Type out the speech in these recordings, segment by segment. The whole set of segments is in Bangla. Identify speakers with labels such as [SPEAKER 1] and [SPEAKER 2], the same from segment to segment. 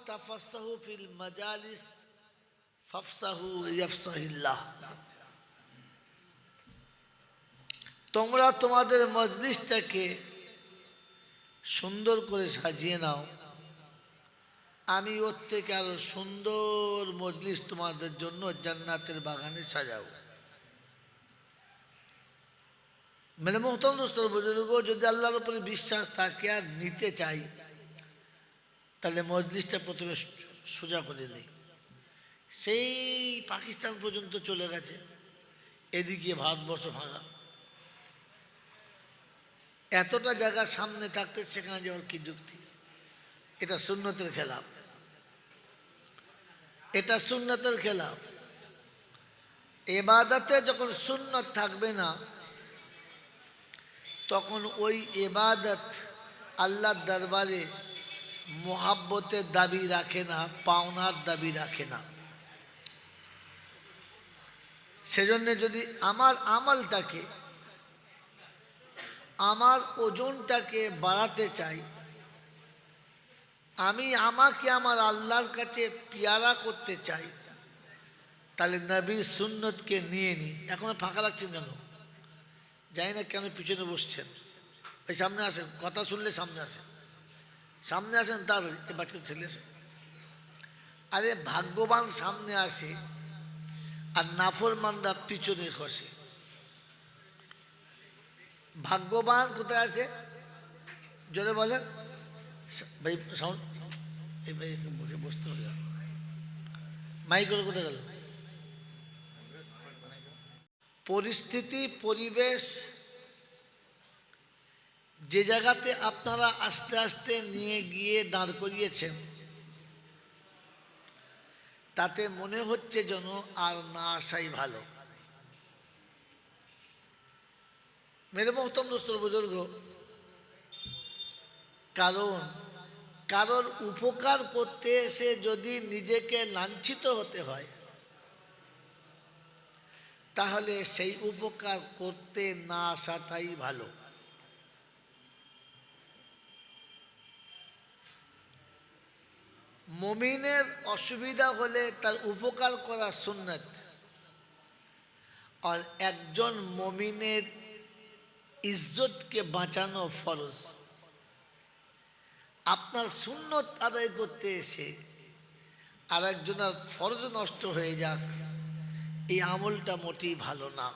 [SPEAKER 1] তাফাসসাহু ফিল মাজালিস ফাফসাহু ইয়াফসাহিল্লাহ। তোমরা তোমাদের মজলিসটাকে সুন্দর করে সাজিয়ে নাও, আমি ওর থেকে আরো সুন্দর মজলিস তোমাদের জন্য জান্নাতের বাগানে সাজাবো। মেরে মোহতরম দোস্ত বুজুর্গ, যদি আল্লাহর উপরে বিশ্বাস থাকে আর নিতে চাই, তাহলে মজলিসটা প্রথমে সোজা করে দেই। সেই পাকিস্তান পর্যন্ত চলে গেছে, এদিকে ভারতবর্ষ ভাঙা। এতটা জায়গা সামনে থাকতে সেখানে যাওয়ার কি যুক্তি? এটা সুন্নতের খেলাফ, এটা সুন্নতের খেলাফ। ইবাদতে যখন সুন্নত থাকবে না, তখন ওই ইবাদত আল্লাহর দরবারে মোহাব্বতের দাবি রাখে না, পাওনার দাবি রাখে না। সেজন্য যদি আমার আমলটাকে, আমার ওজনটাকে বাড়াতে চাই, আমি আমাকে আমার আল্লাহর কাছে পিয়ারা করতে চাই, তাহলে নবীর সুন্নতকে নিয়ে নিই। এখনো ফাঁকা লাগছেন কেন? জানি না কেন পিছনে বসছেন। ওই সামনে আসেন, কথা শুনলে সামনে আসেন, সামনে আসেন তাড়াতাড়ি। এ বাচ্চা ছেলে আসেন। আরে ভাগ্যবান সামনে আসে আর নাফরমানরা পিছনে খসে। ভাগ্যবান কোথায় আসে? জোরে বলেন ভাই, সাউন্ড এই ভাই বসতে হবে। মাইকগুলো কোথায় গেল? পরিস্থিতি, পরিবেশ যে জায়গাতে আপনারা আস্তে আস্তে নিয়ে গিয়ে দাঁড় করিয়েছেন, তাতে মনে হচ্ছে যেন আর না আসাই ভালো। মেরে মোহতরম দোস্ত বুজুর্গ, কারণ কারোর উপকার করতে এসে যদি নিজেকে লাঞ্ছিত হতে হয়, তাহলে সেই উপকার করতে না আসাটাই ভালো। মুমিনের অসুবিধা হলে তার উপকার করা সুন্নত, আর একজন মুমিনের ইজ্জতকে বাঁচানো ফরজ। আপনার সুন্নত আদায় করতে এসে আর একজনের ফরজ নষ্ট হয়ে যাক, এই আমলটা মোটেই ভালো না,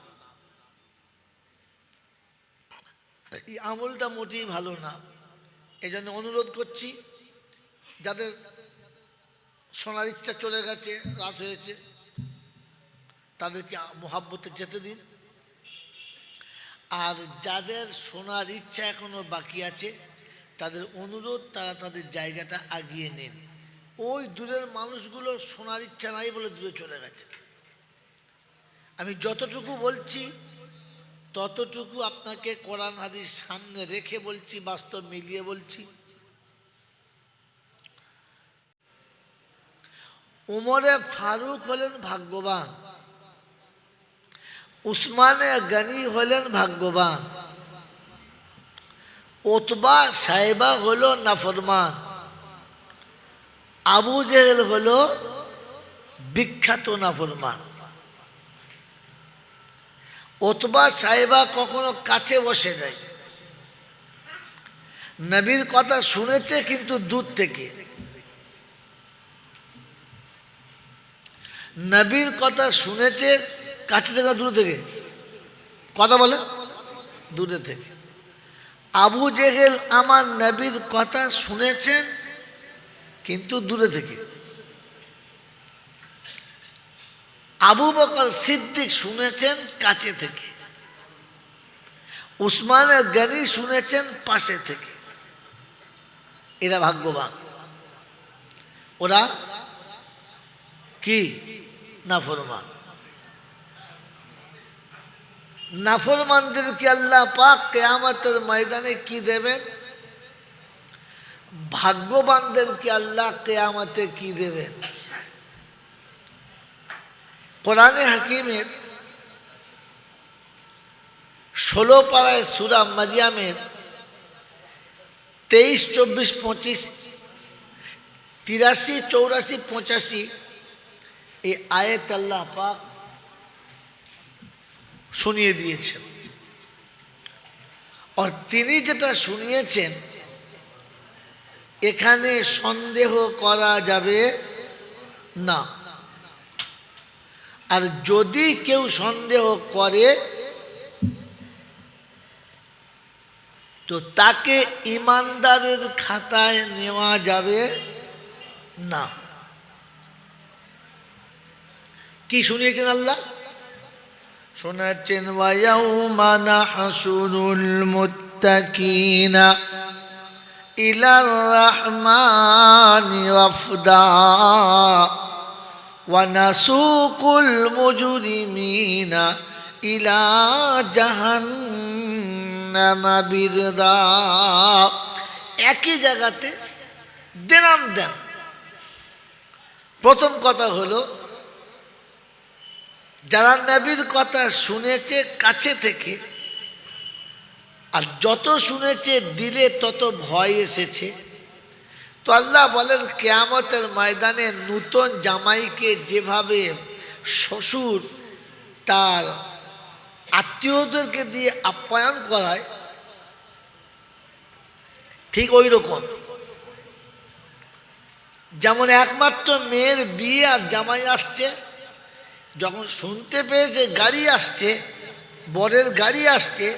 [SPEAKER 1] এই আমলটা মোটেই ভালো না। এই জন্য অনুরোধ করছি, যাদের শোনার ইচ্ছা চলে গেছে, রাত হয়েছে, তাদেরকে মোহাব্বতে যেতে দিন। আর যাদের শোনার ইচ্ছা এখনো বাকি আছে, তাদের অনুরোধ তারা তাদের জায়গাটা আগিয়ে নিন। ওই দূরের মানুষগুলো শোনার ইচ্ছা নাই বলে দূরে চলে গেছে। আমি যতটুকু বলছি ততটুকু আপনাকে কোরআন হাদিস সামনে রেখে বলছি, বাস্তব মিলিয়ে বলছি। উমরে ফারুক হলেন ভাগ্যবান, উসমানে গনি হলেন ভাগ্যবান, ওতবা সাহেবা হলো নাফরমান, আবু জেহেল হলো বিখ্যাত নাফরমান। ওতবা সাহেবা কখনো কাছে বসে যায়, নবীর কথা শুনেছে কিন্তু দূর থেকে। নবীর কথা শুনেছে কাছে থেকে দূর থেকে, কথা বলে দূরে থেকে। আবু জেহেল আমার নবীর কথা শুনেছেন কিন্তু দূরে থেকে। আবু বকর সিদ্দিক শুনেছেন কাছে থেকে, উসমান গনি শুনেছেন পাশে থেকে। এরা ভাগ্যবান, ওরা কি নাফরমান। নাফরমানদেরকে আল্লাহ পাক কিয়ামতের ময়দানে কি দেবেন? ভাগ্যবানদেরকে আল্লাহ কিয়ামতে কি দেবেন? কোরআনে হাকিমের 16 পারায় সূরা মারিয়ামের 23, 24, 25 83, 84, 85 এই আয়াত আল্লাহ পাক শুনিয়ে দিয়েছেন। আর তিনি যেটা শুনিয়েছেন এখানে সন্দেহ করা যাবে না। আর যদি কেউ সন্দেহ করে তো তাকে ঈমানদারের খাতায় নেওয়া যাবে না। কি শুনিয়েছেন আল্লাহ? শোনাচ্ছেন ওয়ায়াউমা নাহশুরুল মুত্তাকিনা ইলার রহমানি ওয়াফদা ওয়া নাসুকুল মুজরিমিনা ইলা জাহান্নামা বিরদা। একই জায়গাতে দেন। প্রথম কথা হলো যারা নবীর কথা শুনেছে কাছে থেকে, আর যত শুনেছে দিলে তত ভয় এসেছে, তো আল্লাহ বলেন কিয়ামতের ময়দানে নূতন জামাইকে যেভাবে শ্বশুর তার আত্মীয়দেরকে দিয়ে আপ্যায়ন করায় ঠিক ওই রকম। যেমন একমাত্র মেয়ের বিয়ে আর জামাই আসছে, যখন শুনতে পেয়েছে গাড়ি আসছে, বরের গাড়ি আসছে,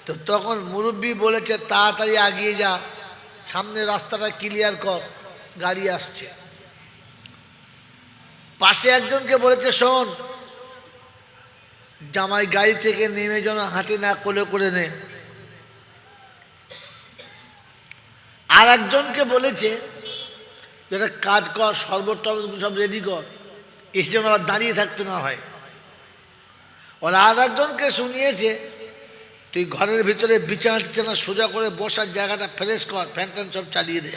[SPEAKER 1] তো তখন মুরব্বী বলেছে তাড়াতাড়ি এগিয়ে যা, সামনে রাস্তাটা ক্লিয়ার কর, গাড়ি আসছে। পাশে একজনকে বলেছে শোন, জামাই গাড়ি থেকে নেমে যেন হাঁটে না, কোলে করে নে। আর একজনকে বলেছে যেটা কাজ কর, শরবত টরবত সব রেডি কর, এসে যেন আবার দাঁড়িয়ে থাকতে না হয়। ওরা আর একজনকে শুনিয়েছে তুই ঘরের ভিতরে বিছানা টিছানা সোজা করে বসার জায়গাটা ফ্রেশ কর, ফ্যান ট্যান সব চালিয়ে দে।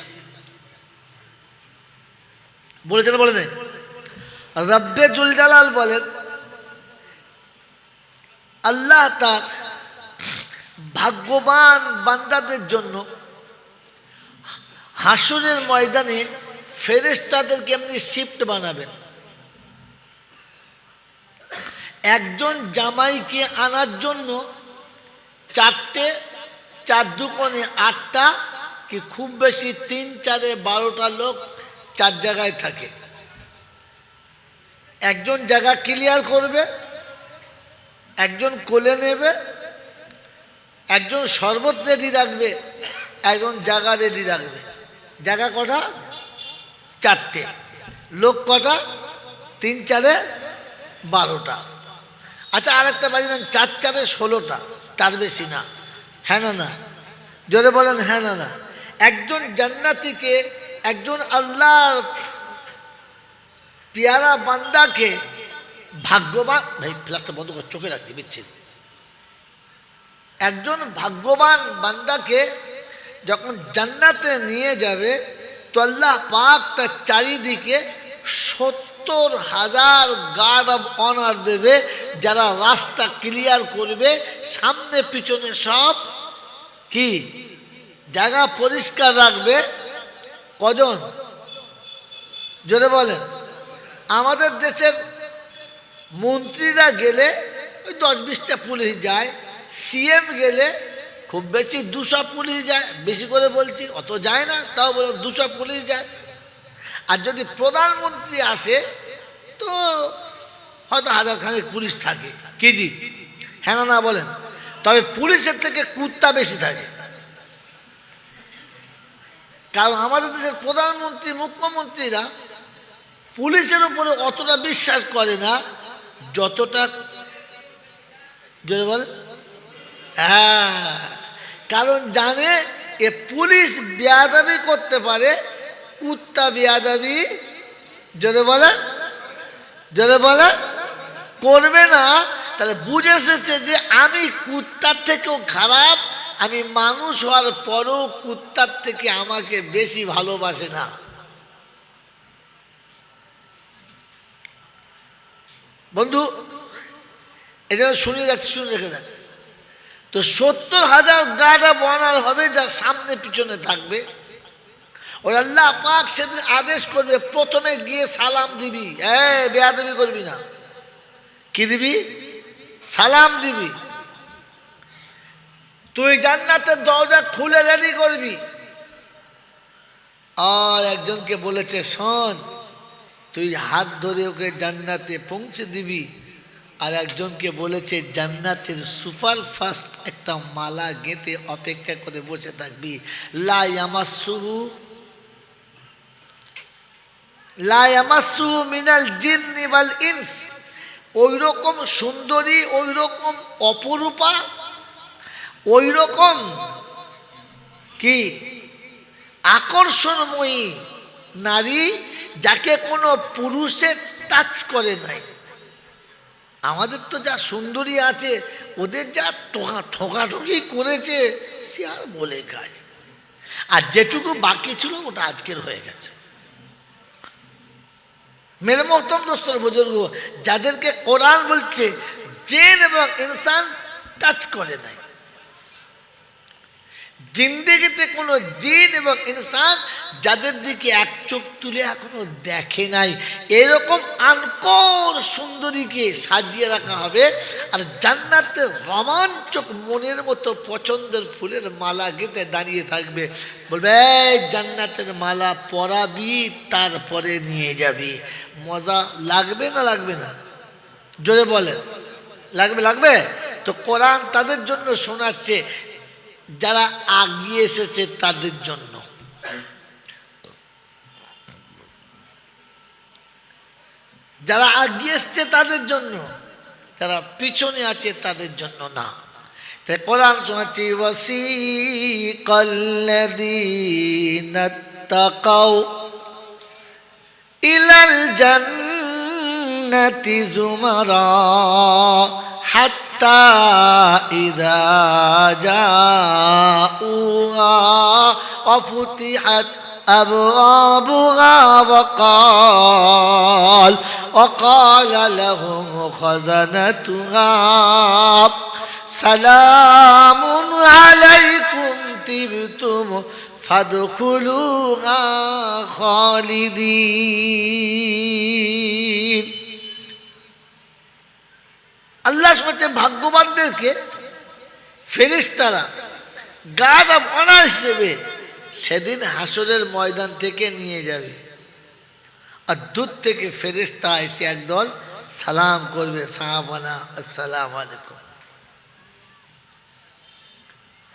[SPEAKER 1] বলেছে না বলে নেই? রব্বে জুল জালাল বলেন আল্লাহ তার ভাগ্যবান বান্দাদের জন্য হাসরের ময়দানে ফেরেশতাদেরকে এমনি শিফট বানাবেন। একজন জামাইকে আনার জন্য 4টে, 4 দুকোণে 8টা, কি খুব বেশি 3, 4, 12টা লোক 4 জায়গায় থাকে। একজন জায়গা ক্লিয়ার করবে, একজন কোলে নেবে, একজন শরবত রেডি রাখবে, একজন জায়গা রেডি রাখবে। জায়গা কটা? 4টে। লোক কটা? 3, 4, 12টা। আচ্ছা আর একটা বাড়ি দেন 4, 4, 16টা, তার বেশি না। হ্যাঁ না? জোরে বলেন হ্যাঁ না? একজন জান্নাতীকে, একজন আল্লাহর পেয়ারা বান্দাকে ভাগ্যবান, ভাই ফ্ল্যাশটা বন্ধ কর, চোখে রাখতে বিচ্ছিন্ন। একজন ভাগ্যবান বান্দাকে যখন জান্নাতে নিয়ে যাবে তো আল্লাহ পাক তার চারিদিকে 70,000 গার্ড অফ অনার দেবে, যারা রাস্তা ক্লিয়ার করবে, সামনে পিছনে সব কি জায়গা পরিষ্কার রাখবে। কজন? জোরে বলেন। আমাদের দেশের মন্ত্রীরা গেলে ওই 10-20টা পুলিশ যায়, সিএম গেলে খুব বেশি 200 পুলিশ যায়, বেশি করে বলছি, অত যায় না, তাও বলো 200 পুলিশ যায়। আর যদি প্রধানমন্ত্রী আসে তো হয়তো 1000 খানেক পুলিশ থাকে। কি জি? হ্যাঁ না বলেন? তবে পুলিশের থেকে কুত্তা বেশি থাকে, কারণ আমাদের দেশের প্রধানমন্ত্রী, মুখ্যমন্ত্রীরা পুলিশের উপরে অতটা বিশ্বাস করে না যতটা, যদি বলে হ্যাঁ, কারণ জানে এ পুলিশ বেয়াদবি করতে পারে, কুত্তা বেয়াদবি যদি বলে করবে না। তাহলে বুঝে এসেছে যে আমি কুত্তার থেকেও খারাপ, আমি মানুষ হওয়ার পরও কুত্তার থেকে আমাকে বেশি ভালোবাসে না। বন্ধু এটা শুনে যাচ্ছি, শুনে রেখে দেন। তো 70,000 গার্ড অফ অনার হবে, যার সামনে পিছনে থাকবে। ওর আল্লাহ পাক সেদিন আদেশ করবে, প্রথমে গিয়ে সালাম দিবি, বেয়াদবি করবি না। কি দিবি? সালাম দিবি। তুই জান্নাতের দরজা খুলে রেডি করবি। আর একজনকে বলেছে, শোন, তুই হাত ধরে ওকে জান্নাতে পৌঁছে দিবি। আর একজনকে বলেছে জান্নাতের সুপার ফাস্ট একটা মালা গেঁথে অপেক্ষা করে বসে থাকবি। লা ইয়ামাসসুহু মিনাল জিন্নি ওয়াল ইনস। ওই রকম সুন্দরী, ওই রকম অপরূপা, ওই রকম কি আকর্ষণময়ী নারী যাকে কোনো পুরুষের টাচ করে নাই। আমাদের তো যা সুন্দরী আছে, ওদের যা ঠকাঠকি করেছে সে আর বলে কাজ। আর যেটুকু বাকি ছিল ওটা আজকের হয়ে গেছে। মেরে মোহতরম দোস্তর বুজুর্গ, যাদেরকে কোরআন বলছে জিন এবং ইনসান টাচ করে নাই, জিন্দেগিতে কোনো জিন এবং ইনসান যাদের দিকে এক চোখ তুলে এখনো দেখে নাই, এরকম আনকর সুন্দরীকে সাজিয়ে রাখা হবে। আর জান্নাতে রোমাঞ্চক মনের মতো পছন্দের ফুলের মালা গেঁথে দাঁড়িয়ে থাকবে, বলবে জান্নাতের মালা পরাবি, তারপরে নিয়ে যাবি। মজা লাগবে না লাগবে না? জোরে বলে, লাগবে? লাগবে তো। কোরআন তাদের জন্য শোনাচ্ছে যারা আগিয়ে এসেছে তাদের জন্য, যারা আগিয়ে এসছে তাদের জন্য, যারা পিছনে আছে তাদের জন্য না। তাই কোরআন শোনাচ্ছে, ওয়াসিকাল্লাযীনা তাকাউ ইলাল জান্নাতি যুমারা হাত্তা ইযা জাউহা ওয়া ফুতিহাত আবওয়াবুহা ওয়া ক্বালা লাহুম খাযানাতুহা সালামুন আলাইকুম তিবতুম ফাদখুলুহা খালিদিন। আল্লাহ বলছে ভাগ্যবানদেরকে ফেরেশতারা গার্ড অফ অনার হিসেবে সেদিন হাসরের ময়দান থেকে নিয়ে যাবে। আর দূর থেকে ফেরেশতা এসে একদল সালাম করবে, সাহাবানা আসসালামু আলাইকুম।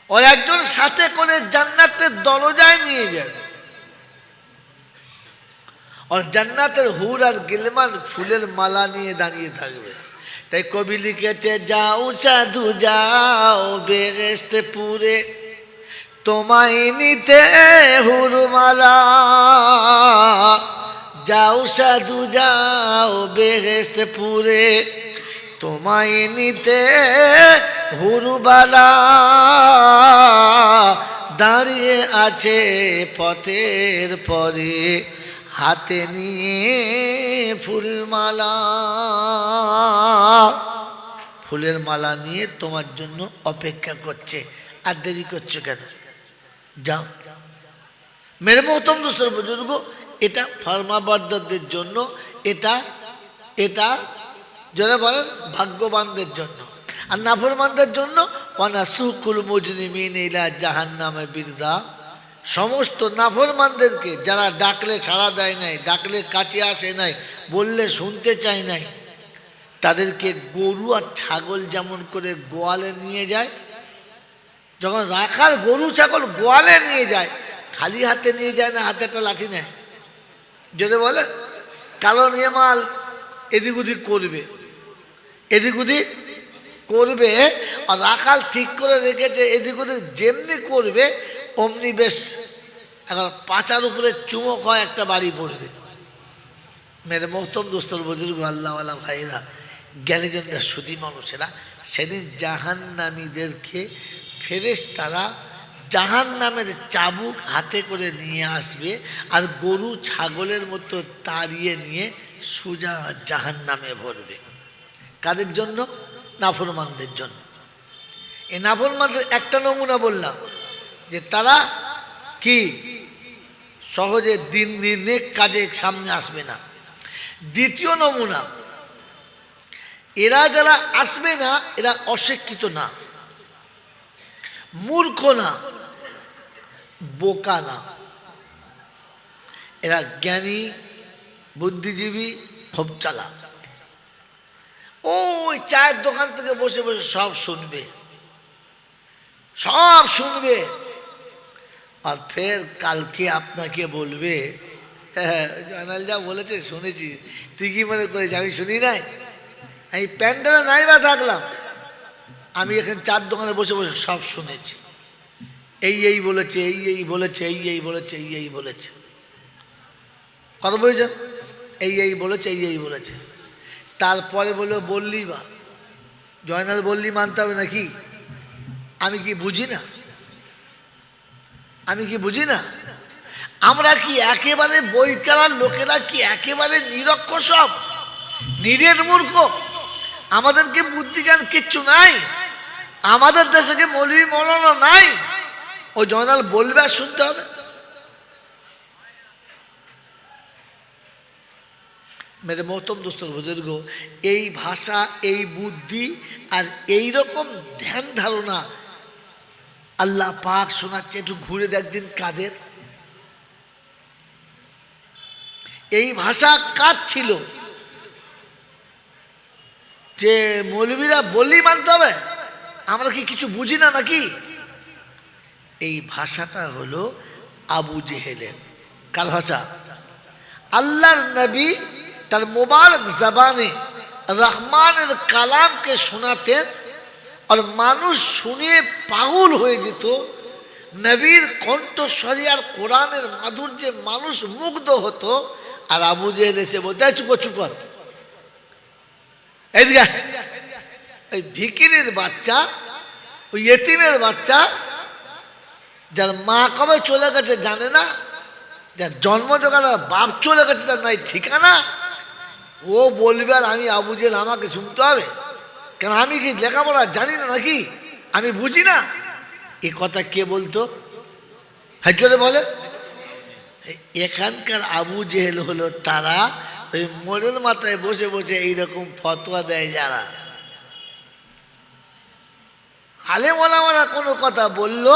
[SPEAKER 1] और একজন সাথে করে জান্নাতের দরজায় নিয়ে যাবে। और জান্নাতের হুর আর গিলমান ফুলের মালা নিয়ে দাঁড়িয়ে থাকবে। তাই কবি লিখেছে, যাও সাধু যাও বেহেশতে পুরে, তোমায় নিতে হুরমালা। যাও সাধু যাও বেহেশতে পুরে, তোমায় নিতে হুরবালা। দাঁড়িয়ে আছে পথের পরে, হাতে নিয়ে ফুলমালা। ফুলের মালা নিয়ে তোমার জন্য অপেক্ষা করছে। আর দেরি করছো কেন? যাও। মেরে মোহতরম দোস্তর বুজুর্গ, এটা ফার্মাবারদারদের জন্য, এটা যারা বলেন ভাগ্যবানদের জন্য। আর নাফরমানদের জন্য ওয়ানাসুকুল মুজরিমিনা ইলা জাহান্নামে বিরদা। সমস্ত নাফরমানদেরকে যারা ডাকলে সাড়া দেয় নাই, ডাকলে কাছে আসে নাই, বললে শুনতে চায় নাই, তাদেরকে গরু আর ছাগল যেমন করে গোয়ালে নিয়ে যায়, যখন রাখাল গরু ছাগল গোয়ালে নিয়ে যায়, খালি হাতে নিয়ে যায় না, হাতে একটা লাঠি নেয়। যদি বলে কারণ এ মাল এদিক ওদিক করবে, এদিক ওদিক করবে। আর রাখাল ঠিক করে রেখেছে এদিক ওদিক যেমনি করবে অমনি বেশ এখন পাচার উপরে চুমক হয়, একটা বাড়ি পড়বে। মেরে মোহতরম দোস্তর বুজুর্গ, আল্লাহওয়ালা ভাইরা, জ্ঞানীজনরা, সুধী মানুষেরা, সেদিন জাহান্নামীদেরকে ফেরেশতারা জাহান্নামের চাবুক হাতে করে নিয়ে আসবে। আর গরু ছাগলের মতো তাড়িয়ে নিয়ে সোজা জাহান্নামে ভরবে। কাদের জন্য? নাফরমানদের জন্য। এই নাফরমানদের একটা নমুনা বললাম যে তারা কি সহজে দিন নেক কাজে সামনে আসবে না। দ্বিতীয় নমুনা, এরা যারা আসবে না এরা অশিক্ষিত না, মূর্খ না, বোকা না, এরা জ্ঞানী, বুদ্ধিজীবী, খুব চালাক। ওই চায়ের দোকান থেকে বসে বসে সব শুনবে, সব শুনবে, আর ফের কালকে আপনাকে বলবে, হ্যাঁ জয়নাল যা বলেছে শুনেছি, তুই কি মনে করেছি আমি শুনি নাই? আমি প্যান্ডেলে নাই বা থাকলাম, আমি এখানে চার দোকানে বসে বসে সব শুনেছি, এই বলেছে, এই বলেছে, এই বলেছে, এই বলেছে। কথা বলেছেন? এই বলেছে, এই বলেছে। তারপরে বললি বা জয়নাল বললি মানতে হবে নাকি? আমি কি বুঝি না? আমি কি বুঝি না? আমরা কি একেবারে বইকালার লোকেরা কি একেবারে নিরক্ষর, সব নিরেট মূর্খ? আমাদেরকে বুদ্ধিজ্ঞান কিচ্ছু নাই? আমাদের দেশে কি মৌলবি মৌলানা নাই? ওই জয়নাল বলবে আর শুনতে হবে? মেরে মোহতম দোস্তর বুজুর্গ, এই ভাষা, এই বুদ্ধি আর এই রকম ধ্যান ধারণা আল্লাহ পাক শোনাচ্ছে। একটু ঘুরে দেখদিন কাদের এই ভাষা, কাজ ছিল যে মৌলবীরা বললেই মানতে হবে, আমরা কি কিছু বুঝি না নাকি? এই ভাষাটা হলো আবু জেহেলের। কার ভাষা? আল্লাহর নবী তার মুবারক জবানে রহমানের কালামকে শোনাতেন, আর মানুষ শুনে পাগল হয়ে যেত। নবীর কণ্ঠস্বরী আর কোরআনের মাধুর্যে মানুষ মুগ্ধ হতো। আর আবু জেহেল এসে বলতে, চুপ চুপ, এইদিকে, ওই ভিকিরির বাচ্চা, ওই ইয়েতিমের বাচ্চা, যার মা কবে চলে গেছে জানে না, যার জন্ম জোগাড় বাপ চলে গেছে তার নাই ঠিকানা, ও বলবে আর আমি আবু জেহেল আমাকে শুনতে হবে? কেন আমি কি লেখাপড়া জানি না নাকি? আমি বুঝি না? এ কথা কে বলতো? হাজরে বলে এখানকার আবু জেহেল হলো তারা ওই মোড়ের মাথায় বসে বসে এইরকম ফতোয়া দেয় যারা। আলেম ওলামারা কোনো কথা বললো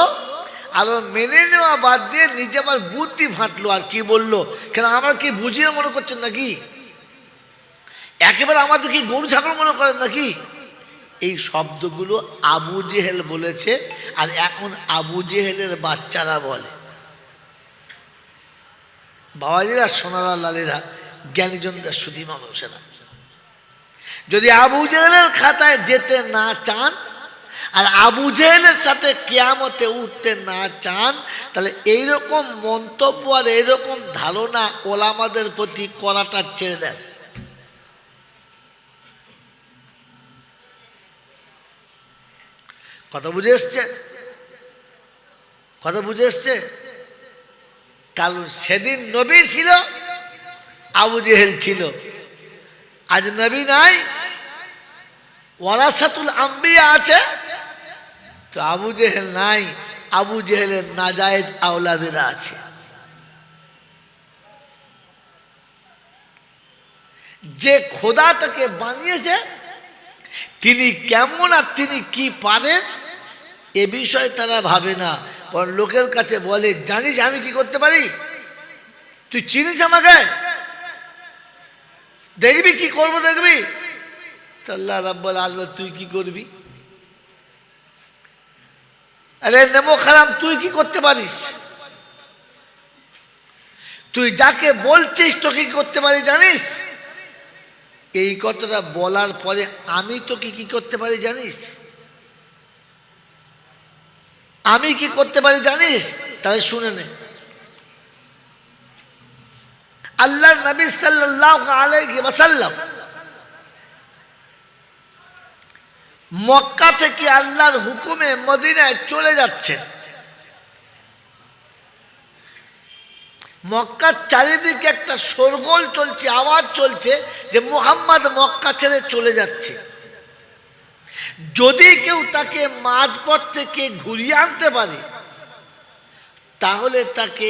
[SPEAKER 1] আরো মেনে নেওয়া বাদ দিয়ে নিজে আবার বুদ্ধি ফাটলো আর কি বললো। কেন আমরা কি বুঝিয়ে মনে করছেন নাকি? একেবারে আমাদের কি গরু ছাগল মনে করেন নাকি? এই শব্দগুলো আবু জেহেল বলেছে, আর এখন আবু জেহেলের বাচ্চারা বলে। বাবাজিরা, সোনারা, লালেরা, জ্ঞানীজনরা, সুধী মানুষেরা, যদি আবু জেহেলের খাতায় যেতে না চান আর আবু জেহেলের সাথে কিয়ামতে উঠতে না চান, তাহলে এইরকম মন্তব্য আর এইরকম ধারণা ওলামাদের প্রতি করাটা ছেড়ে দেন। কথা বুঝে এসছে? কথা বুঝে এসছে? কারণ সেদিন নবী ছিল, আবু জেহেল ছিল। আজ নবী নাই, ওয়ারাসাতুল আম্বিয়া আছে, তো আবু জেহেল নাই, আবু জেহেলের নাজায়েজ আওলাদেরা আছে। যে খোদা তাকে বানিয়েছে তিনি কেমন আর তিনি কি পারেন এ বিষয়ে তারা ভাবে না, বরং লোকের কাছে বলে, জানিস আমি কি করতে পারি? তুই চিনিস আমাকে? দেখবি কি করবো, দেখবি? আল্লাহ রাব্বুল আলামিন, তুই কি করবি? আরে নেমো খারাপ, তুই কি করতে পারিস? তুই যাকে বলছিস তোকে কি করতে পারি জানিস? এই কথাটা বলার পরে আমি তোকে কি করতে পারি জানিস? আমি কি করতে পারি জানিস? তাহলে শুনে নে। আল্লাহর নবী সাল্লাল্লাহু আলাইহি ওয়াসাল্লাম মক্কা থেকে আল্লাহর হুকুমে মদিনায় চলে যাচ্ছেন। মক্কার চারিদিকে একটা শোরগোল চলছে, আওয়াজ চলছে যে মুহাম্মদ মক্কা ছেড়ে চলে যাচ্ছে। যদি কেউ তাকে মাঝপথ থেকে ঘুরিয়ে আনতে পারে তাহলে তাকে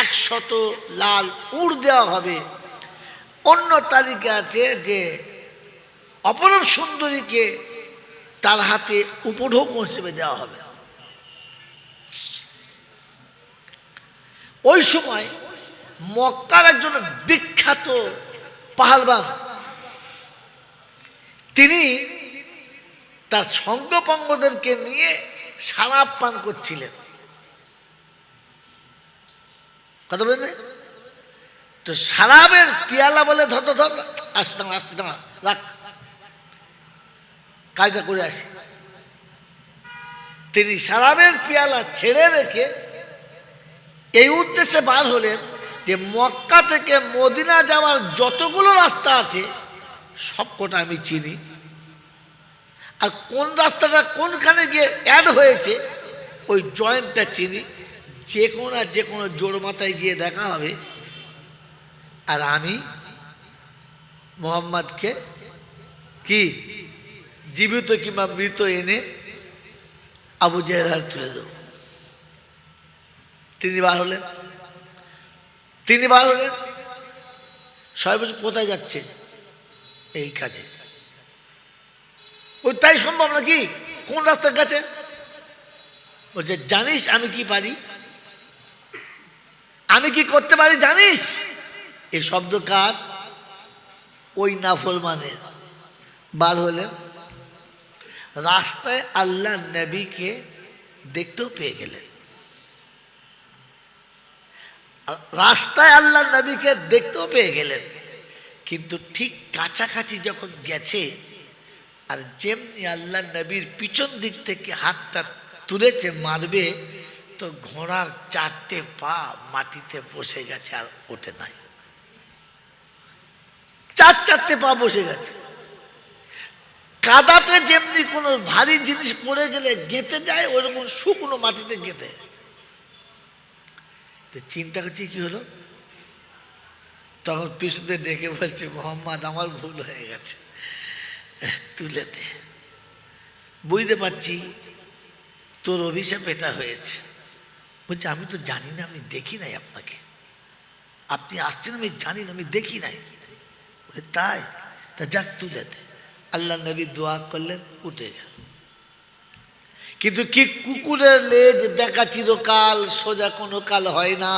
[SPEAKER 1] 100 লাল উট দেওয়া হবে। অন্য তালিকা আছে যে অপরূপ সুন্দরীকে তার হাতে উপঢৌক হিসেবে দেওয়া হবে। ওই সময় মক্কার একজন বিখ্যাত পাহালবান তিনি তার সঙ্গপঙ্গদেরকে নিয়ে শরাব পান করছিলেন। কথা বললেন তো শরাবের পিয়ালা বলে ধর ধর আসতে আসতে রাখ, কাজটা করে আসি। তিনি শরাবের পিয়ালা ছেড়ে রেখে এই উদ্দেশ্যে বার হলেন যে মক্কা থেকে মদিনা যাওয়ার যতগুলো রাস্তা আছে সবকটা আমি চিনি, আর কোন রাস্তাটা কোনখানে গিয়ে অ্যাড হয়েছে ওই জয়েন্টটা চিনি। যে কোনো না যে কোনো জোড় মাথায় গিয়ে দেখা হবে, আর আমি মোহাম্মদকে কি জীবিত কিংবা মৃত এনে আবু জেহেল হাতে তুলে দেব। তিনি বার হলেন সবাই বলছে কোথায় যাচ্ছে? এই কাজে। ওই তাই সম্ভব নাকি? কোন রাস্তার কাছে? বলছে জানিস আমি কি পারি, আমি কি করতে পারি জানিস? এই শব্দ কার? ওই নাফরমানের। বার হলেন, রাস্তায় আল্লাহ নবীকে দেখতেও পেয়ে গেলেন। রাস্তায় আল্লাহ নবীকে দেখতেও পেয়ে গেলেন, কিন্তু ঠিক কাছাকাছি যখন গেছে আর যেমনি আল্লাহ নবীর পিছন দিক থেকে হাতটা তুলেছে মারবে, তো ঘোড়ার 4টে পা মাটিতে বসে গেছে, আর ওঠে নাই। 4টে পা বসে গেছে। কাদাতে যেমনি কোনো ভারী জিনিস পড়ে গেলে গেঁথে যায়, ওরকম শুকনো মাটিতে গেঁথে গেছে। চিন্তা করছি কি হলো, তখন পিছনে ডেকে বলছে মোহাম্মদ আমার ভুল হয়ে গেছে, তুলে দে। বুঝতে পারছি তোর অভিশাপ এটা হয়েছে। বলছে আমি তো জানি না, আমি দেখি নাই আপনাকে, আপনি আসছেন আমি জানি না, আমি দেখি নাই। বলে তাই? তা যাক তুলে দে। আল্লাহ নবী দোয়া করলেন, উঠে গেল। কিন্তু কি কুকুরের লেজ বেঁকা চিরকাল, সোজা কোনো কাল হয় না।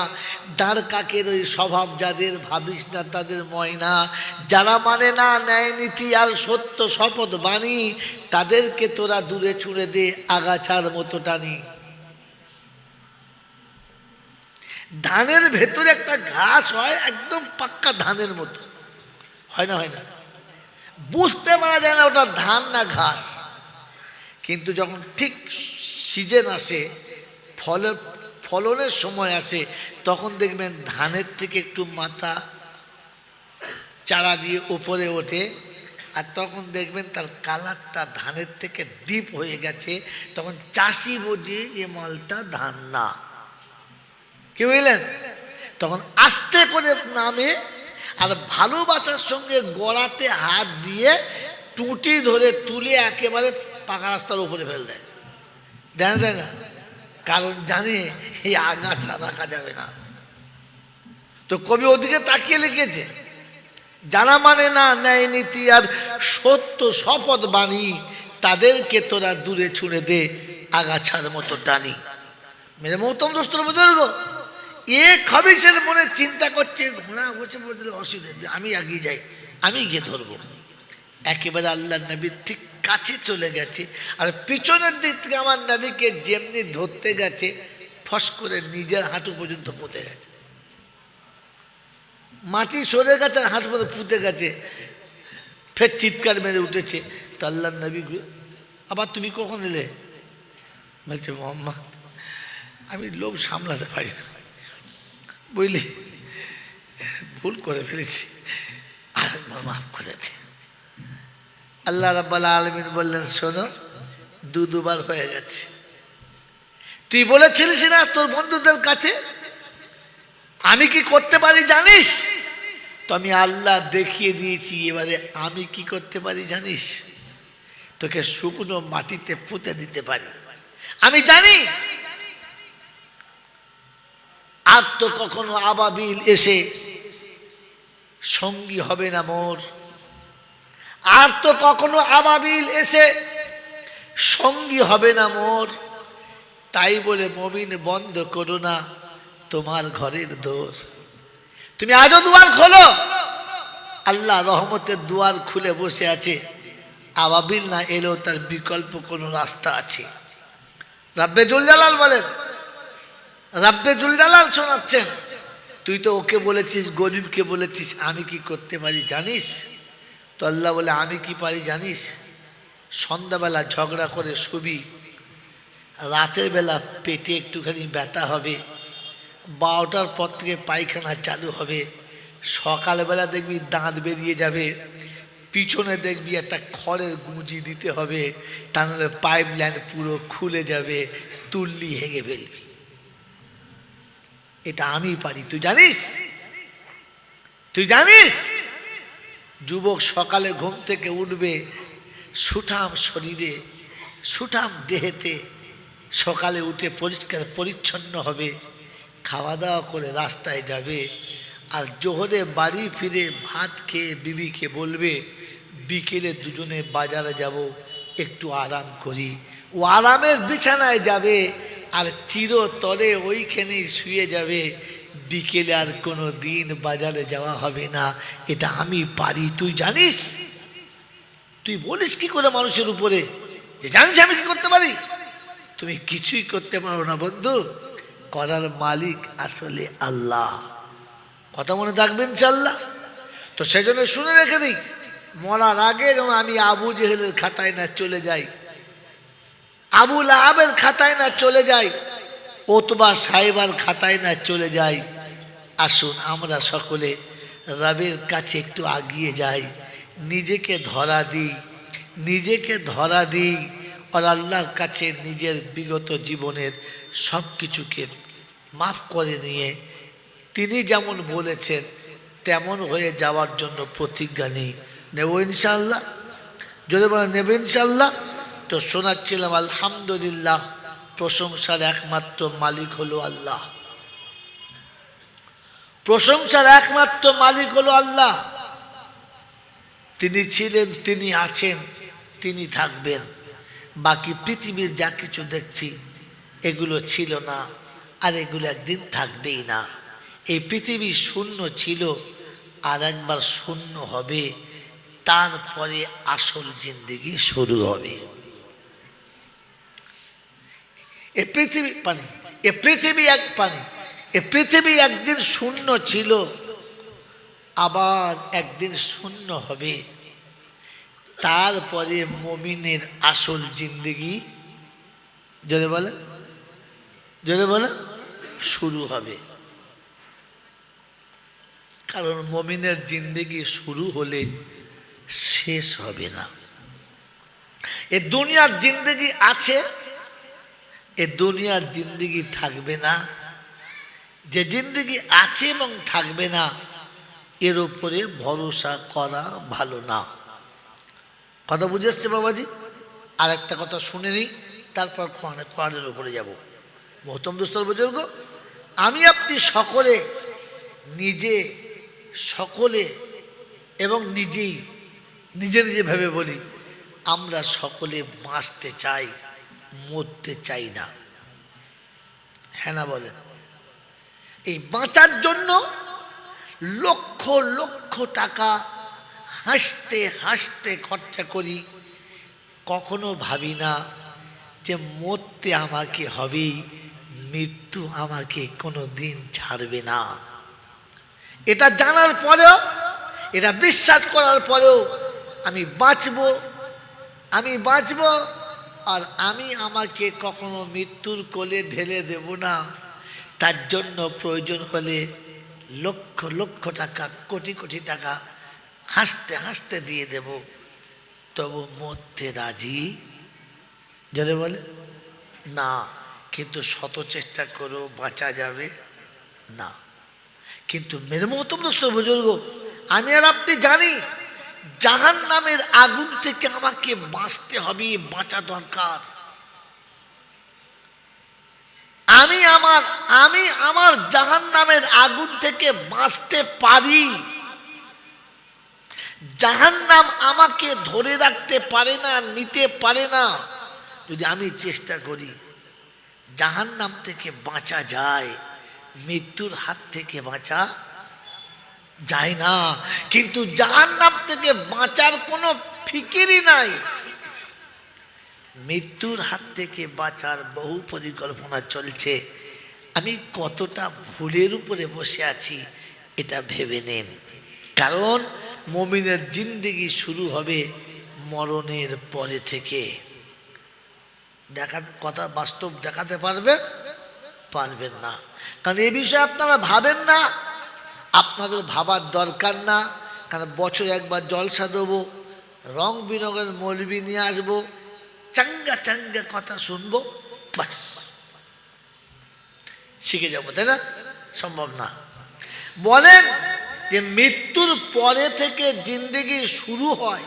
[SPEAKER 1] দাঁড় কাকের ওই স্বভাব যাদের, ভাবিস না তাদের ময়না। যারা মানে না ন্যায় নীতি আর সত্য শপথ বাণী, তাদেরকে তোরা দূরে ছুঁড়ে দে আগাছার মতো টানি। ধানের ভেতরে একটা ঘাস হয়, একদম পাক্কা ধানের মতো, হয় না? হয় না? বুঝতে পারা যায় না ওটা ধান না ঘাস। কিন্তু যখন ঠিক সিজন আসে, ফলনের সময় আসে, তখন দেখবেন ধানের থেকে একটু মাথা চারা দিয়ে উপরে ওঠে, আর তখন দেখবেন তার কালারটা ধানের থেকে ডিপ হয়ে গেছে। তখন চাষি বোঝে এ মালটা ধান না। কি বুঝলেন? তখন আস্তে করে নামে, আর ভালোবাসার সঙ্গে গড়াতে হাত দিয়ে টুটি ধরে তুলে একেবারে পাকা রাস্তার উপরে ফেল দেয়। দেয় না? কারণ জানে এই আগাছা রাখা যাবে না। তো কবি ওদিকে তাকিয়ে লিখেছে, যারা মানে না ন্যায় নীতি আর সত্য শপথ বাণী, তাদেরকে তোরা দূরে ছুঁড়ে দে আগাছার মতো টানি। মেরে মহতম দোস্তর বুজুর্গ, এ খবিসের মনে চিন্তা করছে, ঘোড়া বসে পড়ছিল অসুবিধা, আমি এগিয়ে যাই, আমি গিয়ে ধরবো। একেবারে আল্লাহ নবীর ঠিক কাছে চলে গেছে, আর পিছনের দিক থেকে আমার নবীকে যেমনি ধরতে গেছে, ফস করে নিজের হাঁটু পর্যন্ত পুঁতে গেছে। মাটি সরে গেছে আর হাঁটু পর্যন্ত পুঁতে গেছে। ফের চিৎকার মেরে উঠেছে। তো আল্লাহ নবী, আবার তুমি কখন এলে? বলছে মোহাম্মদ আমি লোভ সামলাতে পারি না, বুঝলি, ভুল করে ফেলেছি, আর মাফ করে দে। আল্লাহ রাব্বুল আলামিন বললেন, শোনো, দুবার হয়ে গেছে। তুই বলেছিলিস না তোর বন্ধুদের কাছে আমি কি করতে পারি জানিস? তো আমি আল্লাহ দেখিয়ে দিয়েছি, এবারে আমি কি করতে পারি জানিস? তোকে শুকনো মাটিতে পুঁতে দিতে পারি। আমি জানি আর তো কখনো আবাবিল এসে সঙ্গী হবে না মোর, আর তো কখনো আবাবিল এসে সঙ্গী হবে না মোর। তাই বলে মুমিন বন্ধ করো না তোমার ঘরের দোর। তুমি আজও দুয়ার খোলো, আল্লাহ রহমতের দুয়ার খুলে বসে আছে। আবাবিল না এলেও তার বিকল্প কোনো রাস্তা আছে। রাব্বে জুল জালাল বলেন, রাব্বে জুল জালাল শোনাচ্ছেন, তুই তো ওকে বলেছিস, গরিবকে বলেছিস আমি কি করতে পারি জানিস? তো আল্লাহ বলে আমি কি পারি জানিস? সন্ধ্যাবেলা ঝগড়া করে শুবি, রাতের বেলা পেটে একটুখানি ব্যথা হবে, 12টার পর থেকে পায়খানা চালু হবে, সকালবেলা দেখবি দাঁত বেরিয়ে যাবে, পিছনে দেখবি একটা খড়ের গুঁজি দিতে হবে, তা নাহলে পাইপ লাইন পুরো খুলে যাবে, তুললি হেগে ফেলবি। এটা আমি পারি, তুই জানিস? তুই জানিস? যুবক সকালে ঘুম থেকে উঠবে, সুঠাম শরীরে সুঠাম দেহেতে, সকালে উঠে পরিষ্কার পরিচ্ছন্ন হবে, খাওয়া দাওয়া করে রাস্তায় যাবে, আর জোহরে বাড়ি ফিরে ভাত খেয়ে বিবিকে বলবে বিকেলে দুজনে বাজারে যাব, একটু আরাম করি। ও আরামের বিছানায় যাবে আর চিরতরে ওইখানেই শুয়ে যাবে, বিকেলে আর কোনো দিন বাজারে যাওয়া হবে না। এটা আমি পারি, তুই জানিস? তুই বলিস কি করে মানুষের উপরে যে জানিস আমি কি করতে পারি? তুমি কিছুই করতে পারো না বন্ধু, করার মালিক আসলে আল্লাহ। কথা মনে থাকবেন ইনশাআল্লাহ। তো সেজন্য শুনে রেখে দিই, মরার আগে যেন আমি আবু জেহেলের খাতায় না চলে যাই, আবু লাহাবের খাতায় না চলে যাই, ওতবা সাহেবার খাতায় না চলে যাই। আসুন আমরা সকলে রবের কাছে একটু আগিয়ে যাই, নিজেকে ধরা দিই, নিজেকে ধরা দিই, আর আল্লাহর কাছে নিজের বিগত জীবনের সব কিছুকে মাফ করে নিয়ে তিনি যেমন বলেছেন তেমন হয়ে যাওয়ার জন্য প্রতিজ্ঞা নিই। নেব ইনশাআল্লাহ? যদি বলে নেব ইনশাআল্লাহ। তো শোনাচ্ছিলাম আলহামদুলিল্লাহ, প্রশংসার একমাত্র মালিক হলো আল্লাহ, প্রশংসার একমাত্র মালিক হলো আল্লাহ। তিনি ছিলেন, তিনি আছেন, তিনি থাকবেন। বাকি পৃথিবীর যা কিছু দেখছি এগুলো ছিল না, আর এগুলো একদিন থাকবেই না। এই পৃথিবী শূন্য ছিল, আর একবার শূন্য হবে, তারপরে আসল জিন্দেগি শুরু হবে। এ পৃথিবী পানি, এ পৃথিবী এক পানি, এ পৃথিবী একদিন শূন্য ছিল, আবার একদিন শূন্য হবে, তারপরে মুমিনের আসল জিন্দেগি, জোরে বলে, জোরে বলে, শুরু হবে। কারণ মুমিনের জিন্দেগি শুরু হলে শেষ হবে না। এ দুনিয়ার জিন্দেগি আছে, এ দুনিয়ার জিন্দেগি থাকবে না। যে জিন্দেগি আছে এবং থাকবে না, এর উপরে ভরসা করা ভালো না। কথা বুঝে আসছে বাবাজি? আর একটা কথা শুনে নিই, তারপর কোরআনের উপরে যাব। মোহতরম দোস্তর বুজুর্গ, আমি আপনি সকলে, নিজে সকলে এবং নিজেই নিজে নিজে ভেবে বলি, আমরা সকলে বাঁচতে চাই, মরতে চাই না। হ্যাঁ না বলেন? এই বাঁচার জন্য লক্ষ লক্ষ টাকা হাসতে হাসতে খরচা করি, কখনো ভাবি না যে মরতে আমাকে হবেই, মৃত্যু আমাকে কোনো দিন ছাড়বে না। এটা জানার পরেও, এটা বিশ্বাস করার পরেও আমি বাঁচবো, আমি বাঁচবো, আর আমি আমাকে কখনো মৃত্যুর কোলে ঢেলে দেব না। তার জন্য প্রয়োজন হলে লক্ষ লক্ষ টাকা, কোটি কোটি টাকা হাসতে হাসতে দিয়ে দেব, তবু মরতে রাজি, যারা বলে না। কিন্তু শত চেষ্টা করেও বাঁচা যাবে না। কিন্তু মেরে মহতম দোস্ত বুজুর্গ, আমি আর আপনি জানি জাহান্নামের আগুন থেকে আমাকে বাঁচতে হবে, বাঁচা দরকার। আমি আমার জাহান্নামের আগুন থেকে বাঁচতে পারি। জাহান্নাম আমাকে ধরে রাখতে পারে না, নিতে পারে না। যদি আমি চেষ্টা করি জাহান্নাম থেকে বাঁচা যায়, মৃত্যুর হাত থেকে বাঁচা যায় না। কিন্তু জাহান্নাম থেকে বাঁচার কোনো ফিকিরই নাই। মৃত্যুর হাত থেকে বাঁচার বহু পরিকল্পনা চলছে। আমি কতটা ভুলের উপরে বসে আছি এটা ভেবে নেন। কারণ মুমিনের জিন্দেগি শুরু হবে মরণের পরে থেকে। কথা বাস্তব দেখাতে পারবেন না। কারণ এই বিষয়ে আপনারা ভাবেন না, আপনাদের ভাবার দরকার না। কারণ বছর একবার জলসা দেবো, রং বিরঙের মৌলবি নিয়ে আসবো, চাঙ্গা চাঙ্গা কথা শুনবো, বাস শিখে যাবো, তাই না? সম্ভব না। বলেন যে মৃত্যুর পরে থেকে জিন্দেগি শুরু হয়,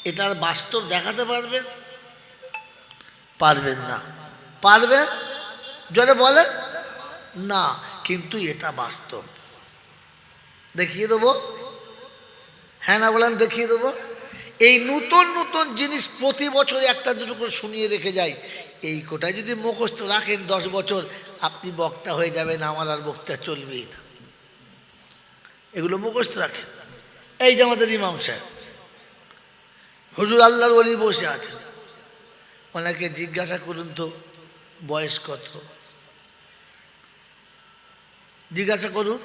[SPEAKER 1] এটার বাস্তব দেখাতে পারবেন না। পারবেন? জোরে বলেন না। কিন্তু এটা বাস্তব। দেখিয়ে দেবো? হ্যাঁ না বলেন, দেখিয়ে দেবো। এই নতুন নতুন জিনিস প্রতি বছর একটা দুটো করে শুনিয়ে রেখে যায়। এই কোটায় যদি মুখস্থ রাখেন 10 বছর, আপনি বক্তা হয়ে যাবেন, আমার আর বক্তা চলবেই না। এগুলো মুখস্থ রাখেন। এই যে আমাদের ইমাম সাহেব, হুজুর আল্লাহর ওলি বসে আছেন, ওনাকে জিজ্ঞাসা করুন তো বয়স কত, জিজ্ঞাসা করুন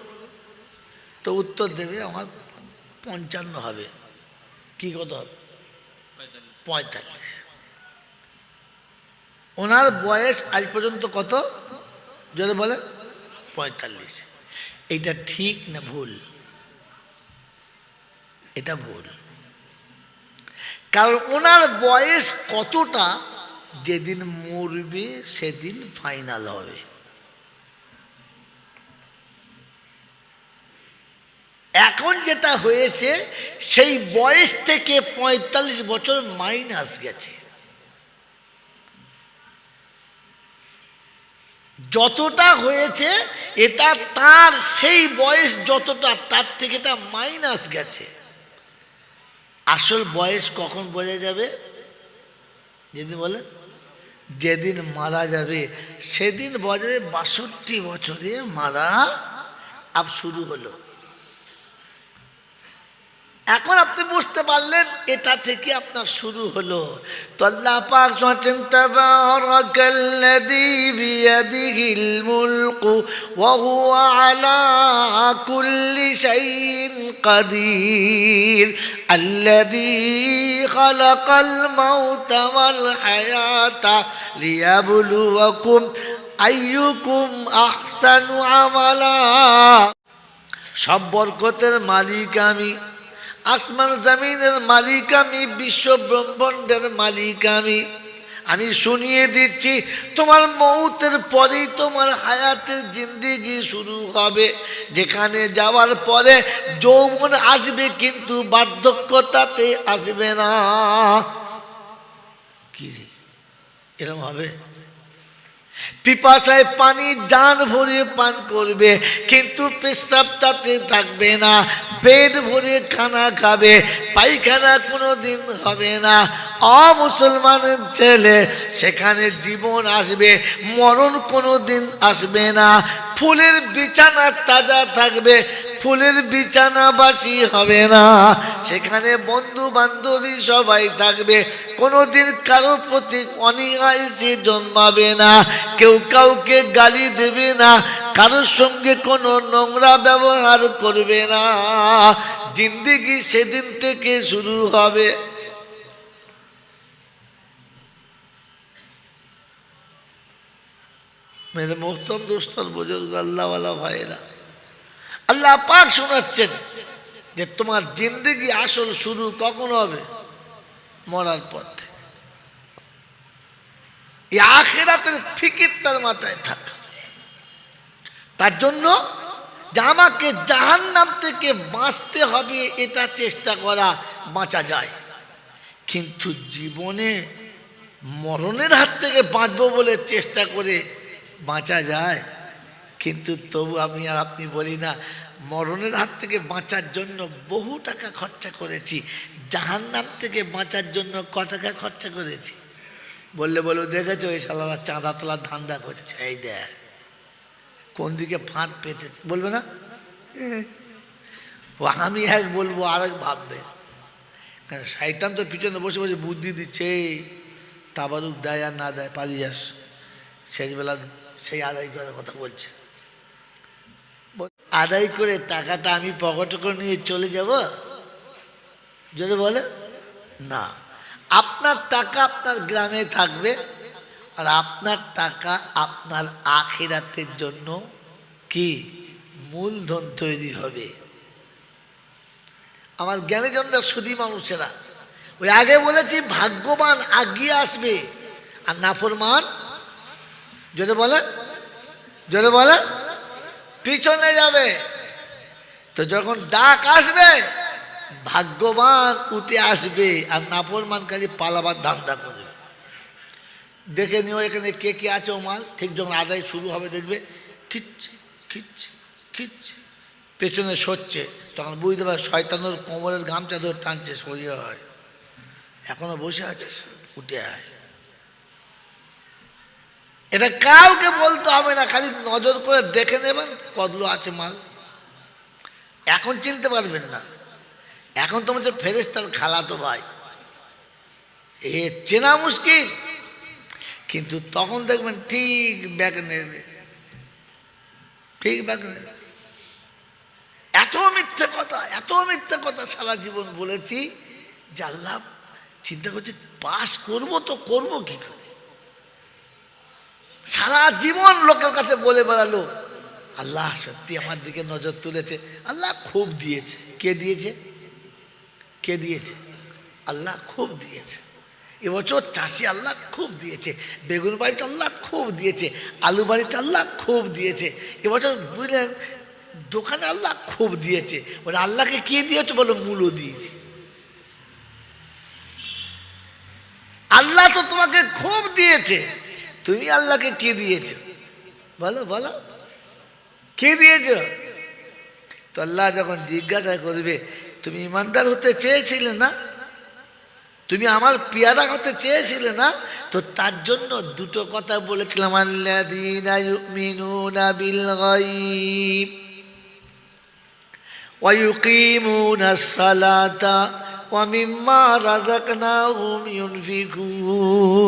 [SPEAKER 1] তো উত্তর দেবে আমার 55 হবে। কি কত হবে? 45। ওনার বয়স আজ পর্যন্ত কত? যদি বলে 45। এইটা ঠিক না ভুল? এটা ভুল। কারণ ওনার বয়স কতটা যেদিন মরবে সেদিন ফাইনাল হবে। এখন যেটা হয়েছে সেই বয়স থেকে 45 বছর মাইনাস গেছে। যতটা হয়েছে এটা তার সেই বয়স যতটা, তার থেকে এটা মাইনাস গেছে। আসল বয়স কখন বোঝা যাবে? যেদিন বলে যেদিন মারা যাবে সেদিন বোঝাবে 62 বছরে মারা আব শুরু হলো। এখন আপনি বুঝতে পারলেন এটা থেকে আপনার শুরু হলো। তো আল্লাহ পাক বলেন তাবারাকাল্লাযী বিয়াদিহিল মুলকু ওয়া হুয়া আলা কুল্লি শাইইন কাদির আল্লাযী খালাকাল মাউতা ওয়াল হায়াতা লিয়াবলুয়াকুম আইয়ুকুম আহসানু আমালা। সব বরকতের মালিক আমি, আসমান জমিনের মালিক আমি, বিশ্ব ব্রহ্মাণ্ডের মালিক আমি শুনিয়ে দিচ্ছি তোমার মৌতের পরেই তোমার হায়াতের জিন্দেগি শুরু হবে। যেখানে যাওয়ার পরে যৌবন আসবে কিন্তু বার্ধক্যতাতে আসবে না। কি এরকম হবে? পিপাসায় পানি জান ভরে পান করবে কিন্তু পেশাব তাতে থাকবে না। পেট ভরে খানা খাবে, পায়খানা কোনোদিন হবে না। অমুসলমানের ছেলে, সেখানে জীবন আসবে, মরণ কোনোদিন আসবে না। ফুলের বিছানা তাজা থাকবে, ফুলের বিছানাবাসী হবে না। সেখানে বন্ধু বান্ধবী সবাই থাকবে, কোনোদিন কারোর প্রতি অনীহায় সে জন্মাবে না। কেউ কাউকে গালি দেবে না, কারোর সঙ্গে কোনো নোংরা ব্যবহার করবে না। জিন্দেগি সেদিন থেকে শুরু হবে। মেরে মোহতরম দোস্তর বুজুর্গ আল্লাহওয়ালা ভাইরা, আল্লাহ পাক শোনাচ্ছেন যে তোমার জিন্দেগি আসল শুরু কখন হবে? মরার পর থেকে। এই আখিরাতের ফিকির তার মাথায় থাকা। তার জন্য যে আমাকে জাহান্নাম থেকে বাঁচতে হবে এটা চেষ্টা করা, বাঁচা যায়। কিন্তু জীবনে মরণের হাত থেকে বাঁচবো বলে চেষ্টা করে বাঁচা যায়, কিন্তু তবু আমি আর আপনি বলি না মরণের হাত থেকে বাঁচার জন্য বহু টাকা খরচা করেছি, জাহান্নাম থেকে বাঁচার জন্য ক টাকা খরচা করেছি। বললে বলবো দেখেছো ওই শালারা চাঁদা তোলার ধান্দা করছে, এই দেখ কোন দিকে ফাঁদ পেতে, বলবে না? ও আমি এক বলবো আর এক ভাববে। শয়তান তো পিছনে বসে বসে বুদ্ধি দিচ্ছে, তাবারুক দেয় আর না দেয় পালিয়ে যাস, শেষবেলা সেই আদায় করার কথা বলছে। আদায় করে টাকাটা আমি পকেটে করে নিয়ে চলে যাব যদি বলে না, আপনার টাকা আপনার গ্রামে থাকবে, আর আপনার টাকা আপনার আখিরাতের জন্য কি মূলধন তৈরি হবে। আমার জ্ঞানী জনরা সুধী মানুষেরা, ওই আগে বলেছি ভাগ্যবান আগিয়ে আসবে আর নাফরমান যদি বলে পিছনে যাবে। তো যখন ডাক আসবে ভাগ্যবান উঠে আসবে আর নাফরমান খালি পালাবার ধান্দা করবে। দেখে নিও এখানে কে কে আছে ও মাল, ঠিক যখন আদায় শুরু হবে দেখবে খিচ্ছে খিচ্ছে খিচ্ছে পেছনে সরছে, তখন বুঝতে পারে শয়তানের কোমরের গামছা ধরে টানছে, সরিয়ে হয় এখনো বসে আছে, উঠে আয়। এটা কাউকে বলতে হবে না, খালি নজর করে দেখে নেবেন কতগুলো আছে মাল। এখন চিনতে পারবেন না, এখন তো হচ্ছে ফেরেশতার খালাতো ভাই, এ চেনা মুশকিল, কিন্তু তখন দেখবেন ঠিক ব্যাগ নেবে, ঠিক ব্যাগ নেবে। এত মিথ্যে কথা সারা জীবন বলেছি যে আল্লাহ চিন্তা করছি পাস করবো তো করবো কি করে। সারা জীবন লোকের কাছে বলে বেড়ালো আল্লাহ সত্যি আমার দিকে নজর তুলেছে, আল্লাহ খুব দিয়েছে। কে দিয়েছে? কে দিয়েছে? আল্লাহ খুব দিয়েছে। এবছর চাষি আল্লাহ খুব দিয়েছে, বেগুন বাড়িতে আল্লাহ খুব দিয়েছে, আলু বাড়িতে আল্লাহ খুব দিয়েছে। এবছর বুঝলেন দোকানে আল্লাহ খুব দিয়েছে। ওরা আল্লাহকে কি দিয়েছে বলো? মূল্য দিয়েছে। আল্লাহ তো তোমাকে খুব দিয়েছে, তুমি আল্লাহকে কি দিয়েছো বলো? বলো কি দিয়েছো? তো আল্লাহ যখন জিজ্ঞাসা করবে তুমি ইমানদার হতে চেয়েছিলে না, তুমি আমার পেয়ারা হতে চেয়েছিলে না, তো তার জন্য দুটো কথা বলেছিলাম, আল্লাযীনা ইউমিনুনা বিল গায়ব ওয়া ইউকিমুনাস সালাতা ওয়া মিম্মা রাযাকনাহুম ইউনফিকুন।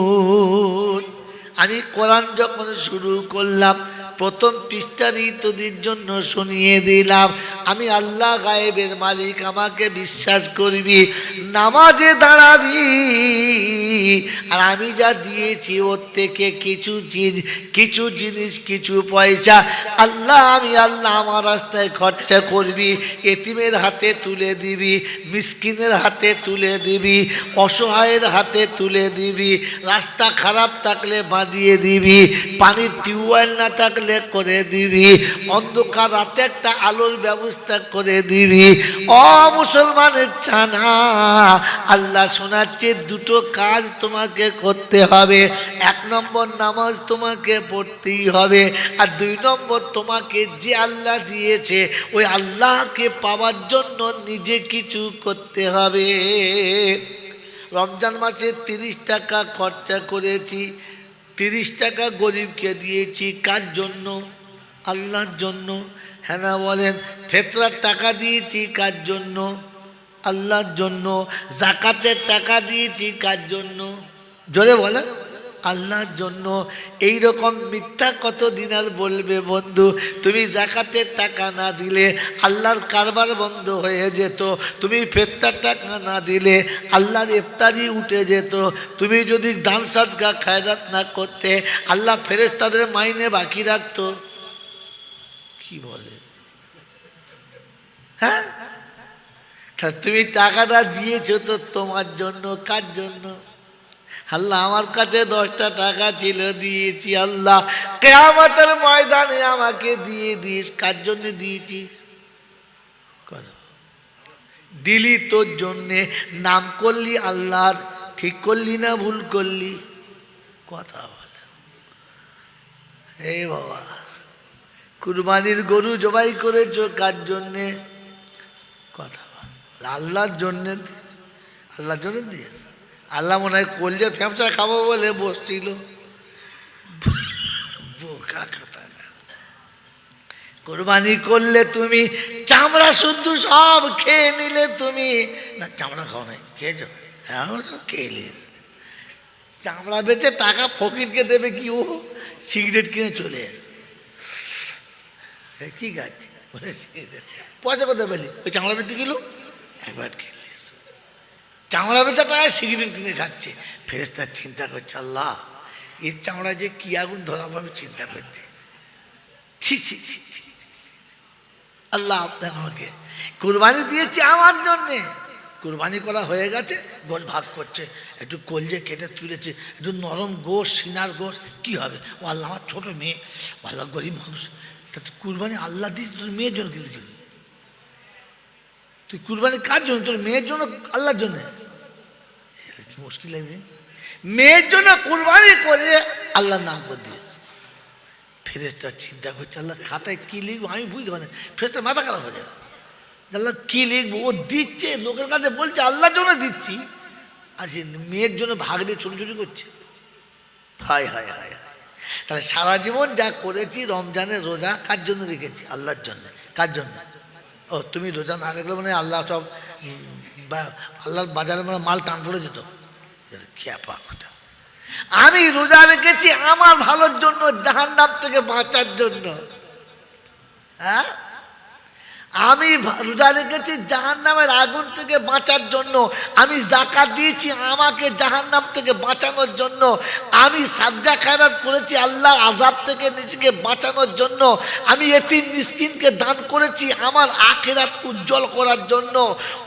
[SPEAKER 1] আমি কোরআন যখন শুরু করলাম প্রথম পৃষ্ঠারই তোদের জন্য শুনিয়ে দিলাম, আমি আল্লাহ গায়েবের মালিক, আমাকে বিশ্বাস করবি, নামাজে দাঁড়াবি, আর আমি যা দিয়েছি ওর থেকে কিছু জিনিস কিছু পয়সা আমি আল্লাহ আমার রাস্তায় খরচা করবি, এতিমের হাতে তুলে দিবি, মিসকিনের হাতে তুলে দিবি, অসহায়ের হাতে তুলে দিবি, রাস্তা খারাপ থাকলে বাঁধিয়ে দিবি, পানির টিউবওয়েল না থাকলে করে দিবি, অন্ধকার রাতে একটা আলোর ব্যবস্থা করে দিবি। ও মুসলমানের ছানা, আল্লাহ শোনাচ্ছে দুটো কাজ তোমাকে করতে হবে। এক নম্বর নামাজ তোমাকে পড়তেই হবে, আর দুই নম্বর তোমাকে যে আল্লাহ দিয়েছে ওই আল্লাহকে পাওয়ার জন্য নিজে কিছু করতে হবে। রমজান মাসে 30 টাকা খরচা করেছি, 30 টাকা গরিবকে দিয়েছি, কার জন্য? আল্লাহর জন্য। হ্যাঁ না বলেন? ফেতরার টাকা দিয়েছি কার জন্য? আল্লাহর জন্য। জাকাতের টাকা দিয়েছি কার জন্য? জোরে বলেন, আল্লাহর জন্য। এই রকম মিথ্যা কতদিন আর বলবে বন্ধু? তুমি জাকাতের টাকা না দিলে আল্লাহর কারবার বন্ধ হয়ে যেত, তুমি ফেতরার টাকা না দিলে আল্লাহর ইফতারি উঠে যেত, তুমি যদি দান সাদকা খায়রাত না করতে আল্লাহ ফেরেশতাদের মাইনে বাকি রাখতো। কি বলে? হ্যাঁ, তুমি টাকাটা দিয়েছো তো তোমার জন্য, কার জন্য? আল্লাহ আমার কাছে 10টা টাকা ছিল, দিয়েছি। আল্লাহ কিয়ামতের ময়দানে আমাকে দিয়ে দিস, কার জন্য দিয়েছিস? দিলি তোর জন্যে, নাম করলি আল্লাহর, ঠিক করলি না ভুল করলি? কথা বলে এই বাবা, কুরবানির গরু জবাই করেছো কার জন্যে? কথা আল্লাহর জন্যে। আল্লাহর জন্য দিয়েছে। আল্লাহ মনে হয় কলজে ফ্যাপসা খাবো বলে বসছিল। বোকা কথা। কুরবানি করলে তুমি চামড়া শুদ্ধ সব খেয়ে নিলে তুমি, না চামড়া খাও নাই, খেয়েছো? হ্যাঁ খেয়ে নিয়েছে। চামড়া বেচে টাকা ফকিরকে দেবে কি? ও সিগারেট কিনে চলে কি গাছ বলে সিগারেট পয়সা কোথায় পেলি? ওই চামড়া বেচতে গেল, একবার খেয়ে নিয়েছে। চামড়া বেচা টাকা সিগারেট কিনে খাচ্ছে। ফেরেশতা চিন্তা করছে, আল্লাহ এর চামড়া যে কি আগুন ধরাবো আমি চিন্তা করছি। ছি ছি ছি ছি, আল্লাহ আপনার আমাকে কুরবানি দিয়েছি আমার জন্যে। কুরবানি করা হয়ে গেছে, গোশ ভাগ করছে, একটু কলজে কেটে তুলেছে, একটু নরম গোশ, সিনার গোশ, কি হবে? ও আল্লাহ আমার ছোট মেয়ে, ভালো গরিব মানুষ, তা তুই কুরবানি আল্লাহ দিস, তোর মেয়ের জন্য দিতে গেলি? তুই কুরবানি কার জন্য? তোর মেয়ের জন্য, আল্লাহর জন্য? কি মুশকিল লাগে। মেয়ের জন্য কুরবানি করে আল্লাহর নাম করে দিয়েছে। ফেরেশতা চিন্তা করছে, আল্লাহ খাতায় কি লিখবো আমি বুঝতে পারি না। ফেরেশতার মাথা খারাপ হয়ে যাবে, আল্লাহ কি লিখবো? ও দিচ্ছে, লোকের কাছে বলছে আল্লাহর জন্য দিচ্ছি, আর সে মেয়ের জন্য ভাগ দিয়ে ছোটাছুটি করছে। হায় হায় হায় হায়। তাহলে সারা জীবন যা করেছি, রমজানের রোজা কার জন্য রেখেছি? আল্লাহর জন্য। কার জন্য? ও তুমি রোজা না রাখলে মানে আল্লাহ সব আল্লাহর বাজারে মানে মাল টান পড়ে যেত। খ্যাপা কথা। আমি রোজা রেখেছি আমার ভালোর জন্য, জাহান্নাম থেকে বাঁচার জন্য। হ্যাঁ, আমি রোজা রেখেছি জাহান্নামের আগুন থেকে বাঁচার জন্য। আমি যাকাত দিয়েছি আমাকে জাহান্নাম থেকে বাঁচানোর জন্য। আমি সাদকা খায়রাত করেছি আল্লাহ আযাব থেকে নিজেকে বাঁচানোর জন্য। আমি এতিম মিসকিনকে দান করেছি আমার আখিরাত উজ্জ্বল করার জন্য।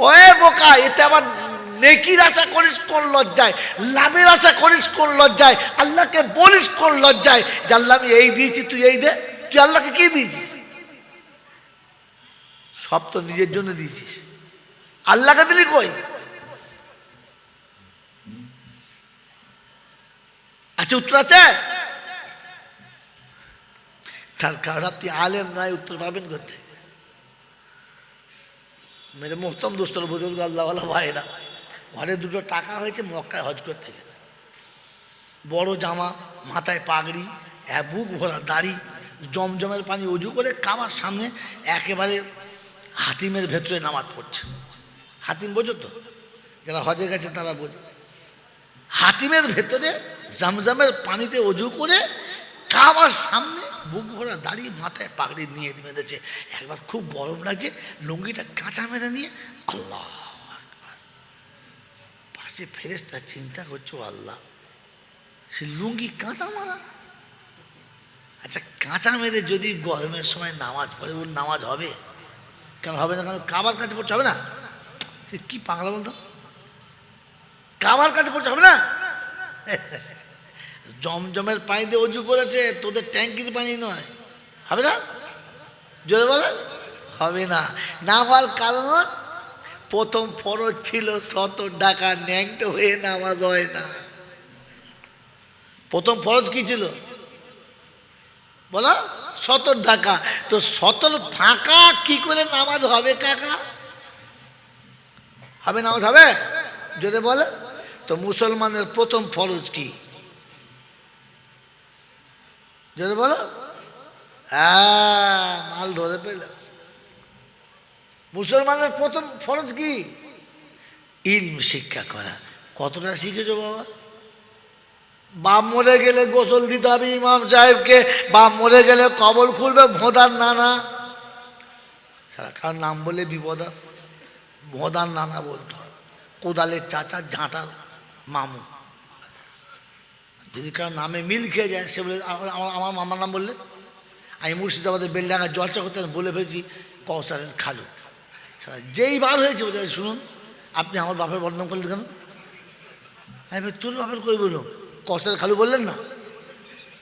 [SPEAKER 1] ওরে বোকা, এতে আবার নেকির আশা করিস কোন লজ্জায়? লাভের আশা করিস কোন লজ্জায়? আল্লাহকে বলিস কোন লজ্জায় যে আল্লাহ আমি এই দিয়েছি, তুই এই দে? তুই আল্লাহকে কি দিয়েছিস? সব তো নিজের জন্য দিয়েছিস, আল্লাহকে দিলি কই? আচ্ছা উত্তর আছে? তার কারণ আপনি আলেম নয়, উত্তর পাবেন করতে। মেরে মোহতম দোস্তর বুজুর্গ আল্লাহওয়ালা ভাইরা, ঘরে দুটো টাকা হয়েছে, মক্কায় হজ করতে গেছে। বড় জামা, মাথায় পাগড়ি, বুক ভরা দাড়ি, জমজমের পানি অজু করে কাবার সামনে একেবারে হাতিমের ভেতরে নামাজ পড়ছে। হাতিম বোঝো তো, যারা হজে গেছে তারা বোঝে। হাতিমের ভেতরে জমজমের পানিতে অজু করে কাবার সামনে বুক ভরা দাড়ি, মাথায় পাগড়ি নিয়ে বেঁধেছে। একবার খুব গরম লাগছে, লুঙ্গিটা কাঁচা মেরে নিয়ে আল্লাহ আকবার। পাশে ফেরেশতা চিন্তা করছো, আল্লাহ সে লুঙ্গি কাঁচা মারা। আচ্ছা কাঁচা মেরে যদি গরমের সময় নামাজ পড়ে, ওর নামাজ হবে? কেন হবে না? কেন কাবার কাছে পড়তে হবে না? কি পাগলা বলতো, কাবার কাছে পড়তে হবে না? জমজমের পানি দিয়ে অজু করেছে, তোদের ট্যাঙ্কির পানি নয়, হবে না? জোরে বলে হবে না। না হওয়ার কারণ প্রথম ফরজ ছিল 70 টাকা, ন্যাংটো হয়ে নামাজ হয় না। প্রথম ফরজ কি ছিল বলো? 70 টাকা। তো 70 ফাঁকা কি করে নামাজ হবে কাকা? হবে নামাজ হবে? যদি বলে তো মুসলমানের প্রথম ফরজ কি? যদি বলো, হ্যাঁ মাল ধরে পেলে। মুসলমানের প্রথম ফরজ কি? ইলম শিক্ষা করা। কতটা শিখেছো বাবা? বাপ মরে গেলে গোসল দিতে হবে ইমাম সাহেবকে, বাপ মরে গেলে কবর খুলবে ভোঁদার নানা। সারা কার নাম বলে বিপদ আছে, ভোঁদার নানা বলতে হবে, কোদালের চাচা, ঝাঁটার মামু। যদি কারো নামে মিল খেয়ে যায়, সে বলে আমার মামার নাম বললে। আমি মুর্শিদাবাদের বেলডাঙ্গা জলসা করতে বলে ফেলেছি কৌসারের খালু। যেই বার হয়েছে বলে, শুনুন আপনি আমার বাপের বদনাম করলেন কেন? আমি তোর বাপের কই বললো? কৌসারের খালু বললেন না?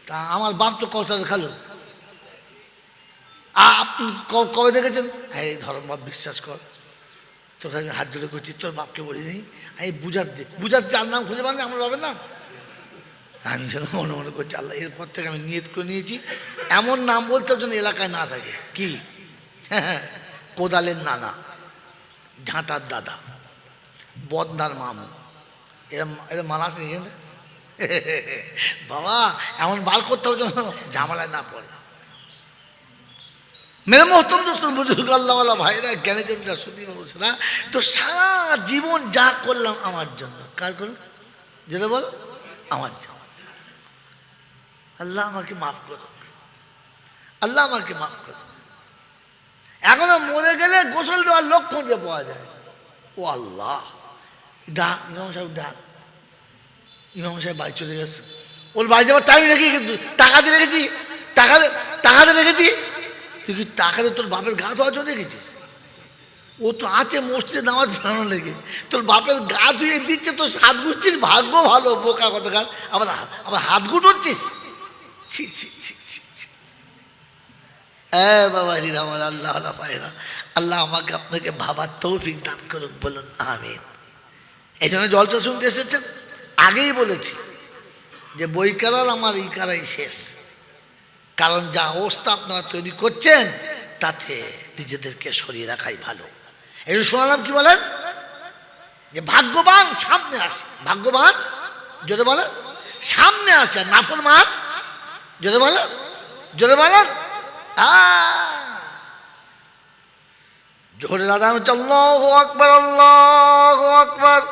[SPEAKER 1] তা আমার বাপ তো কৌসারের খালু। আপনি কবে দেখেছেন? হ্যাঁ এই ধর্ম বাপ বিশ্বাস কর, তোর কাছে হাত জোড়ে করছি, তোর বাপকে বলিনি। আমি বুঝাচ্ছি আর নাম খুঁজে পান আমার বাপের নাম। আমি সেটা মনে মনে করছি আল্লাহ এরপর থেকে আমি নিয়ত করে নিয়েছি এমন নাম বলতে যেন এলাকায় না থাকে। কি? কোদালের নানা, ঝাঁটার দাদা, বদনার মামু, এরা মালাস নেই বাবা, এমন বার করতে হবে যেন ঝামেলায় না পড়ে। মেরে মোহতম দোস্ত বুজুর্গ আল্লাহওয়ালা ভাইরা, জ্ঞানী জমিদার সুদী বলছে না তো সারা জীবন যা করলাম আমার জন্য। কার করলাম? যেটা বল আমার জন্য। আল্লাহ আমাকে মাফ করো, আল্লাহ আমাকে মাফ করো। এখনো মরে গেলে গোসল দেওয়ার লোক খুঁজে পাওয়া যায়। ও আল্লাহ, ডাক ইমাম সাহেব, ডাক ইমাম সাহেব বাড়ি চলে গেছে। ওর বাড়ি যাওয়ার টাইম রেখে কিন্তু টাকা দিয়ে রেখেছি, টাকা দিয়ে রেখেছি। তুই কি টাকা দিয়ে তোর বাপের গা ধোয়ার জন্য রেখেছিস? ও তো আছে মসজিদে নামাজ পড়ানো লেগে, তোর বাপের গা ধুয়ে দিচ্ছে। তোর হাত গুছিস, ভাগ্য ভালো বোকা কথাকার, আবার হাত গুটোচ্ছিস। ছি ছি ছি ছি ছি। বাবাজিরা আমার, আল্লাহ পায়রা, আল্লাহ আমাকে আপনাকে ভাবার তৌফিক দান করুক, বলুন আমিন। এই জন্য জলসা শুনতে এসেছেন। আগেই বলেছি যে বই কারার আমার এই কারাই শেষ, কারণ যা অবস্থা আপনারা তৈরি করছেন তাতে নিজেদেরকে সরিয়ে রাখাই ভালো। এই শোনালাম কি বলেন যে ভাগ্যবান সামনে আসে, ভাগ্যবান জোরে বলেন সামনে আসে, নাফরমান জোরে বলেন, জোরে বলেন জোরে দাদা আল্লাহু আকবার, আল্লাহু আকবার।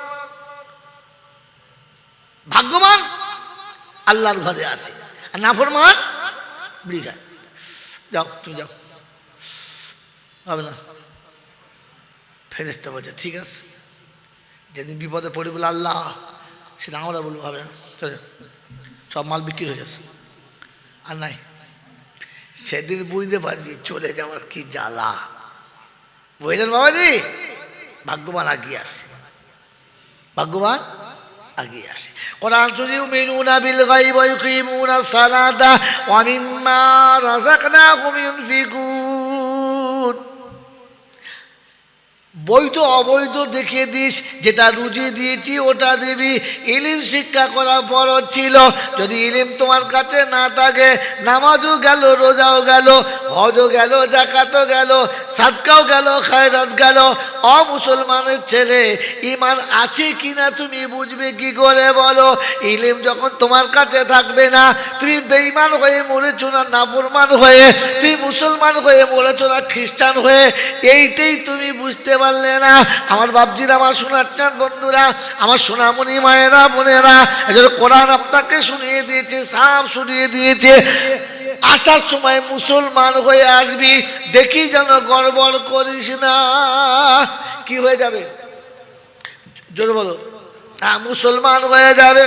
[SPEAKER 1] ভাগ্যবান আল্লাহর ঘরে আসে, আর নাফরমান বিড়ি খায়। যাও তুমি যাও, হবে না। ফেরেশতা বলছে ঠিক আছে, যেদিন বিপদে পড়ে বলে আল্লাহ, সেটা আমরা বলবো হবে না, চলে সব মাল বিক্রি হয়ে গেছে আর নাই। সেদিন বুঝতে পারবি চলে যাওয়ার কি জ্বালা। বুঝলেন বাবাজি? ভাগ্যবান আগিয়ে আসে, ভাগ্যবান আগিয়ে আসে। কোরআন ইউমিনুনা বিল গায়বি ওয়া ইউকিমুনাস সালাতা ওয়া মিম্মা রাযাকনাহুম ইউনফিকুন। বৈধ অবৈধ দেখিয়ে দিস, যেটা রুজি দিয়েছি ওটা দিবি। ইলিম শিক্ষা করা ফরজ ছিল। যদি ইলিম তোমার কাছে না থাকে, নামাজও গেল, রোজাও গেল, হজও গেল, যাকাতও গেল, সাদকাও গেল, খায়রাত গেল। অমুসলমানের ছেলে ঈমান আছে কিনা তুমি বুঝবে কি করে বলো? ইলিম যখন তোমার কাছে থাকবে না, তুমি বেঈমান হয়ে মরেছো না নাফরমান হয়ে, তুমি মুসলমান হয়ে মরেছো না খ্রিস্টান হয়ে, এইটাই তুমি বুঝতে পারলে না। আমার বাপজিরা, আমার শোনাচ্ছেন বন্ধুরা, আমার সোনামণি মায়েরা, বোনেরা, কোরআন আপনাকে শুনিয়ে দিয়েছে, সাফ শুনিয়ে দিয়েছে। আসার সময় মুসলমান হয়ে আসবি, দেখি যেন গড়বড় করিস না। কি হয়ে যাবে জোরে বলো? মুসলমান হয়ে যাবে।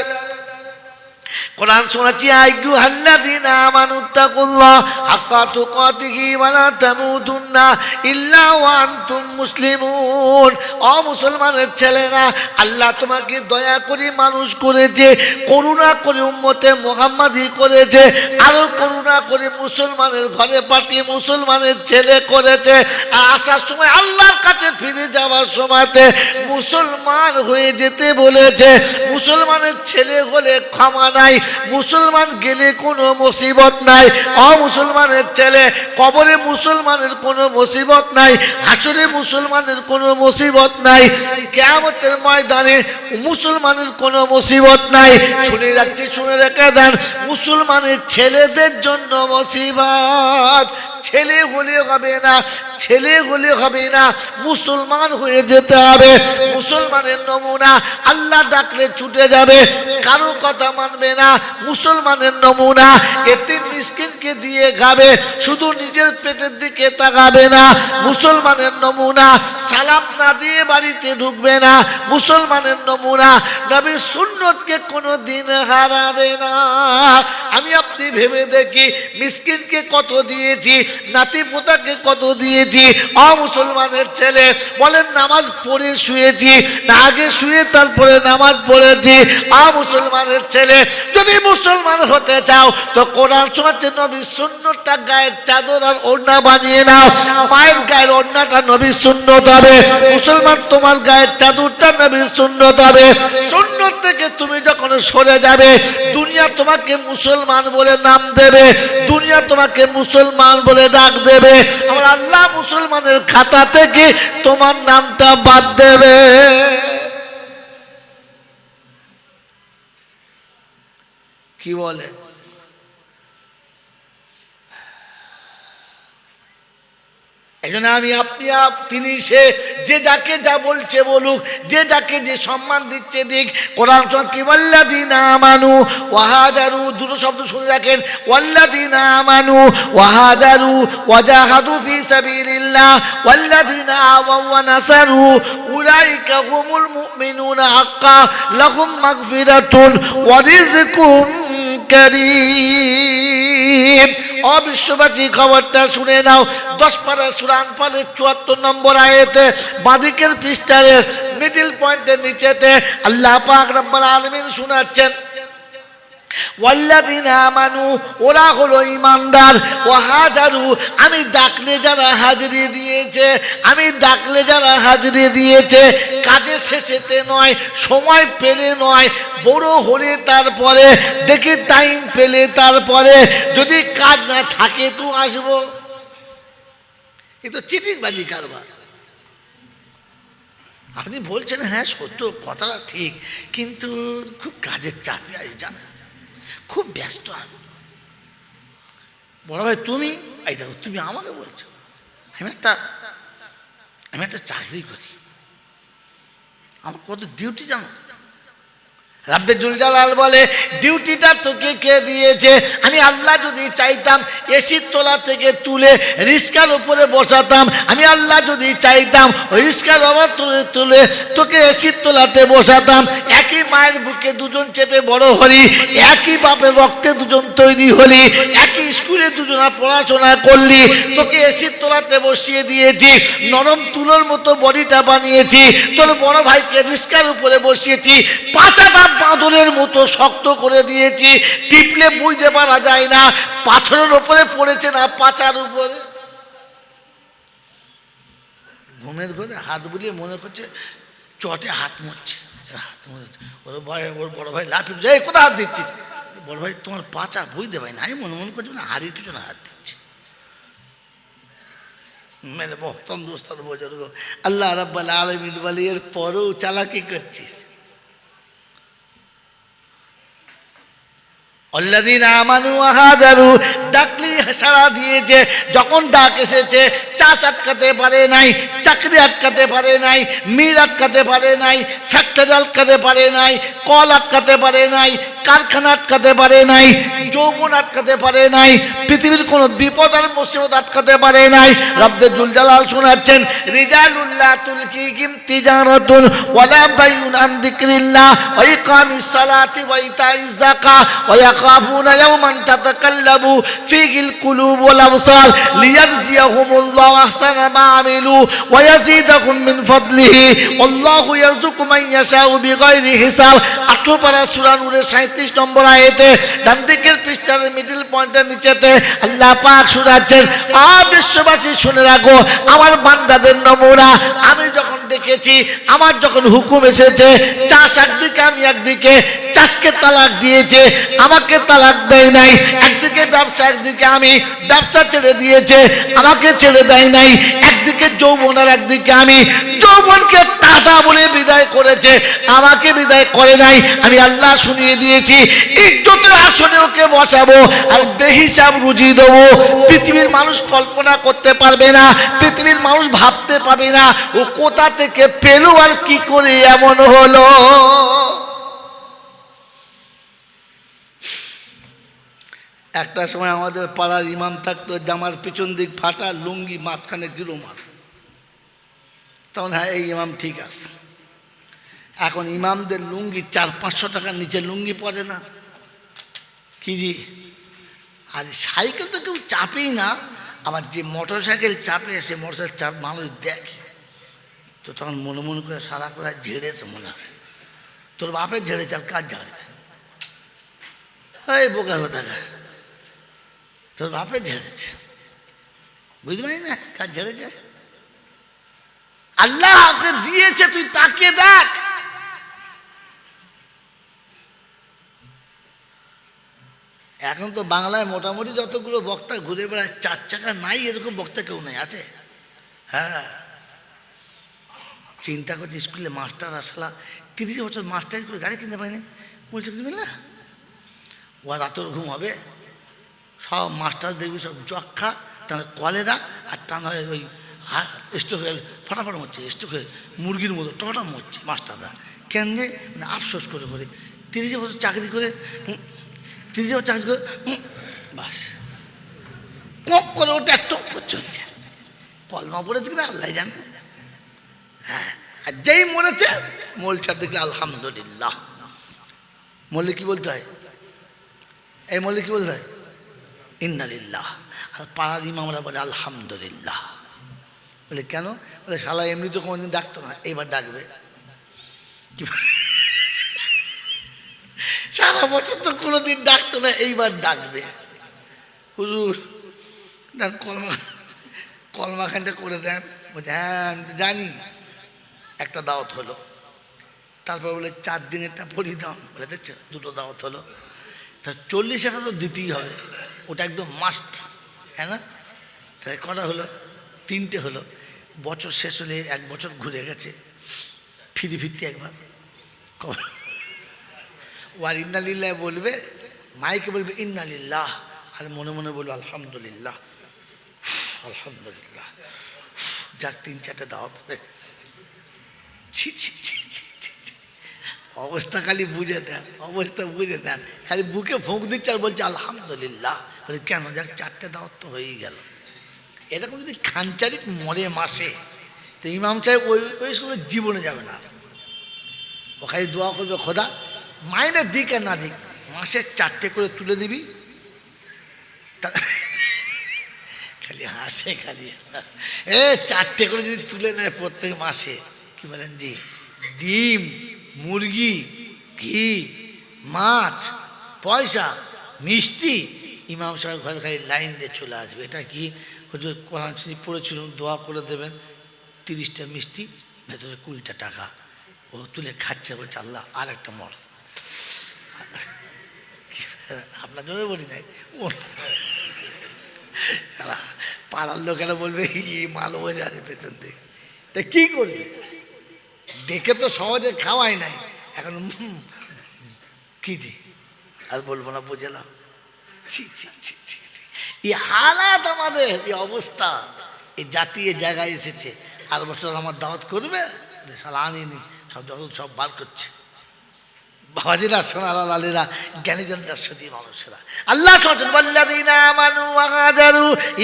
[SPEAKER 1] কোরআন শোনাচ্ছি, আইয়ুহাল্লাযীনা আমানুত্তাকুল্লাহ হাক্কা তুকাতিহি ওয়া লা তামুতুন্না ইল্লা ওয়া আনতুম মুসলিমুন। ও মুসলমানের ছেলেরা, আল্লাহ তোমাকে দয়া করে মানুষ করেছে, করুণা করে উম্মতে মুহাম্মাদি করেছে, আরো করুণা করে মুসলমানের ঘরে পাঠিয়ে মুসলমানের ছেলে করেছে। আর আসার সময় আল্লাহর কাছে ফিরে যাওয়ার সময়তে মুসলমান হয়ে যেতে বলেছে। মুসলমানের ছেলে হলে ক্ষমা নাই, মুসলমান গেলে কোনো মুসিবত নাই। অমুসলমানের ছেলে কবরে মুসলমানের কোনো মুসিবত নাই, হাসরে মুসলমানের কোনো মুসিবত নাই, কিয়ামতের ময়দানে মুসলমানের কোনো মুসিবত নাই। শুনে রাখছি, শুনে রেখে দেন, মুসলমানের ছেলেদের জন্য মুসিবত। ছেলে হলে হবে না, ছেলে হলে হবে না, মুসলমান হয়ে যেতে হবে। মুসলমানের নমুনা, আল্লাহ ডাকলে ছুটে যাবে, কারো কথা মানবে না। মুসলমানের নমুনা, এতিম মিসকিনকে দিয়ে খাবে, শুধু নিজের পেটের দিকে তাকাবে না। মুসলমানের নমুনা, সালাম না দিয়ে বাড়িতে ঢুকবে না। মুসলমানের নমুনা, নবীর সুন্নতকে কোনো দিন হারাবে না। আমি আপনি ভেবে দেখি, মিসকিনকে কত দিয়েছি, নাতি পোতাকে কত দিয়েছি। মুসলমানের ছেলে বলেন নামাজ পড়ে শুয়েছি, না আগে শুয়ে তারপরে নামাজ পড়েছি। মুসলমানের ছেলে, যদি মুসলমান হতে চাও তো কোরআন শোনাচ্ছে নবীর সুন্নতটা গায়ের চাদর আর ওড়না বানিয়ে নাও। মায়ের গায়ের ওড়নাটা নবীর সুন্নত হবে, মুসলমান তোমার গায়ের চাদরটা নবীর সুন্নত হবে। সুন্নত থেকে তুমি যখন সরে যাবে, দুনিয়া তোমাকে মুসলমান বলে নাম দেবে, দুনিয়া তোমাকে মুসলমান বলে ডাক দেবে। আমার আল্লাহ মুসলমানের খাতা থেকে তোমার নামটা বাদ দেবে। কি বলে? এজন্য আমি আপনি তিনি সে, যে যাকে যা বলছে বলুক, যে যাকে যে সম্মান দিচ্ছে দিক। কোরআন কি ওয়াল্লাযিনা আমানু ওয়া হাজারু, দুটো শব্দ শুনে রাখেন, ওয়াল্লাযিনা আমানু ওয়া হাজারু ওয়া জাহাদু ফি সাবিলিল্লাহ ওয়াল্লাযিনা আওয়াউ ওয়া নাসারু উলাইকা হুমুল মুমিনুনা হাক্কা লাহুম মাগফিরাতুন ওয়া রিজকুন কারীম। অবিশ্ববাসী খবরটা শুনে নাও। 10 পারা সূরা আনফালের 74 নম্বর আয়াতে বাদিকের পৃষ্ঠার মিডল পয়েন্টের নিচেতে আল্লাহ পাক রব্বুল আলামিন শোনাচ্ছেন, ওয়াল্লাযিনা আমানু, ওরা হলো ঈমানদার, ওয়া হাজারু, আমি ডাকলে যারা হাজিরি দিয়েছে, আমি ডাকলে যারা হাজিরি দিয়েছে, কাজের শেষেতে নয়, সময় পেলে নয়, বড় হলে তারপরে দেখি টাইম পেলে তারপরে, যদি কাজ না থাকে তো আসবো। কিন্তু চিটিংবাজি কারবার। আপনি বলছেন হ্যাঁ সত্য, কথাটা ঠিক, কিন্তু খুব কাজের চাপে আছে জানেন, খুব ব্যস্ত আছে। বড় ভাই তুমি, এই দেখো তুমি আমাকে বলছো, আমি একটা চাকরি করি, আমার কত ডিউটি জানো। রাব্বে জুল জালাল বলে, ডিউটিটা তোকে কে দিয়েছে? আমি আল্লাহ যদি চাইতাম এসির তোলা থেকে তুলে রিস্কার উপরে বসাতাম, আমি আল্লাহ যদি চাইতাম ওই রিস্কার ওপর তুলে তোকে এসির তোলাতে বসাতাম। একই মায়ের বুকে দুজন চেপে বড় হলি, একই বাপের রক্তে দুজন তৈরি হলি, একই স্কুলে দুজনা পড়াশোনা করলি, তোকে এসির তোলাতে বসিয়ে দিয়েছি, নরম তুলোর মতো বডিটা বানিয়েছি। তোর বড় ভাইকে রিস্কার উপরে বসিয়েছি, পাচাটা বাঁদরের মতো শক্ত করে দিয়েছি, টিপলে বুঝতে পারা যায় না পাথরের উপরে পড়েছে না পাচার উপরে। ঘুমের ঘরে হাত বুলিয়ে মনে করছে চটে হাত মুছছে, ওর বড় ভাই লাফিয়ে, এই কোথায় হাত দিচ্ছিস? বড় ভাই তোমার পাচা বুঝতে পারি না, আমি মনে করছি না হাড়ির পিছনে হাত দিচ্ছি। মেরে মহতম দোস্তার বুজুর্গ, আল্লাহ রাব্বুল আলামিন বলে এর পরেও চালাকি করছিস। আল্লাযীনা আমানু ওয়া হাজারু, ডাকলি সাড়া দিয়েছে, যখন ডাক এসেছে চাষ আটকাতে পারে নাই, চাকরি আটকাতে পারে নাই, মিল আটকাতে পারে নাই, ফ্যাক্টরি আটকাতে পারে নাই, কল আটকাতে পারে নাই, কারখানা আটকাতে পারে নাই, যৌবন আটকাতে পারে নাই, পৃথিবীর কোনো বিপদ আর মুসিবত আটকাতে পারে নাই। রব্বে জুল জালাল শোনাচ্ছেন, রিজালুল্লাহ তুলকিহিম তিজারাতুন ওয়ালা বাইউন আন যিকরিল্লাহ ওয়া ইকামিস সালাতি ওয়া ইতাইজ যাকাত ওয়া ইয়াখাফুনা ইয়াওমান তাতাকাল্লাবু ফীহিল কুলুব ওয়াল আবসার লিয়াজজিয়াহুমুল্লাহু আহসানা মা আমিলু ওয়া ইয়াজিদাহুম মিন ফাদলিহি আল্লাহু ইয়ারযুকু মান ইয়াশাউ বিগাইরি হিসাব। 18 পারা সূরা নূরের 37 নম্বর আয়াতে ডান দিকের পৃষ্ঠার মিডল পয়েন্টের নিচেতে আল্লাহ পাক শোনাচ্ছেন, বিশ্ববাসী শুনে রাখো, আমার বান্দাদের নমুনা আমি যখন দেখেছি, আমার যখন হুকুম এসেছে, চাষ একদিকে আমি একদিকে, চাষকে তালাক দিয়েছে, আমাকে তালাক দেয় নাই, একদিকে ব্যবসা একদিকে আমি, ব্যবসা ছেড়ে দিয়েছে, আমাকে ছেড়ে দেয় নাই, একদিকে যৌবন আর একদিকে আমি, যৌবনকে টাটা বলে বিদায় করেছে, আমাকে বিদায় করে নাই। আমি আল্লাহ শুনিয়ে দিয়েছি, ইজ্জতের আসনে ওকে বসাবো আর বেহিসাব রুজি দেবো। পৃথিবীর মানুষ কল্পনা করতে পারবে না, পৃথিবীর মানুষ ভাবতে পারবে না ও কোথা থেকে পেলো আর কি করে এমন হলো। একটা সময় আমাদের পাড়ার ইমাম থাকতো, জামার পিছন দিক ফাটা, লুঙ্গি মাঝখানে গিরোমার। তখন হ্যাঁ এই ইমাম ঠিক আছে। এখন ইমামদের লুঙ্গি 400-500 টাকার নিচে লুঙ্গি পরে না কি জি। আর সাইকেল তো কেউ চাপেই না, আবার যে মোটর সাইকেল চাপে সে মোটর সাইকেল চাপ মানুষ দেখে,
[SPEAKER 2] তো তখন মনে মনে করে সারা করে ঝেড়েছে মনে হয়, তোর বাপের ঝেড়েছে আর কাজ ঝাড়বে? এই বোকা কোথাকার, তোর বাপের ঝেড়েছে, বুঝতে পারি না কাজ ঝেড়েছে? আল্লাহ ওকে দিয়েছে, তুই তাকিয়ে দেখ। এখন তো বাংলায় মোটামুটি যতগুলো বক্তা ঘুরে বেড়ায়, 4 চাকা নাই এরকম বক্তা কেউ নেই, আছে? হ্যাঁ, চিন্তা করছি স্কুলে মাস্টার আসলা 30 বছর মাস্টারি করে গাড়ি কিনতে পারিনি, বলছে কিনবে না, ও রাতের ঘুম হবে, সব মাস্টার দেখবি সব যক্ষা, তাহলে কলেরা, আর তা নয় ওই স্টোক ফটাফট মরছে, স্টোক মুরগির মতো টটা মরছে মাস্টাররা। কেন যে না আফসোস করে করে 30 বছর চাকরি করে, 30 বছর চাকরি করে বাস কক করে ওটা একটা চলছে, কলমা পড়েছে কিনা আল্লাহ জানে। হ্যাঁ, আর যেই মরেছে মোলটা দেখলে আলহামদুলিল্লাহ, মরলে কি বলতে হয়? এই মরলে কি বলতে হয়? ইন্নালিল্লাহ। আর পাড়ার ইমামরা বলে আলহামদুলিল্লাহ। বলে কেন? বলে শালা এমনি তো কোনোদিন ডাকতো না, এইবার ডাকবে। সারা বছর তো কোনোদিন ডাকতো না, এইবার ডাকবে। হুজুর কলমাখানটা করে দেন। বলছে হ্যাঁ জানি। একটা দাওয়াত হলো, তারপর বলে 4 দিনেরটা পড়িয়ে দাও, বলে দেখছো 2টো দাওয়াত হলো, তা 40 টাকা তো দিতেই হবে, ওটা একদম মাস্ট, হ্যাঁ না? তাই কটা হলো? 3টে হলো। বছর শেষ হলে 1 বছর ঘুরে গেছে, ফিরতে একবার আর ইন্নালিল্লাহ বলবে, মাইকে বলবে ইন্নালিল্লাহ, আর মনে মনে বলবে আলহামদুলিল্লাহ, আলহামদুলিল্লাহ। যাক 3-4টে দাওয়াত হয়ে গেছে। অবস্থা খালি বুঝে দেন, অবস্থা বুঝে দেন, খালি বুকে ফুঁক দিচ্ছে আর বলছে আলহামদুলিল্লাহ। বলে কেন? যাক 4টে দাওয়াত তো হয়েই গেল। এরকম যদি খানচারিক মরে মাসে, তো ইমাম সাহেব ওই স্কুলে জীবনে যাবে না। ও খালি দোয়া করবে, খোদা মাইনে দিক আর না দিক, মাসে 4টে করে তুলে দিবি। খালি হাসে, খালি 4টে করে যদি তুলে নেয় প্রত্যেক মাসে, কি বলেন জি, ডিম, মুরগি, ঘি, মাছ, পয়সা, মিষ্টি, ইমাম সাহেব ঘরে খালি লাইন দিয়ে চলে আসবে। এটা কি? হুজুর কোরআন শরীফ পড়েছিল, দোয়া করে দেবেন, 30টা মিষ্টি, ভেতরে 20টা টাকা। ও তুলে খাচ্ছে, বলছে আল্লাহ আর একটা মর। আপনার জন্য বলি নাই, পাড়ার লোকেরা বলবে এই মাল বসে আছে পেছন দিকে, তা কি করবে? দেখে তো সহজে খাওয়াই নাই, এখন কি জি আর বলবো না, বুঝলাম। এই হালাত আমাদের, এই অবস্থা, এই জাতীয় জায়গায় এসেছে। আর বছর আমার দাওয়াত করবে, সালা আনিনি, সব বার করছে। বাবাজিরা, সোনারা, লালেরা, জ্ঞানীজনরা, সতী মানুষেরা, আল্লাহ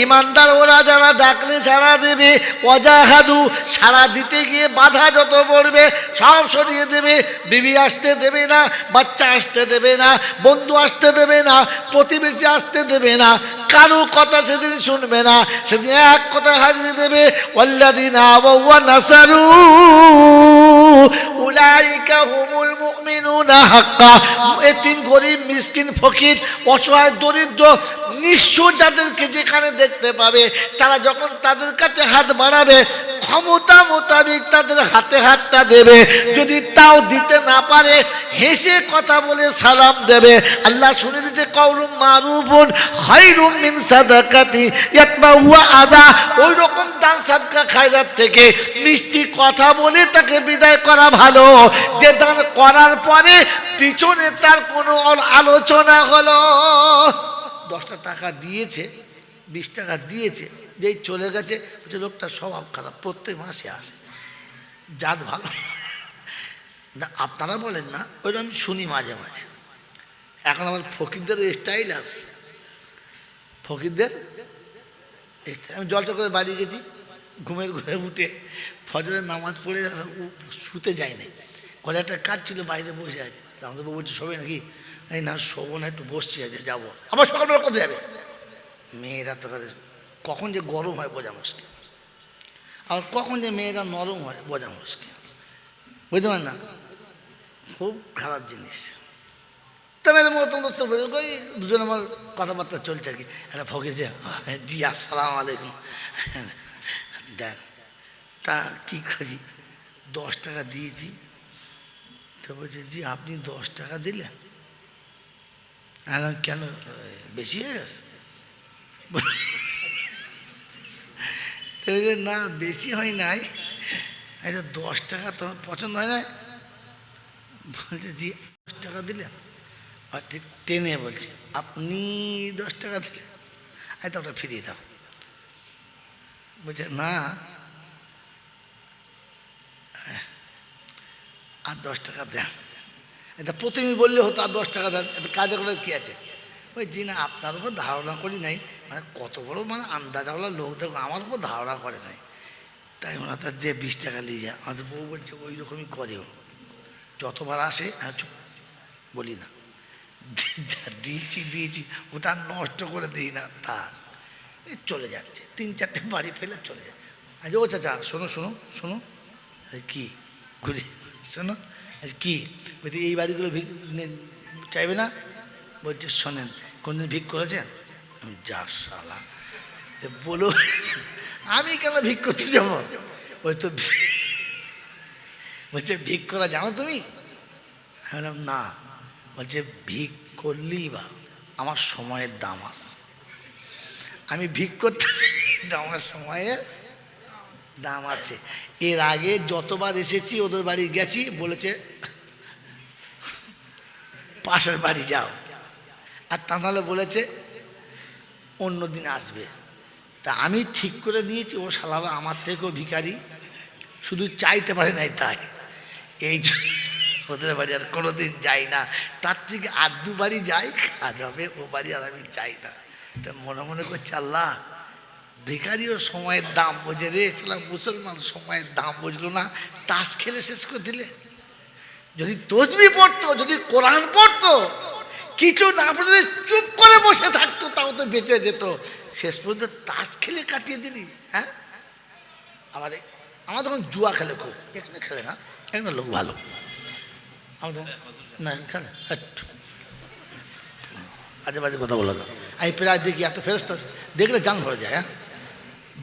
[SPEAKER 2] ইমানদার ওরা যারা ডাকলে সাড়া দেবে, ওয়াজাহাদু সাড়া দিতে গিয়ে বাধা যত পড়বে সব সরিয়ে দেবে। বিবি আসতে দেবে না, বাচ্চা আসতে দেবে না, বন্ধু আসতে দেবে না, প্রতিবেশী আসতে দেবে না, কারো কথা সেদিন শুনবে না, সেদিন এক কথা হাজির দেবে। ওয়াল্লাযীনা আমানু ওয়া নাসারু উলাইকা হুমুল মুমিনুনা হাক্কা। এতিম, গরিব, মিসকিন, ফকির, অসহায়, দরিদ্র, নিঃস্ব যাদেরকে যেখানে দেখতে পাবে, তারা যখন তাদের কাছে হাত বাড়াবে, ক্ষমতা মোতাবেক তাদের হাতে হাতটা দেবে। যদি তাও দিতে না পারে, হেসে কথা বলে সালাম দেবে। আল্লাহ শুনে দিতে, কাউলুম মারুফুন খায়রুম মিন সাদাকাতি ইয়াতবাউহু আযা। ওই রকম দান সাদকা খায়রাত থেকে মিষ্টি কথা বলে তাকে বিদায় করা ভালো, যে দান করার পরে পিছনে তার কোনো আলোচনা হলো। 10টা টাকা দিয়েছে, 20 টাকা দিয়েছে, যেই চলে গেছে, লোকটা স্বভাব খারাপ, প্রত্যেক মাসে আসে, জাত ভালো না। আপনারা বলেন না, ওইটা আমি শুনি মাঝে মাঝে। এখন আমার ফকিরদের স্টাইল আছে, ফকিরদের। আমি জলটা করে বাড়ি গেছি, ঘুমের ঘরে উঠে ফজরের নামাজ পড়ে শুতে যাই নাই, ঘরে একটা কাজ ছিল, বাইরে বসে আছে। আমাদের বউ বলছে শোবে নাকি? এই না শোবো না, একটু বসছি, আছে যাবো। আবার সকালবেলা কোথায় যাবে? মেয়েরা তো কখন যে গরম হয় বোঝা মুশকিল। আর কখন যে মেয়েরা নরম হয় বোঝা মুশকিল, বুঝতে পারেন না, খুব খারাপ জিনিস। তবে মতন দোস্ত ওই দুজন আমার কথাবার্তা চলছে আর কি। একটা ফকির যে জি আসসালাম আলাইকুম দেন, তা কী করি 10 টাকা দিয়েছি। তো বলছে জি আপনি 10 টাকা দিলেন? কেন বেশি হয়ে গেছে? না বেশি হয় নাই, এটা 10 টাকা তোমার পছন্দ হয় না? বলছে জি 10 টাকা দিলেন। আর ঠিক টেনে বলছে আপনি 10 টাকা দিলেন, তো ওটা ফিরিয়ে দাও। বলছে না আর 10 টাকা দেন। এটা প্রথমেই বললে হতো আর 10 টাকা দেন, এটা কাজে করে কী আছে? ওই জি না আপনার উপর ধারণা করি নাই, মানে কত বড় মানে আন্দাজওয়ালা লোক দেখো আমার উপর ধারণা করে নাই, তাই মনে হয় তার যে 20 টাকা নিয়ে যায়। আমাদের বউ বলছে ওই রকমই করেও, যতবার আসে চুপ বলি না, দিয়েছি ওটা নষ্ট করে দিই না, তার চলে যাচ্ছে 3-4টে বাড়ি ফেলে চলে যায়। আচ্ছা ও চাচা শোনো কি ঘুরে শোনো কি বলছি এই বাড়িগুলো চাইবে না? বলছে শোনেন কোনদিন ভিক করেছেন? যা শালা বলো আমি কেন ভিক করতে যাবো? ওই তো বলছে ভিক করা জানো তুমি? আমি বললাম না। বলছে ভিক করলেই বা আমার সময়ের দাম আছে, আমি ভিক করতে আমার সময়ের দাম আছে। এর আগে যতবার এসেছি ওদের বাড়ি গেছি বলেছে পাশের বাড়ি যাও, আর তা নাহলে বলেছে অন্য দিন আসবে। তা আমি ঠিক করে নিয়েছি ও শালারা আমার থেকেও ভিখারি, শুধু চাইতে পারে নাই তাই এই ওদের বাড়ি আর কোনোদিন যাই না, তার থেকে আর 2 বাড়ি যাই কাজ হবে, ও বাড়ি আর আমি চাই না। তা মনে মনে করছে আল্লাহ ভিখারিও সময়ের দাম বোঝে রে, ছিলাম মুসলমান সময়ের দাম বুঝলো না, তাস খেলে শেষ করে দিলে। যদি তসবিহ পড়তো, যদি কোরআন পড়তো, কিছু না পড়লে চুপ করে বসে থাকতো, তাও তো বেঁচে যেত। শেষ পর্যন্ত তাস খেলে কাটিয়ে দিলি। হ্যাঁ আমার তখন জুয়া খেলে, খুব এখানে খেলে না, একটা লোক ভালো আমার না খেলে, আজে বাজে কথা বলো না। আমি প্রায় দেখি এত ফেরস্তা দেখলে জান ভরে যায়। হ্যাঁ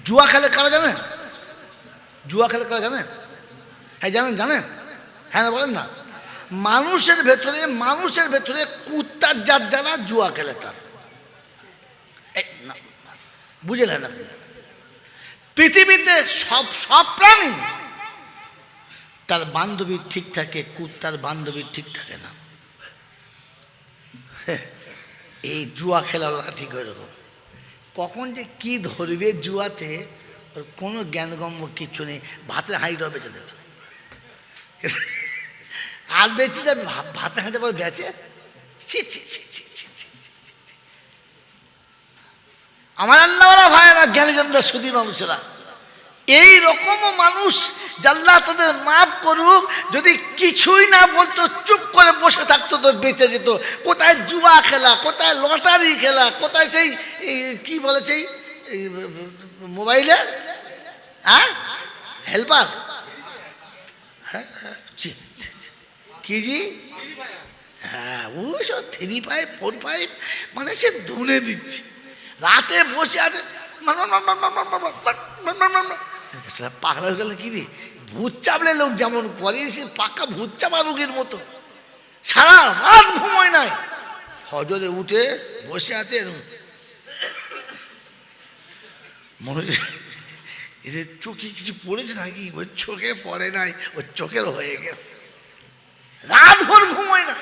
[SPEAKER 2] জুয়া খেলে কারা জানেন? জুয়া খেলে কারা জানেন? হ্যাঁ জানেন হ্যাঁ না বলেন না। মানুষের ভেতরে কুত্তার জাত যারা জুয়া খেলে তার, বুঝলেন আপনি? পৃথিবীতে সব প্রাণী তার বান্ধবী ঠিক থাকে, কুত্তার বান্ধবী ঠিক থাকে না। এই জুয়া খেলাওয়ালা ঠিক ওইরকম, কখন যে কি ধরবে জুয়াতে ওর কোনো জ্ঞানগম্য কিচ্ছু নেই। ভাতের হাঁড়িটাও বেঁচে দেবে, আর বেঁচে যাবে ভাতের হাঁড়িটা পরে বেঁচে। আমার আল্লাহওয়ালা ভাইয়েরা জ্ঞানীজনরা সুধী মানুষেরা এই রকমও মানুষ, আল্লাহ তাদের মাফ করুক, যদি কিছুই না বলতো চুপ করে বসে থাকতো তো বেঁচে যেত। কোথায় জুয়া খেলা, কোথায় লটারি খেলা, কোথায় সেই কি বলেছে মোবাইলে হেল্পার, কি জি হ্যাঁ ও সব 3, 5, 4, 5 মানে সে ধুনে দিচ্ছে, রাতে বসে আছে পাগলা হয়ে গেল। কি রে ভূত চাপলে লোক যেমন করে, সে পাকা ভূত চাপা রোগীর মতো সারা রাত ঘুমোয় নাই, ফজরে উঠে বসে আছে মনে এদের চোখে কিছু পড়েছে নাকি? ওই চোখে পড়ে নাই, ওর চোখের হয়ে গেছে, রাত ভোর ঘুমোয় না।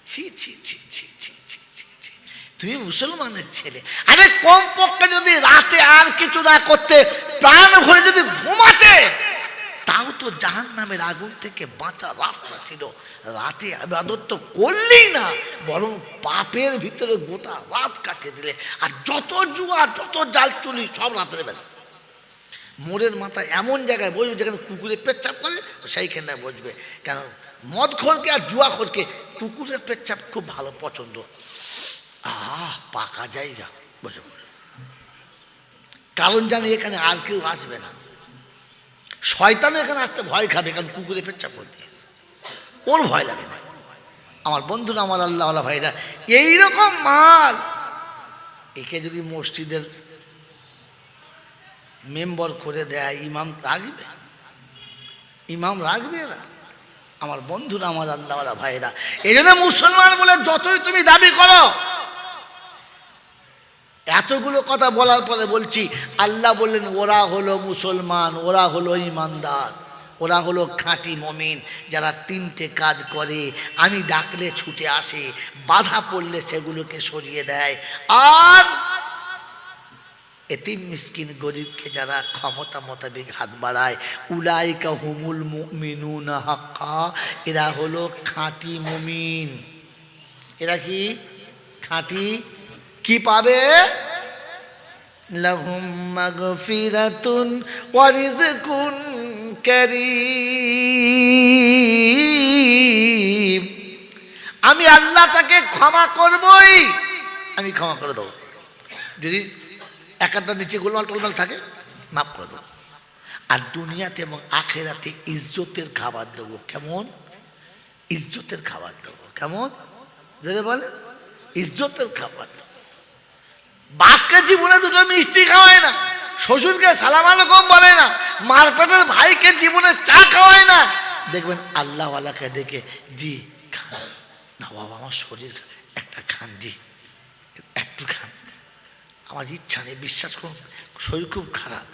[SPEAKER 2] ছি ছি ছি ছি ছি ছি ছি, তুমি মুসলমানের ছেলে, আরে কমপক্ষে যদি রাতে আর কিছু না করতে, প্রাণ ভরে যদি ঘুমাতে, তাও তো জাহান্নামের আগুন থেকে বাঁচা রাস্তা ছিল। রাতে ইবাদত তো করলেই না, বরং পাপের ভিতরে গোটা রাত কাটিয়ে দিলে। আর যত জুয়া, যত জাল চুলি সব রাতের বেলা। মোড়ের মাথায় এমন জায়গায় বসবে যেখানে কুকুরে পেচ্ছাপ করে, সেইখানে বসবে। কেন মদখোরকে আর জুয়াখোরকে কুকুরের পেচ্ছাপ খুব ভালো পছন্দ। পাকা জায়গা বসে বসে কারণ জানি এখানে আর কেউ আসবে না, শয়তানও এখানে আসতে ভয় খাবে, কারণ কুকুরে পেচ্ছাপ করে দিয়েছে, ওর ভয় লাগে না। আমার বন্ধুরা, আমার আল্লাহওয়ালা ভাইরা, এইরকম মাল একে যদি মসজিদের মেম্বার করে দেয়, ইমাম রাখবে? ইমাম রাখবে না? আমার বন্ধুরা, আমার আল্লাহওয়ালা ভাইরা, এই জন্য মুসলমান বলে যতই তুমি দাবি করো, এতগুলো কথা বলার পরে বলছি, আল্লাহ বললেন ওরা হলো মুসলমান, ওরা হলো ইমানদার, ওরা হলো খাঁটি মুমিন, যারা তিনটে কাজ করে, আমি ডাকলে ছুটে আসে, বাধা পড়লে সেগুলোকে সরিয়ে দেয়, আর এতিম মিসকিন গরিবকে যারা ক্ষমতা মোতাবেক হাত বাড়ায়, উলাইকা হুমুল মুমিনুনা হাক্কা, এরা হলো খাঁটি মুমিন। এরা কি খাঁটি? কি পাবে? লাহুম মাগফিরাতুন ওয়া রিজকুন কারীম, আমি আল্লাহ তাকে ক্ষমা করবই, আমি ক্ষমা করে দেবো। যদি একটা নিচে গোলমাল টোলমাল থাকে, মাফ করে দেবো। আর দুনিয়াতে এবং আখেরাতে ইজ্জতের খাবার দেবো। কেমন? ইজ্জতের খাবার দেবো। কেমন? যদি বলে ইজ্জতের খাবার দেবো। বাপকে জীবনে দুটো মিষ্টি খাওয়ায় না, শ্বশুরকে সালাম আলাইকুম বলে না, মারপেটের ভাইকে জীবনে চা খাওয়ায় না। দেখবেন আল্লাহওয়ালাকে ডেকে, জি খান না বাবা, আমার শরীর, একটা খান, জি একটু খান, আমার ইচ্ছা নেই, বিশ্বাস করুন শরীর খুব খারাপ।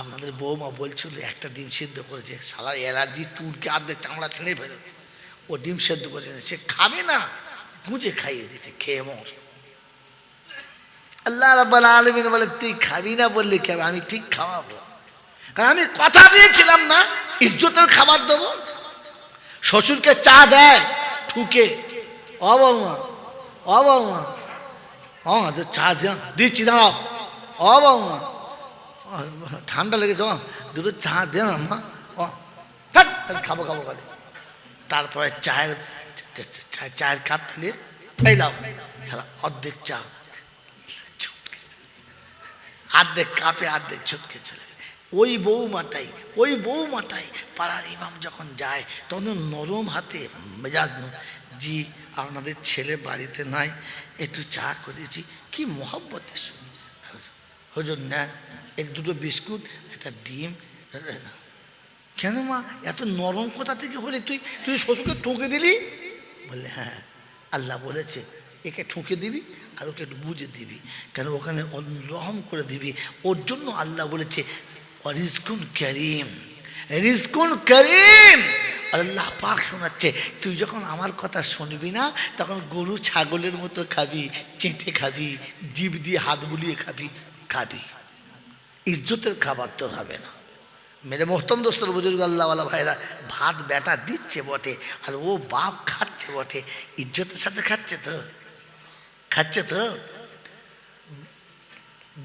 [SPEAKER 2] আপনাদের বৌমা বলছিল একটা ডিম সিদ্ধ করেছে, সারা অ্যালার্জি টুরকে আর্ধেক চামড়া ছিঁড়ে ফেলেছে, ও ডিম সিদ্ধ করেছে, সে খাবে না, গুঁজে খাইয়ে দিয়েছে, খেয়ে মর। আল্লাহ রাব্বুল আলামিন বলে, তুই খাবি না বললি কি হবে? আমি ঠিক খাওয়াবো, কারণ আমি কথা দিয়েছিলাম না, ইজ্জতের খাবার দেবো। শ্বশুরকে চা দেয় ঠুকে, ও বৌমা, ও বৌমা, ও চা দিচ্ছি, দাঁড়াও, ও বৌমা, ঠান্ডা লেগেছে, দুটো চা দে না মা, ও খাবো খাবো করে। তারপরে চায়ের কাপ নিয়ে ফেলাও, অর্ধেক চা, অর্ধেক কাপে অর্ধেক ছুটকে চলে। ওই বৌমাটাই পাড়ার ইমাম যখন যায়, তখন নরম হাতে মেজাজ, জি আপনাদের ছেলে বাড়িতে নাই, একটু চা করেছি, কি মহব্বতে হুজুর নেন, এক দুটো বিস্কুট, একটা ডিম। কেন মা এত নরম কোথা থেকে হলে? তুই শ্বশুরকে ঠুকে দিলি? বললে হ্যাঁ, আল্লাহ বলেছে একে ঠুকে দিবি আর ওকে একটু বুঝে দিবি, কেন ওখানে রহম করে দিবি, ওর জন্য আল্লাহ বলেছে রিজকুন কারীম, রিজকুন কারীম। আল্লাহ পাক শোনাচ্ছে, তুই যখন আমার কথা শুনবি না, তখন গরু ছাগলের মতো খাবি, চেটে খাবি, জিভ দিয়ে হাত বুলিয়ে খাবি, ইজ্জতের খাবার তোর হবে না। মেরে মোহতম দোস্তর বুজুর্গ আল্লাহওয়ালা ভাইরা, ভাত বেটা দিচ্ছে বটে, আর ও বাপ খাচ্ছে বটে, ইজ্জতের সাথে খাচ্ছে তো।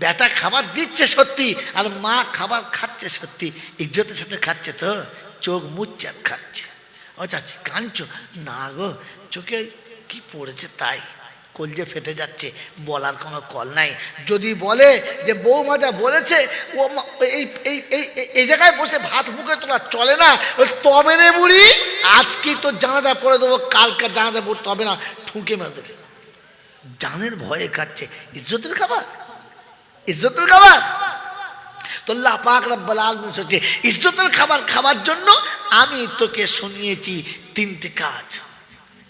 [SPEAKER 2] বেটা খাবার দিচ্ছে সত্যি, আর মা খাবার খাচ্ছে সত্যি, ইজ্জতের সাথে খাচ্ছে তো। চোখ মুচ্চার খাচ্ছে, ও চাচ্ছি কাঁদছো না গো, চোখে কি পড়েছে তাই, কলজে ফেটে যাচ্ছে, বলার কোনো কল নাই। যদি বলে যে বৌমা যা বলেছে, ও এই জায়গায় বসে ভাত মুখে তোলা চলে না, তবে রে বুড়ি আজকে তো জানাজা পড়ে দেবো, কালকে জানাজা পড়তে হবে না, ঠুকে মেরে দেবে। জানের ভয়ে খাচ্ছে, ইজ্জতের খাবার তো আল্লাহ পাক রব্বুল আলামিন বলছে, ইজ্জতের খাবার খাবার জন্য আমি তোকে শুনিয়েছি তিনটে কাজ।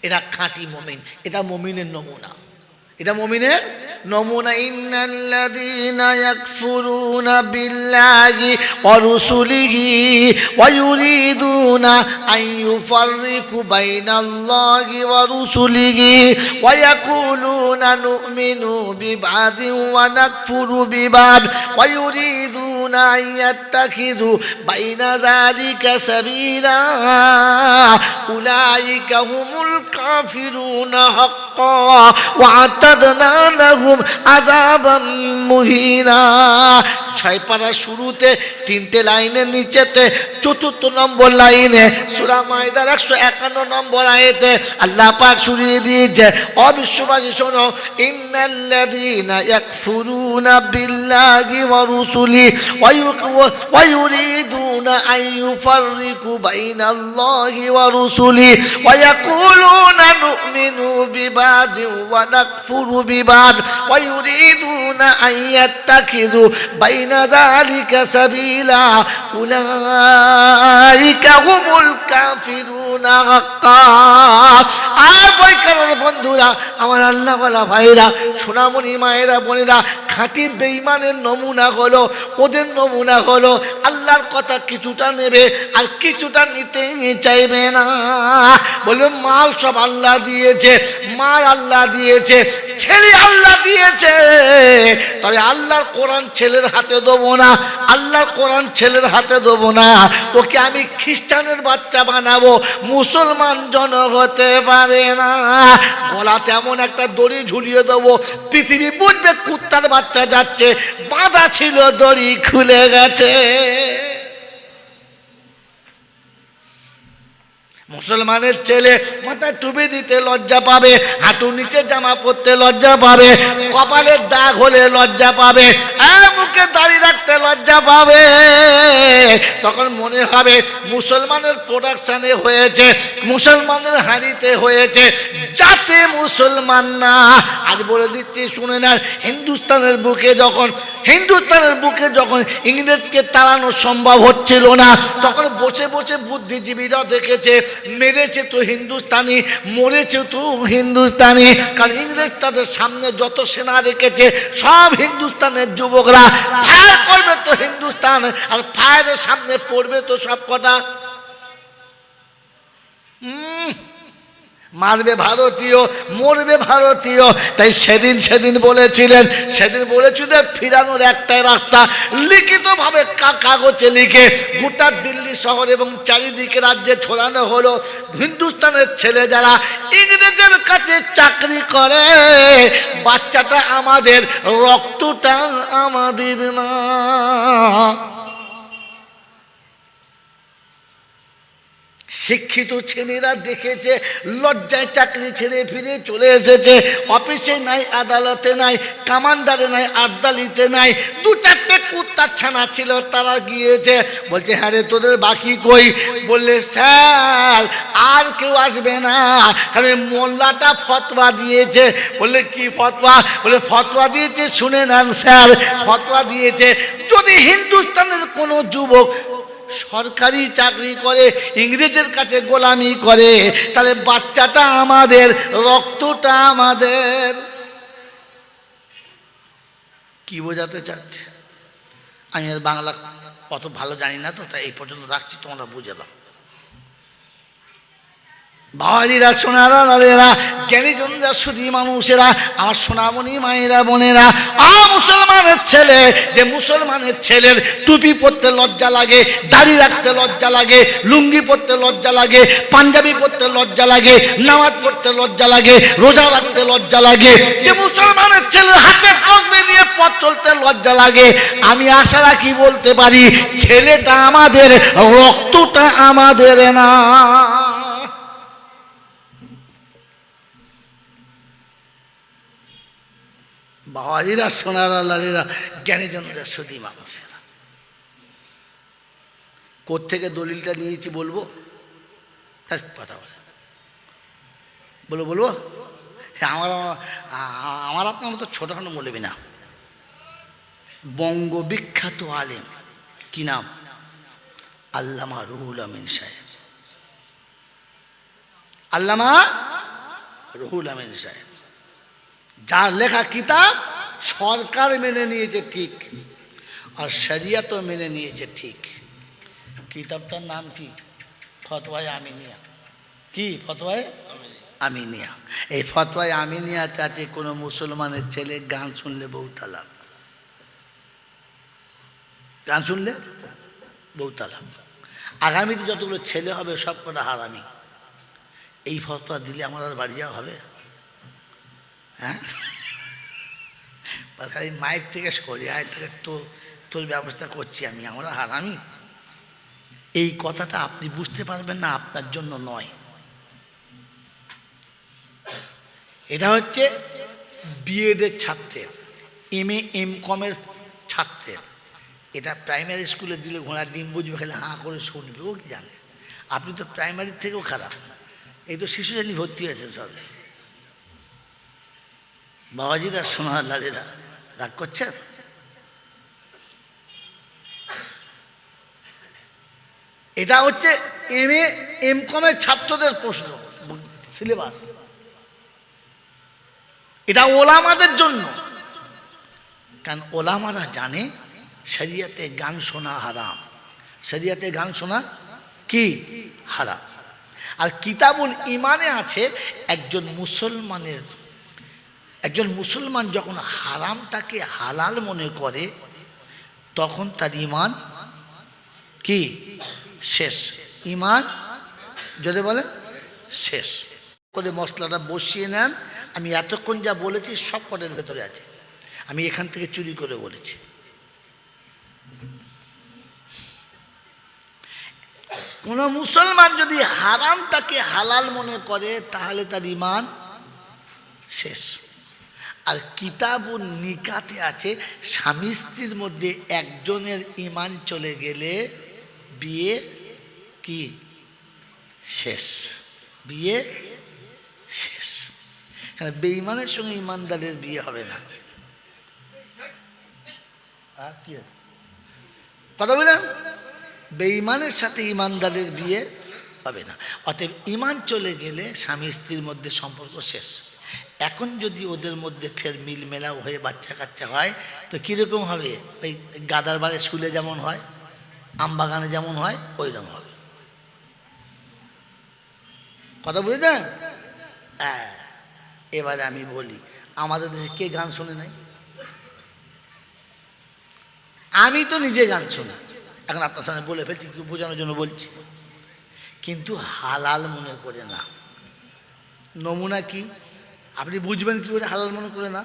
[SPEAKER 2] এরা খাঁটি মুমিন, এটা মুমিনের নমুনা, ইন্নাল্লাযীনা ইয়াকফুরুনা বিল্লাহি ওয়া রুসুলিহি ওয়া ইউরিদুনা আন ইউফাররিকু বাইনাল্লাহি ওয়া রুসুলিহি ওয়া ইয়াকুলুনা নু'মিনু বিবাদিন ওয়া নাকফুরু বিবাদ ওয়া ইউরিদুনা আন ইয়াত্তাখিযু বাইনা যালিকা সাবিলা উলাইকা হুমুল কাফিরুনা হাক্কা ওয়া আতাদনা লাহুম আযাবাম মুহিনা। 6 পারা শুরুতে 3টে লাইনের নিচেতে 4th নম্বর লাইনে সূরা মাইদার 151 নম্বর আয়াতে আল্লাহ পাক শুনিয়ে দিয়েছে, অবিশ্ববাসী শোনো, ইন্নাল্লাযীনা ইয়াকফুরুনা বিল্লাহি ওয়া রুসুলি ওয়া ইউরিদুনা আন ইউফাররিকু বাইনাল্লাহি ওয়া রুসুলি ওয়া ইয়াকুলুনা নু'মিনু বিবাদিন ওয়া নাকফুরু বিবাদ ওয়া ইউরিদুনা আন ইয়াত্তাখিযু বাইনা যালিকা সাবিলা উলাইকা হুমুল কাফিরুনা হাক্কা। আর বৈকালের বন্ধুরা, আমার আল্লাহ ওয়ালা ভাইরা, সোনামণি মায়েরা, বোনেরা, খাঁটি বেঈমানের নমুনা হলো, ওদের নমুনা হলো আল্লাহর কথা কিছুটা নেবে আর কিছুটা নিতে চাইবে না। বলবে মাল সব আল্লাহ দিয়েছে, মাল আল্লাহ দিয়েছে, ছেলে আল্লাহ দিয়েছে, তবে আল্লাহর কোরআন ছেলের হাতে দেবো না, আল্লাহর কোরআন ছেলের হাতে দেবো না, ওকে আমি খ্রিস্টানের বাচ্চা বানাবো, মুসলমান জন হতে পারে না। গলাতে এমন একটা দড়ি ঝুলিয়ে দেবো, পৃথিবী বুঝবে কুত্তার বাচ্চা যাচ্ছে, বাঁধা ছিল দড়ি খুলে গেছে। মুসলমানের ছেলে মাথায় টুপি দিতে লজ্জা পাবে, হাঁটুর নিচে জামা পরতে লজ্জা পাবে, কপালের দাগ হলে লজ্জা পাবে, মুখে দাড়ি রাখতে লজ্জা পাবে। তখন মনে হবে মুসলমানের প্রোডাকশনে হয়েছে, মুসলমানের হাঁড়িতে হয়েছে, যাতে মুসলমান না। আজ বলে দিচ্ছি শুনে না, হিন্দুস্তানের বুকে যখন ইংরেজকে তাড়ানো সম্ভব হচ্ছিল না, তখন বসে বসে বুদ্ধিজীবীরা দেখেছে মেরেছে তো হিন্দুস্তানি, মরেছে তো হিন্দুস্তানি। কারণ ইংরেজ তাদের সামনে যত সেনা রেখেছে সব হিন্দুস্তানের যুবকরা ফায়ার করবে তো হিন্দুস্তান, আর ফায়ারের সামনে পড়বে তো সব কটা, মারবে ভারতীয়, মরবে ভারতীয়। তাই সেদিন বলেছিলেন ফিরানোর একটাই রাস্তা, লিখিতভাবে কাগজে লিখে গোটা দিল্লি শহর এবং চারিদিকে রাজ্যে ছড়ানো হলো, হিন্দুস্তানের ছেলে যারা ইংরেজের কাছে চাকরি করে, বাচ্চাটা আমাদের, রক্তটা আমাদের না। শিক্ষিত ছেলেরা দেখেছে, লজ্জায় চাকরি ছেড়ে ফিরে চলে এসেছে, অফিসে নাই, আদালতে নাই, কামানদারে নাই, আবদালিতে নাই, 2-4টে কুত্তার ছানা ছিল, তারা গিয়েছে। বলছে হ্যাঁ রে, তোদের বাকি কই? বললে স্যার আর কেউ আসবে না, কারণ মোল্লাটা ফতোয়া দিয়েছে। বললে কি ফতোয়া? বলে ফতোয়া দিয়েছে, শুনে নেন স্যার, ফতোয়া দিয়েছে যদি হিন্দুস্তানের কোনো যুবক সরকারি চাকরি করে, ইংরেজের কাছে গোলামি করে, তাহলে বাচ্চাটা আমাদের, রক্তটা আমাদের। কি বোঝাতে চাচ্ছে? আমি বাংলা অত ভালো জানি না তো, তাই এই পর্যন্ত রাখছি, তোমরা বুঝে দাও। বাবাজিরা, সোনারা, লালেরা, জ্ঞানীজনরা, সুধী মানুষেরা, আমার সোনামণি মায়েরা, বোনেরা, মুসলমানের ছেলে, যে মুসলমানের ছেলের টুপি পরতে লজ্জা লাগে, দাড়ি রাখতে লজ্জা লাগে, লুঙ্গি পরতে লজ্জা লাগে, পাঞ্জাবি পরতে লজ্জা লাগে, নামাজ পড়তে লজ্জা লাগে, রোজা রাখতে লজ্জা লাগে, যে মুসলমানের ছেলের হাতে তসবিহ নিয়ে পথ চলতে লজ্জা লাগে, আমি আশা রাখি বলতে পারি ছেলেটা আমাদের, রক্তটা আমাদের না। বাবাজিরা, সোনারা, লালেরা, জ্ঞানীজনরা, সুধী মানুষেরা, কোত্থেকে দলিলটা নিয়েছি বলবো? কথা বলবো হ্যাঁ, আমার আপনার মতো ছোটখাটো বলবি না। বঙ্গ বিখ্যাত আলেম, কি নাম? আল্লামা রুহুল আমিন সাহেব। আল্লামা রুহুল আমিন সাহেব, যার লেখা কিতাব সরকার মেনে নিয়েছে ঠিক, আর শরিয়ত মেনে নিয়েছে ঠিক। কিতাবটার নাম কি? ফতোয়ায়ে আমিনিয়া। কি ফতোয়ায়ে আমিনিয়া? এই ফতোয়ায়ে আমিনিয়াতে আছে কোনো মুসলমানের ছেলে গান শুনলে বউ তালাক, গান শুনলে বউ তালাক। আগামীতে যতগুলো ছেলে হবে সব কটা হারামি। এই ফতোয়া দিলে আমার আর বাড়ি যাওয়া হবে? হ্যাঁ, খালি মায়ের থেকে সরি আয় থেকে তোর ব্যবস্থা করছি আমি, আমরা হারামি। এই কথাটা আপনি বুঝতে পারবেন না, আপনার জন্য নয়। এটা হচ্ছে বিএডের ছাত্রের, এম.কমের ছাত্রের। এটা প্রাইমারি স্কুলে দিলে ঘোড়ার ডিম বুঝবে, খালি হাঁ করে শুনবে, ও কি জানে। আপনি তো প্রাইমারির থেকেও খারাপ, এই তো শিশু শ্রেণী ভর্তি হয়েছেন সবে। বাবাজিরা, সোনার লালেরা, রাগ করছেন? এটা হচ্ছে এম.কমের ছাত্রদের প্রশ্ন, সিলেবাস। এটা ওলামাদের জন্য, কারণ ওলামারা জানে শরিয়তে গান শোনা হারাম। শরিয়তে গান শোনা কি হারাম। আর কিতাবুল ইমানে আছে একজন মুসলমান যখন হারামটাকে হালাল মনে করে তখন তার ইমান কি শেষ, ইমান যদি বলে শেষ করে। মশলাটা বসিয়ে নেন। আমি এতক্ষণ যা বলেছি সব পটের ভেতরে আছে, আমি এখান থেকে চুরি করে বলেছি। কোন মুসলমান যদি হারামটাকে হালাল মনে করে তাহলে তার ইমান শেষ। আর কিতাবুন নিকাতে আছে স্বামী স্ত্রীর মধ্যে একজনের ইমান চলে গেলে বিয়ে কি শেষ, বিয়ে শেষ। বেঈমানের সঙ্গে ইমানদারের বিয়ে হবে না। কথা বললাম, বেঈমানের সাথে ইমানদারের বিয়ে হবে না। অতএব ইমান চলে গেলে স্বামী স্ত্রীর মধ্যে সম্পর্ক শেষ। এখন যদি ওদের মধ্যে ফের মিল মেলাও হয়ে বাচ্চা কাচ্চা হয় তো কীরকম হবে? ওই গাদার বাড়ি স্কুলে যেমন হয়, আম বাগানে যেমন হয়, ওই রকম হবে। কথা বুঝেছেন? হ্যাঁ, এবারে আমি বলি, আমাদের দেশে কে গান শোনে নাই? আমি তো নিজে গান শুনি, এখন আপনার সামনে বলে ফেলছি, বোঝানোর জন্য বলছি, কিন্তু হালাল মনে করে না। নমুনা কি আপনি বুঝবেন কি করে হালাল মনে করে না?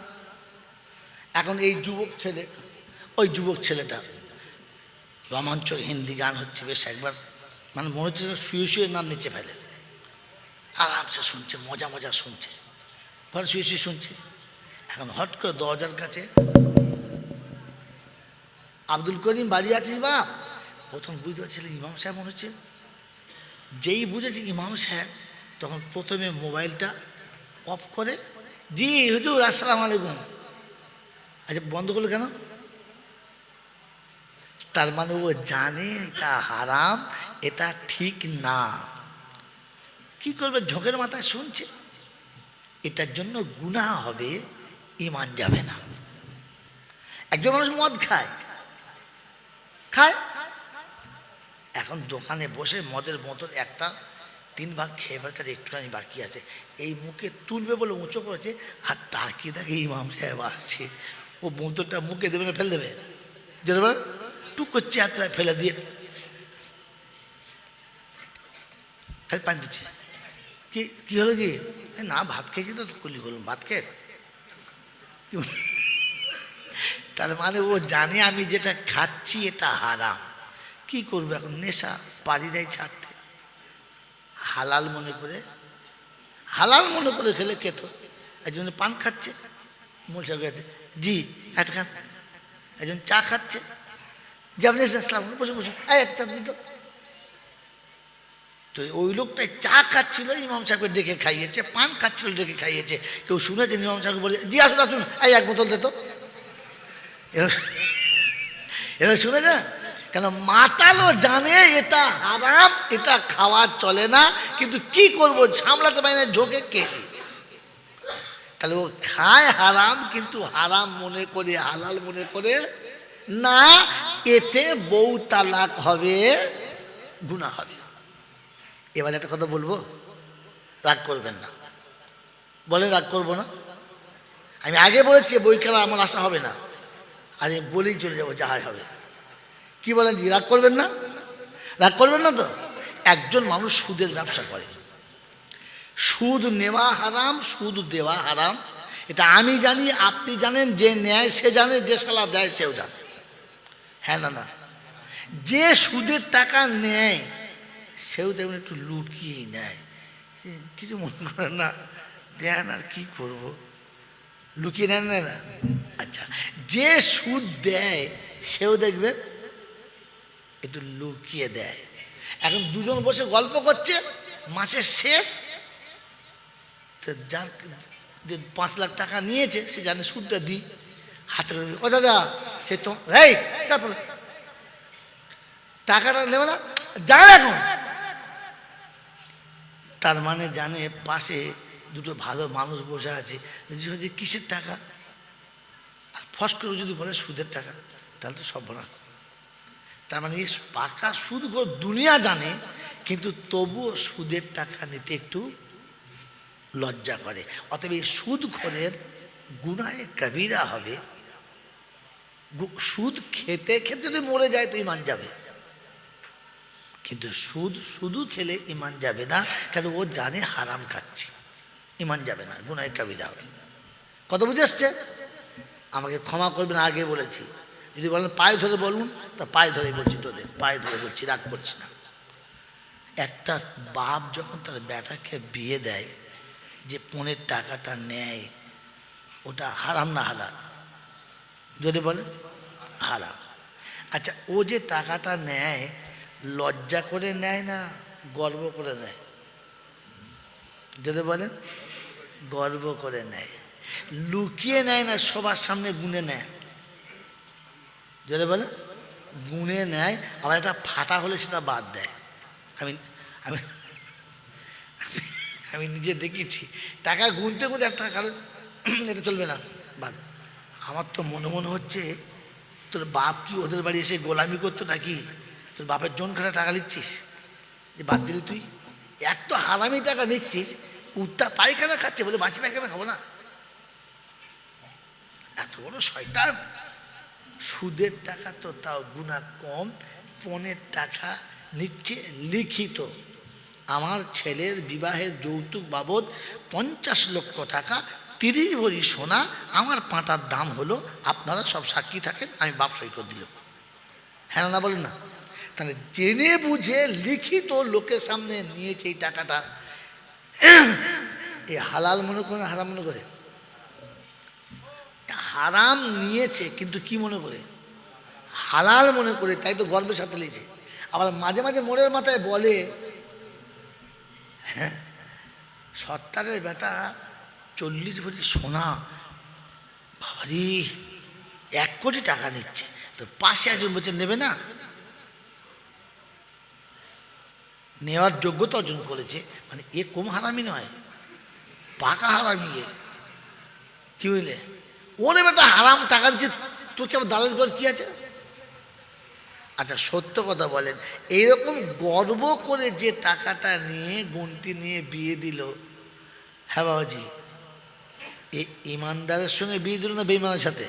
[SPEAKER 2] এখন এই যুবক ছেলে, ওই যুবক ছেলেটা রোমাঞ্চক হিন্দি গান হচ্ছে, বেশ একবার মানে মনে হচ্ছে শুয়ে শুয়ে নাম নিচে ফেলে, আরামসে শুনছে, মজা মজা শুনছে, পরে শুয়ে শুয়ে শুনছে। এখন হট করে দরজার কাছে, আব্দুল করিম বাড়ি আছিস বা? প্রথম বুঝতে পারছিল ইমাম সাহেব মনে হচ্ছে। যেই বুঝেছে ইমাম সাহেব, তখন প্রথমে মোবাইলটা অফ করে, জি হুজুর আসসালামু আলাইকুম। আচ্ছা, বন্ধ করলো কেন? তার মানে ও জানে এটা হারাম, এটা ঠিক না। কি করবে? ঝোঁকের মাথায় শুনছে, এটার জন্য গুনাহ হবে, ঈমান যাবে না। একজন মানুষ মদ খায়, এখন দোকানে বসে মদের বোতল একটা 3 ভাগ খেয়ে ফেলতে, একটুখানি বাকি আছে, এই মুখে তুলবে বলে উঁচু করেছে, আর তাকিয়ে তাকে ইমাম সাহেব আসছে, ও বোতলটা মুখে দেবে না ফেলে দেবে, যেটা টুক করছে হাতটা ফেলে দিয়ে খালি পানি দিচ্ছে। কি হলো কি না, ভাত খেয়ে কিন্তু কুলি করলাম, ভাত খেয়ে। তার মানে ও জানে আমি যেটা খাচ্ছি এটা হারাম। কি করবো এখন? নেশা, পারি যাই ছাড়তে। হালাল মনে করে খেলে খেত। একজন পান খাচ্ছে, মোশা গেছে, জি একটা খান। একজন চা খাচ্ছে, যে আপনি আসলাম, বসে বসে একটা চা দিত। তো ওই লোকটাই চা খাচ্ছিল, ইমাম সাহেবকে ডেকে খাইয়েছে, পান খাচ্ছিল ডেকে খাইয়েছে। কেউ শুনেছেন ইমাম সাহেবকে বলে, জি আসুন আসুন, এক বোতল দিত। এরা শুনেছে? কেন? মাতালও জানে এটা হারাম, এটা খাওয়া চলে না, কিন্তু কি করবো, সামলাতে পারি না, ঝোঁকে কে দিয়েছে। তাহলে ও খায় হারাম, কিন্তু হারাম মনে করে, হালাল মনে করে না। এতে বউ তালাক হবে, গুনাহ হবে। এবার একটা কথা বলবো, রাগ করবেন না, বলে রাগ করবো না। আমি আগে বলেছি বই খেলা আমার আশা হবে না, আজ বলেই চলে যাবো, যাহাই হবে। কি বলেন? রাগ করবেন না? রাগ করবেন না তো? একজন মানুষ সুদের ব্যবসা করে, সুদ নেওয়া হারাম, সুদ দেওয়া হারাম। এটা আমি জানি, আপনি জানেন, যে নেয় সে জানে, যে শালা দেয় সেও জানে। হ্যাঁ না না, যে সুদের টাকা নেয় সেও দেখুন একটু লুকিয়ে নেয়, কিছু মনে করেন না, দেন আর কি করব, লুকিয়ে নেন না। আচ্ছা, যে সুদ দেয় সেও দেখবে একটু লুকিয়ে দেয়। এখন দুজন বসে গল্প করছে, মাসের শেষ, তো যার যে 5 লাখ টাকা নিয়েছে সে জানে সুদটা দিই, হাতে করে, ও দাদা সে তো এই তারপরে টাকাটা নেবে না, জানে এখন। তার মানে জানে পাশে দুটো ভালো মানুষ বসে আছে, যে কিসের টাকা, আর ফস করে যদি বলে সুদের টাকা, তাহলে তো সব বলা। তার মানে এই পাকা সুদ দুনিয়া জানে, কিন্তু তবুও সুদের টাকা নিতে একটু লজ্জা করে। অতএব এই সুদখোরের গুনাহে কবিরা হবে। সুদ খেতে খেতে যদি মরে যায় তো ইমান যাবে, কিন্তু সুদ শুধু খেলে ইমান যাবে না, কেন ও জানে হারাম খাচ্ছে, ইমান যাবে না, গুনাহে কবিরা হবে। কত বুঝে আসছে? আমাকে ক্ষমা করবেন, আগে বলেছি, যদি বলেন পায়ে ধরে বলুন, তা পায়ে ধরে বলছি, তোদের পায়ে ধরে বলছি, রাগ করছি না। একটা বাপ যখন তার বেটাকে বিয়ে দেয়, যে পণের টাকাটা নেয়, ওটা হারাম না হালাল? যদি বলে হারাম। আচ্ছা, ও যে টাকাটা নেয় লজ্জা করে নেয় না গর্ব করে নেয়? যদি বলে গর্ব করে নেয়। লুকিয়ে নেয় না সবার সামনে গুনে নেয়? যদি বলে গুনে নেয়। আবার একটা ফাটা হলে সেটা বাদ দেয়। আমি আমি আমি নিজে দেখেছি, টাকা গুনতে গুনতে একটা টাকা এটা চলবে না, বাদ। আমার তো মনে মনে হচ্ছে তোর বাপ কি ওদের বাড়ি এসে গোলামি করতো নাকি? তোর বাপের জন খাটা টাকা নিচ্ছিস, যে বাদ দিলি তুই, এত হারামি টাকা নিচ্ছিস, উত্তা পায়খানা খাচ্ছে বলে বাঁচি পায়খানা খাবো না, এত বড় শয়তান। সুদের টাকা তো তাও গুনাহ কম, পণের টাকা নিচ্ছে লিখিত। আমার ছেলের বিবাহের যৌতুক বাবদ 50 লক্ষ টাকা, 30 ভরি সোনা, আমার পাঁটার দাম হলো, আপনারা সব সাক্ষী থাকেন, আমি বাপ সই করে দিল। হ্যাঁ না বলেন না? তাহলে জেনে বুঝে লিখিত লোকের সামনে নিয়েছে এই টাকাটা, এই হালাল মনে করে না হারাম মনে করে? হারাম নিয়েছে কিন্তু কি মনে করে? হালাল মনে করে, তাই তো গর্বের সাথে নিয়েছে। আবার মাঝে মাঝে মোড়ের মাথায় বলে, হ্যাঁ সত্তারের বেটা 40 ভরি সোনা, বাবারি 1 কোটি টাকা নিচ্ছে, তো পাশে একজন বলছে নেবে না, নেওয়ার যোগ্যতা অর্জন করেছে, মানে এ কম হারামি নয়, পাকা হারামি। কি বুঝলে? ওর বেটা হারাম টাকা দিচ্ছে, তোর কেমন দালাল করে কি আছে? আচ্ছা সত্য কথা বলেন, এইরকম গর্ব করে যে টাকাটা নিয়ে গুনতি নিয়ে বিয়ে দিল, হ্যাঁ বাবাজি, ইমানদারের সঙ্গে বিয়ে দিল না বেঈমানের সাথে?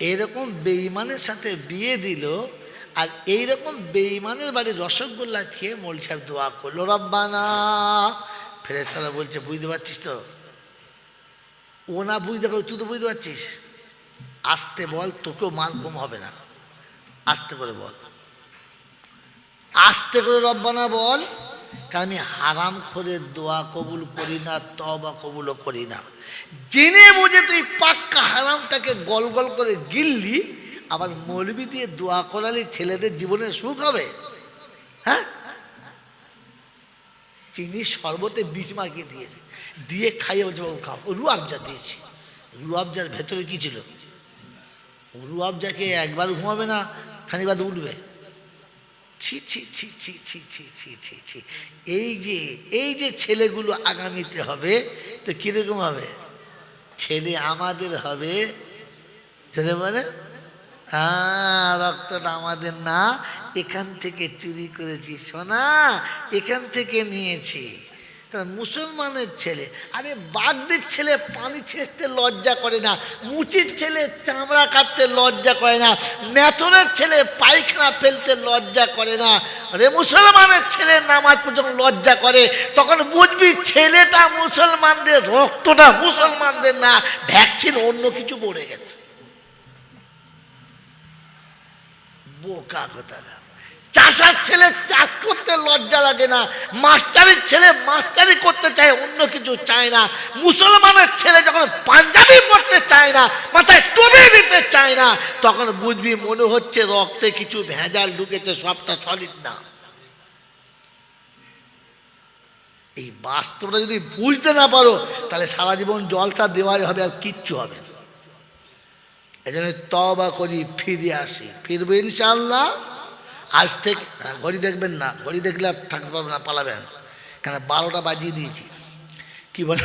[SPEAKER 2] এইরকম বেঈমানের সাথে বিয়ে দিল, আর এইরকম বেঈমানের বাড়ি রসগোল্লা খেয়ে মৌলভী সাহেব দোয়া করলো, রব্বানা। ফেরেশতারা বলছে বুঝতে পারছিস তো? ও না বুঝতে পারবে, তুই তো বুঝতে পারছিস, আস্তে বল, তোকেও মাল কম হবে না, আস্তে করে বল, আস্তে করে রব্বানা বল, কারণ আমি হারাম করে দোয়া কবুল করি না, তওবা কবুলও করি না। জেনে বুঝে তুই পাক্কা হারামটাকে গল গল করে গিললি, আবার মৌলবি দিয়ে দোয়া করালি ছেলেদের জীবনে সুখ হবে? হ্যাঁ, চিনি শরবতে বিষ মাখিয়ে দিয়েছে, দিয়ে খাইয়ে বলছে বাবু খাও, ও রুয়াবজা দিয়েছে। রুয়াবজার ভেতরে কি ছিল? রুয়াবজাকে একবার ঘুমাবে না, খানিবার উঠবে। ছি ছি ছি ছি ছি ছি ছি ছি ছি। এই যে ছেলেগুলো আগামীতে হবে, তো কিরকম হবে? ছেলে আমাদের হবে, ছেলে বলে রক্তটা আমাদের না, এখান থেকে চুরি করেছি সোনা, এখান থেকে নিয়েছি। মুসলমানের ছেলে, আরে বাগদির ছেলে পানি ছেঁচতে লজ্জা করে না, মুচির ছেলে চামড়া কাটতে লজ্জা করে না, মেথনের ছেলে পায়খানা ফেলতে লজ্জা করে না, আরে মুসলমানের ছেলে নামাজ পড়তে যখন লজ্জা করে তখন বুঝবি ছেলেটা মুসলমানদের, রক্তটা মুসলমানদের না, ভ্যাকসিন অন্য কিছু পড়ে গেছে। বোকা কথা। চাষার ছেলে চাষ করতে লজ্জা লাগে না, মাস্টারের ছেলে মাস্টারি করতে চায়, অন্য কিছু চায় না। মুসলমানের ছেলে যখন পাঞ্জাবি পড়তে চায় না, মাথায় টুপি দিতে চায় না, তখন বুঝবি মনে হচ্ছে রক্তে কিছু ভেজাল ঢুকেছে, সবটা সলিড না। এই বাস্তবটা যদি বুঝতে না পারো তাহলে সারা জীবন জলটা দেওয়াই হবে, আর কিচ্ছু হবে না। এই জন্য তওবা করি, ফিরে আসি, ফিরবো ইনশাআল্লাহ। আজ থেকে ঘড়ি দেখবেন না, ঘড়ি দেখলে আর থাকতে পারবেন না, পালাবেন, কেন 12টা বাজিয়ে দিয়েছি। কি বলে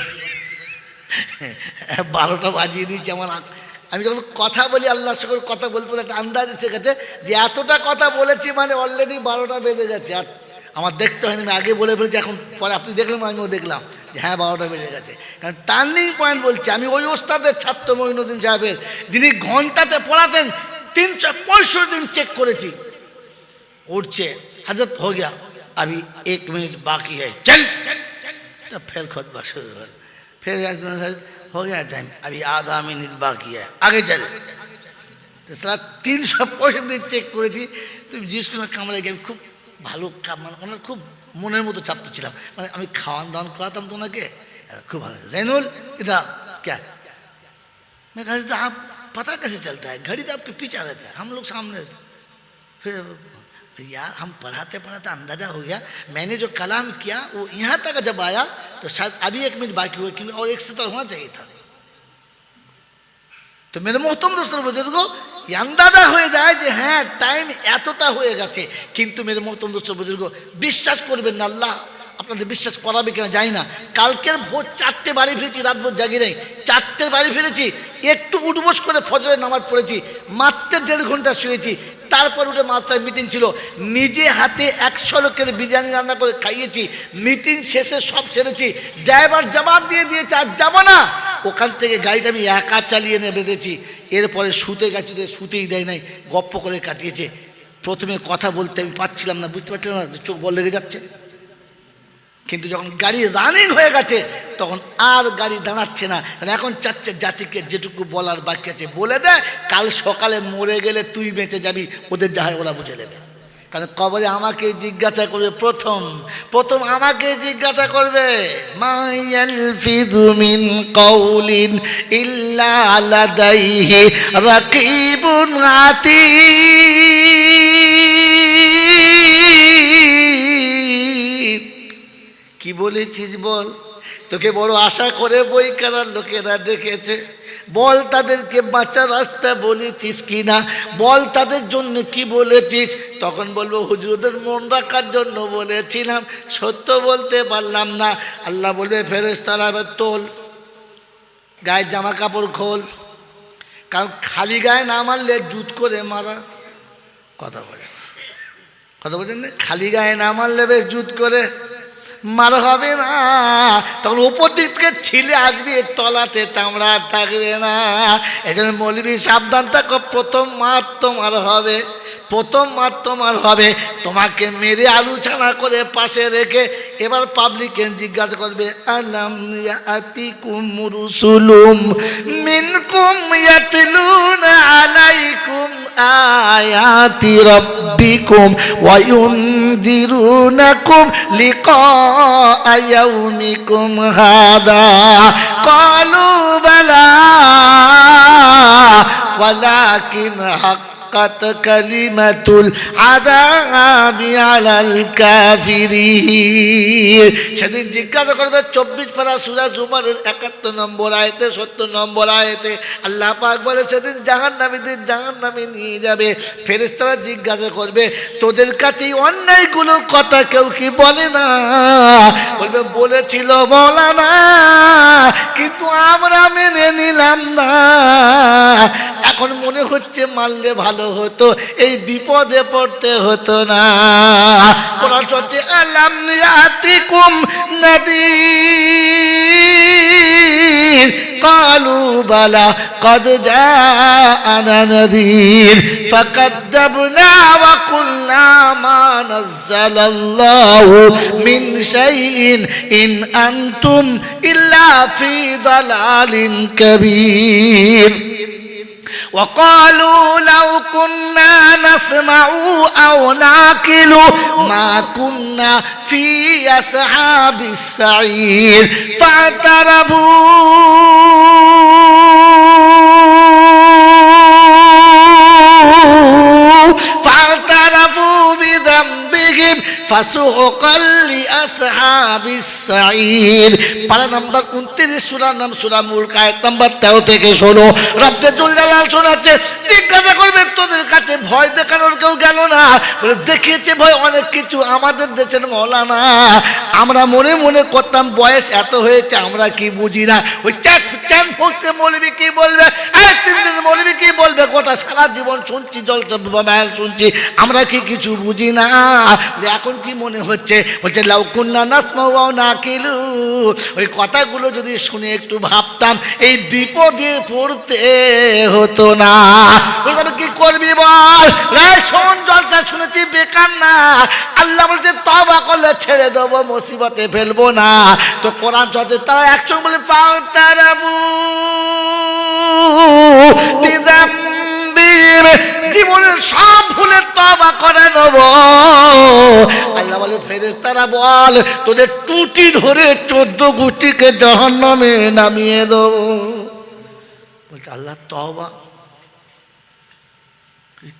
[SPEAKER 2] 12টা বাজিয়ে দিয়েছি। আমি যখন কথা বলি আল্লাহর সঙ্গে কথা বলতে বলতে একটা আন্দাজ এসে গেছে যে এতটা কথা বলেছি মানে অলরেডি 12টা বেজে গেছে। আর আমার দেখতে হয়নি, আমি আগে বলে ফেলেছি, এখন পরে আপনি দেখলাম আমিও দেখলাম যে হ্যাঁ 12টা বেজে গেছে। কারণ টার্নিং পয়েন্ট বলছি, আমি ওই ওস্তাদের ছাত্র মঈনুদ্দিন সাহেবের, যিনি ঘন্টাতে পড়াতেন, 365 দিন চেক করেছি। उठছে हजरत हो गया, अभी 1 मिनट बाकी है, चल। तो फिर खुतबा शुरू हो, फिर हो गया टाइम, अभी आधा मिनट बाकी है, आगे चल। तो साला 365 दिन চেক করেছি। তুমি জিজ্ঞেস করলে কামড়ে গিয়ে খুব ভালো, মানে ওনার খুব মনের মতো ছাত্র ছিলাম, মানে আমি খাওয়ান দাওয়ান করাতাম তো ওনাকে, খুব ভালো। जैनुल इधर क्या, मैं कहा आप पता कैसे चलता है, घड़ी तो आपके पीछे रहता है, हम लोग सामने रहते। फिर यार हम पढ़ाते पढ़ाते अंदाजा हो गया, मैंने जो कलाम किया वो यहाँ तक जब आया तो शायद अभी 1 मिनट बाकी हुआ, क्योंकि और 1 होना चाहिए था। तो मेरे मोहतरम दोस्तों बुजुर्गों, ये अंदाजा हो जाए कि हाँ टाइम এতটা হয়ে গেছে, কিন্তু मेरे मोहतरम दोस्तों बुजुर्गों বিশ্বাস করবেন না, আল্লাহ আপনাদের বিশ্বাস করাবে কিনা জানি না। কালকের ভোর 4টে বাড়ি ফিরেছি, রাত ভোর জাগি নেই, 4টে বাড়ি ফিরেছি, একটু উঠবোস করে ফজরের নামাজ পড়েছি, মাত্র 1.5 ঘন্টা শুয়েছি। তারপর উঠে মাদ্রাসায় মিটিং ছিল, নিজে হাতে 100 লোকের বিরিয়ানি রান্না করে খাইয়েছি। মিটিং শেষে সব ছেড়েছি, ড্রাইভার জবাব দিয়ে দিয়েছে আর যাব না। ওখান থেকে গাড়িটা আমি একা চালিয়ে এনে বেঁধেছি। এরপরে শুতে গেছি, শুতেই দেয় নাই, গপ্প করে কাটিয়েছে। প্রথমে কথা বলতে আমি পারছিলাম না, বুঝতে পারছিলাম না, চোখ বল লেগে যাচ্ছে। কিন্তু যখন গাড়ি রানিং হয়ে গেছে তখন আর গাড়ি দাঁড়াচ্ছে না, এখন চাচ্ছে জাতিকে যেটুকু বলার বাকি আছে বলে দেয়, কাল সকালে মরে গেলে তুই বেঁচে যাবি, ওদের যাহাই ওরা বুঝে নেবে। কারণ কবরে আমাকে জিজ্ঞাসা করবে, প্রথম আমাকে জিজ্ঞাসা করবে, মা ইয়ালফিযু মিন কাউলিন ইল্লা লাদাইহি রাকিবুন আতীদ। কি বলেছিস বল, তোকে বড় আশা করে বই কেনার লোকেরা ডেকেছে, বল তাদেরকে বাঁচার রাস্তা বলেছিস কি না, বল তাদের জন্য কি বলেছিস। তখন বলবো হুজুরদের মন রাখার জন্য বলেছিলাম, সত্য বলতে পারলাম না। আল্লাহ বলবে ফেরেশতারা এবার তোল, গায়ের জামা কাপড় খোল, কারণ খালি গায়ে না মারলে জুত করে মারা। কথা বলছেন না, খালি গায়ে না মারলে বেশ জুত করে মার হবে না। তখন উপর দিক থেকে ছিলে আসবে, তলাতে চামড়া থাকবে না। এই জন্য মৌলবী সাবধান থাকো, প্রথম মার তোমার হবে, তোমাকে মেরে আলোচনা করে পাশে রেখে এবার পাবলিককে জিজ্ঞাসা করবে, আলাম ইয়াতিকুম রুসুলুম মিনকুম ইয়াতলুনা আলাইকুম আয়াতি রাব্বিকুম ওয়া ইউনযিরুনাকুম লিকা ইয়াউমিকুম হাদা ক্বালু বালা ওয়ালাকিন হাক্কাত কালিমাতুল আযাবি আলাল কাফিরিন। সেদিন জিজ্ঞাসা করবে 24 পারা সূরা জুমারের 71 নম্বর আয়াতে 70 নম্বর আয়াতে আল্লাহ পাক বলে, সেদিন জাহান্নামীদের জাহান্নামে নিয়ে যাবে। ফেরেশতারা জিজ্ঞাসা করবে, তোদের কাছে এই অন্যায়গুলো কথা কেউ কি বলে না? বলবে বলেছিল মাওলানা, কিন্তু আমরা মেনে নিলাম না। এখন মনে হচ্ছে মারলে ভালো হতো, এই বিপদে পড়তে হতো না। কোরআন চলছে, আলাম ইয়াতিকুম نذير قالوا بلى قد جاءنا نذير فكذبنا وقلنا ما نزل الله من شيء إن أنتم إلا في ضلال كبير وقالوا لو كنا نسمع أو نعقل ما كنا في أصحاب السعير فاعترفوا بذنبهم فسحقا لأصحاب السعير পারা নাম্বার 29 সূরার নাম সূরা মুলক আয়াত নাম্বার 13 থেকে 16 রব্বুল জালাল শোনাচ্ছে জিজ্ঞাসা করবে তোদের কাছে ভয় দেখানোর কেউ গেল না বলে দেখিয়েছে ভয় অনেক কিছু আমাদের দেশের মাওলানা আমরা মনে মনে করতাম বয়স এত হয়েছে আমরা কি বুঝি না ওই চান ফোকসে মৌলবি কি বলবে এই তিন দিন মৌলবি কি বলবে গোটা সারা জীবন শুনছি জলসা মায়াল শুনছি আমরা কি কিছু বুঝি না এখন কি মনে হচ্ছে বলছে লাউ কুন্না নাসমাউ ওয়া নাকিলু ওই কথাগুলো যদি শুনে একটু ভাবতাম এই বিপদে পড়তে হতো না বলতে কি করবি বল রে শোন জলসা শুনেছি বেকার না আল্লাহ বলছে তওবা করলে ছেড়ে দেবো মুসিবতে ফেলবো না তো কোরআন চলছে তারা একসঙ্গে বলে ফাতারাবু বিযামবিহিম জীবনের সব ভুলে তওবা করে নেব আল্লাহ বলে ফেরেশতারা বল তোদের টুটি ধরে 14 গোষ্ঠীকে জাহান্নামে নামিয়ে দেব বলছে আল্লাহ তওবা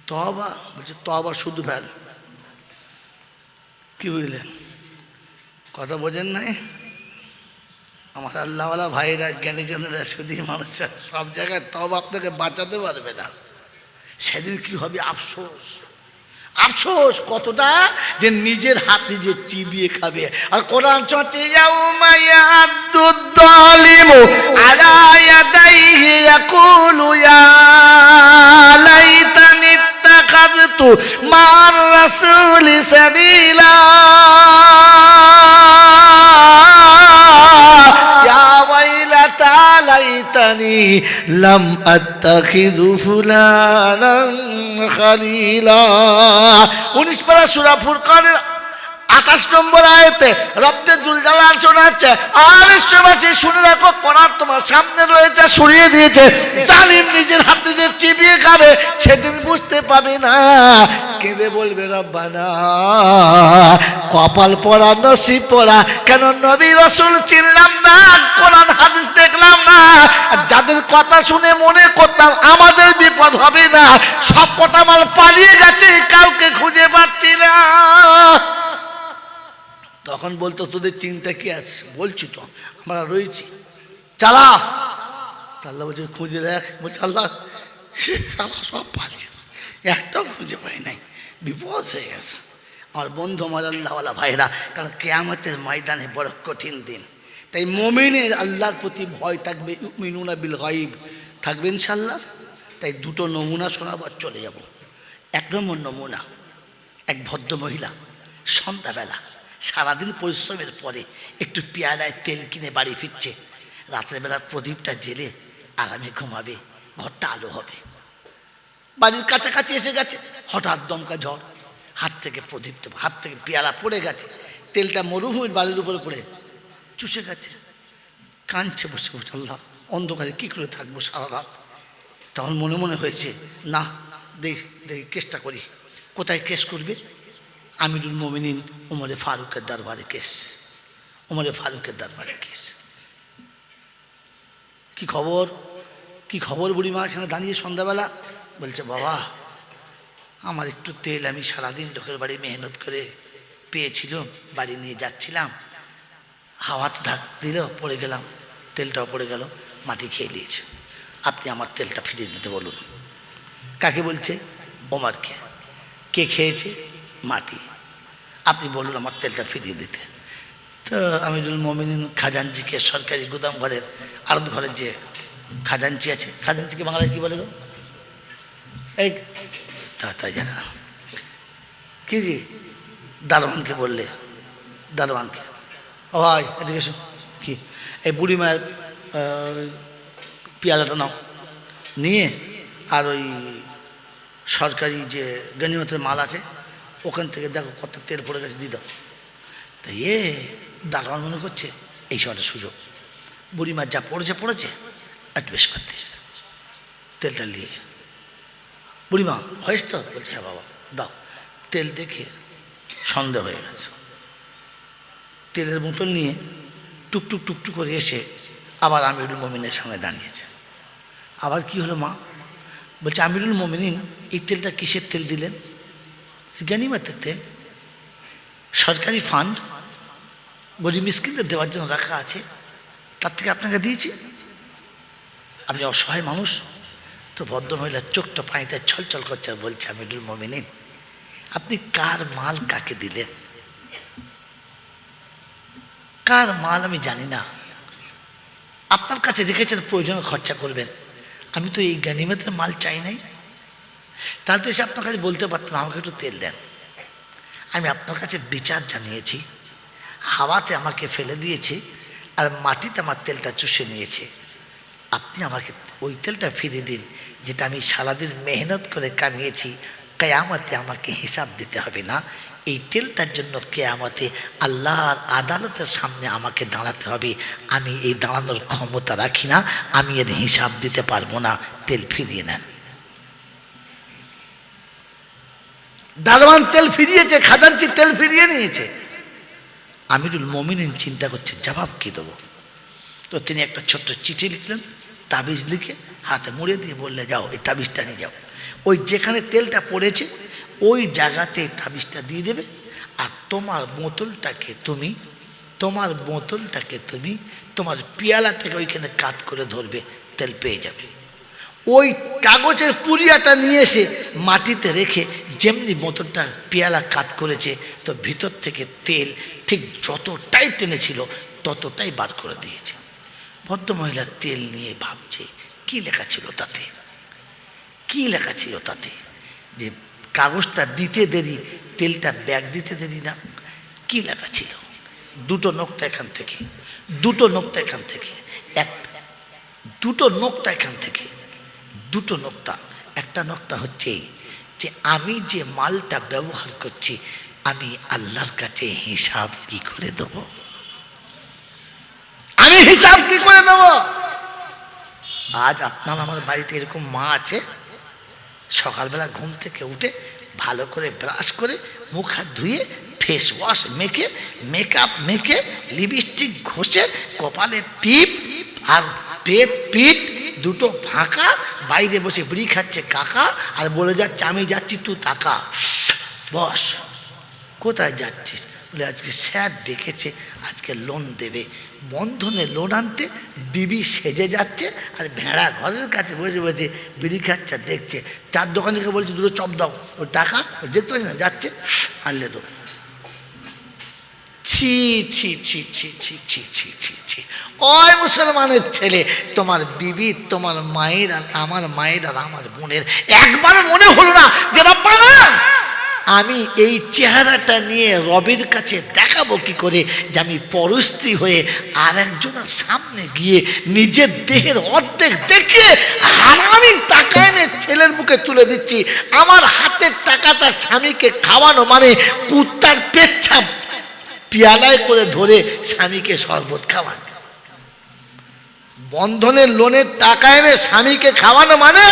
[SPEAKER 2] তওবা বলছে তওবা শুধু ফেল কি বুঝলেন কথা বোঝেন নাই আমার আল্লাহওয়ালা ভাইরা জ্ঞানীজনেরা শুধু মানুষের সব জায়গায় তওবা আপনাকে বাঁচাতে পারবে না সেদিন কি হবে আফসোস আফসোস কতটা যে নিজের হাত নিজে চিবিয়ে খাবে আর কোরআন চলছে ইয়াউমা ইয়াদুদ যালিমু আলা ইয়াদাইহি ইয়াকুলু ইয়া লাইতানি ইত্তাখাযতু মা'আর রাসূলি সাবিলা ইয়া ওয়াইলাতা লাইতানি লাম আত্তাখিযু ফুলানান খালিলা 19 পারা সূরা ফুরকানের 28 নম্বর আয়াতে রব্বুল জালাল শোনাচ্ছে আর বিশ্ববাসী শুনে রাখো কোরআন তোমার সামনে রয়েছে সরিয়ে দিয়েছে জালিম নিজের হাত দিয়ে চিবিয়ে খাবে সেদিন বুঝতে পাবে না কেঁদে বলবে রব্বানা কপাল পড়া নসিব পড়া কেন নবী রাসূল চিনলাম না কোরআন হাদিস দেখলাম না যাদের কথা শুনে মনে করতাম আমাদের বিপদ হবে না সব কটা মাল পালিয়ে গেছে কাউকে খুঁজে পাচ্ছি না তখন বলতো তোদের চিন্তা কি আছে বলছি তো আমরা রয়েছি চালা আল্লাহ বলছে খুঁজে দেখ বলছে আল্লাহ সে সব পালিয়ে একটাও খুঁজে পাই নাই বিপদ হয়ে গেছে আমার বন্ধু আমার আল্লাহওয়ালা ভাইরা কারণ কিয়ামতের ময়দানে বড় কঠিন দিন তাই মুমিনের আল্লাহর প্রতি ভয় থাকবে ইউমিনুনা বিল গায়ব থাকবে ইনশাআল্লাহ তাই দুটো নমুনা শোনাবার চলে যাব এক নম্বর নমুনা এক ভদ্র মহিলা সন্ধ্যাবেলা সারাদিন পরিশ্রমের পরে একটু পেয়ালায় তেল কিনে বাড়ি ফিরছে রাত্রেবেলা প্রদীপটা জেলে আরামে ঘুমাবে ঘরটা আলো হবে বাড়ির কাছাকাছি এসে গেছে হঠাৎ দমকা ঝড় হাত থেকে প্রদীপটা হাত থেকে পেয়ালা পড়ে গেছে তেলটা মরুভূমির বালির উপরে পড়ে চুষে গেছে কাঁদছে বসে বসে আল্লাহ অন্ধকারে কী করে থাকবো সারা রাত তখন মনে মনে হয়েছে না দেখি কেসটা করি কোথায় কেস করবে আমিরুল মোমিনিন ওমরে ফারুকের দরবারে কেস ওমরে ফারুকের দরবারে কেস কি খবর বুড়িমা এখানে দাঁড়িয়ে সন্ধ্যাবেলা বলছে বাবা আমার একটু তেল আমি সারাদিন লোকের বাড়ি মেহনত করে পেয়েছিলাম বাড়ি নিয়ে যাচ্ছিলাম হাওয়াতে ধাক দিল পড়ে গেলাম তেলটাও পড়ে গেল মাটি খেয়ে নিয়েছে আপনি আমার তেলটা ফিরিয়ে দিতে বলুন কাকে বলছে ওমরকে কে খেয়েছে মাটি আপনি বলুন আমার তেলটা ফিরিয়ে দিতে তো আমিরুল মোমিনিন খাজানজিকে সরকারি গুদাম ঘরের আড়ত ঘরের যে খাজানচি আছে খাজানচিকে বাংলায় কী বলে গো এই তাই জানে না কি জি দারোয়ানকে বললে দারোয়ানকে ও ভাই এদিকে এসো। কি এই বুড়ি মায়ের পেয়ালাটা নাও, নিয়ে আর ওই সরকারি যে গণিমতের মাল আছে ওখান থেকে দেখো কত তেল পড়ে গেছে, দিয়ে দাও। তা দারোয়ান মনে করছে এই সময়টা সুযোগ, বুড়ি মাছ যা পড়েছে একটু বেশ করতে তেলটা নিয়ে। বুড়িমা হয়েছে তো? বলছে হ্যাঁ বাবা দাও। তেল দেখে সন্দেহ হয়ে গেছে, তেলের বোতল নিয়ে টুকটুক টুকটুক করে এসে আবার আমিরুল মোমিনের সামনে দাঁড়িয়েছে। আবার কি হলো মা? বলছে আমিরুল মোমিনিন এই তেলটা কিসের তেল দিলেন? গনিমতের তেল, সরকারি ফান্ড গরিব মিসকিনদের দেওয়ার জন্য রাখা আছে, তার থেকে আপনাকে দিয়েছি। আপনি অসহায় মানুষ। তো ভদ্রমহিলার চোখটা পানিতে ছলছল করছে আর বলছে আমিরুল মোমিনিন আপনি কার মাল কাকে দিলেন? কার মাল আমি জানি না, আপনার কাছে রেখেছেন প্রয়োজনে খরচা করবেন, আমি তো এই গনিমতের মাল চাই নাই। তাহলে তো এসে আপনার কাছে বলতে পারতাম আমাকে একটু তেল দেন। আমি আপনার কাছে বিচার জানিয়েছি, হাওয়াতে আমাকে ফেলে দিয়েছে আর মাটিতে আমার তেলটা চুষে নিয়েছে। আপনি আমাকে ওই তেলটা ফিরিয়ে দিন যেটা আমি সারাদিন মেহনত করে কামিয়েছি। কেয়ামতে আমাকে হিসাব দিতে হবে না, এই তেলটার জন্য কেয়ামতে আল্লাহর আদালতের সামনে আমাকে দাঁড়াতে হবে। আমি এই দাঁড়ানোর ক্ষমতা রাখি না, আমি এর হিসাব দিতে পারবো না, তেল ফিরিয়ে নেন। দারোয়ান তেল ফিরিয়েছে, খাজাঞ্চি তেল ফিরিয়ে নিয়েছে। আমিরুল মোমিনিন চিন্তা করছে জবাব কি দেবো। তো তিনি একটা ছোট্ট চিঠি লিখলেন, তাবিজ লিখে হাতে মুড়ে দিয়ে বললে যাও এই তাবিজটা নিয়ে যাও, ওই যেখানে তেলটা পড়েছে ওই জায়গাতে তাবিজটা দিয়ে দেবে, আর তোমার বোতলটাকে তুমি তোমার পিয়ালা থেকে ওইখানে কাত করে ধরবে, তেল পেয়ে যাবে। ওই কাগজের পুরিয়াটা নিয়ে এসে মাটিতে রেখে যেমনি বোতলটা পেয়ালা কাত করেছে, তো ভিতর থেকে তেল ঠিক যতটাই টেনেছিল ততটাই বার করে দিয়েছে। ভদ্রমহিলা তেল নিয়ে ভাবছে কি লেখা ছিল তাতে, যে কাগজটা দিতে দেরি, তেলটা ব্যাগ দিতে দেরি না, কি লেখা ছিল? দুটো নোক্তা এখান থেকে, দুটো নোক্তা একটা নোক্তা হচ্ছে যে আমি যে মালটা ব্যবহার করছি আমি আল্লাহর কাছে হিসাব কি করে দেব? আজ আপনার আমার বাড়িতে এরকম মা আছে, সকালবেলা ঘুম থেকে উঠে ভালো করে ব্রাশ করে মুখ হাত ধুয়ে ফেস ওয়াশ মেখে মেকআপ মেখে লিপস্টিক ঘষে কপালে টিপ আর পিঠ দুটো ফাঁকা, বাইরে বসে বিড়ি খাচ্ছে কাকা, আর বলে যাচ্ছে আমি যাচ্ছি তুই তাকা। বস কোথায় যাচ্ছিস? বলে আজকে স্যার ডেকেছে, আজকে লোন দেবে। বন্ধনে লোন আনতে বিবি সেজে যাচ্ছে আর ভেড়া ঘরের কাছে বসে বসে বিড়ি খাচ্ছে দেখছে। চার দোকানিকে বলছে দুটো চপ দাও, ও টাকা ও দেখতে পাচ্ছি না, যাচ্ছে আনলে তো। ছি ছি ছি ছি ছি ছি ছি ছি ছি। ওই মুসলমানের ছেলে, তোমার বিবি, তোমার মায়ের আর আমার মায়ের আর আমার বোনের একবার মনে হলো না যে রব্বা না, আমি এই চেহারাটা নিয়ে রবের কাছে দেখাবো কি করে যে আমি পরস্ত্রী হয়ে আর একজনের সামনে গিয়ে নিজের দেহের অর্ধেক দেখে হারামি টাকা এনে ছেলের মুখে তুলে দিচ্ছি। আমার হাতের টাকাটা স্বামীকে খাওয়ানো মানে কুত্তার পেচ্ছাপ পিয়ালায় করে ধরে স্বামীকে শরবত খাওয়ানো। বন্ধনের লোনের টাকা এনে স্বামীকে খাওয়ানো মানে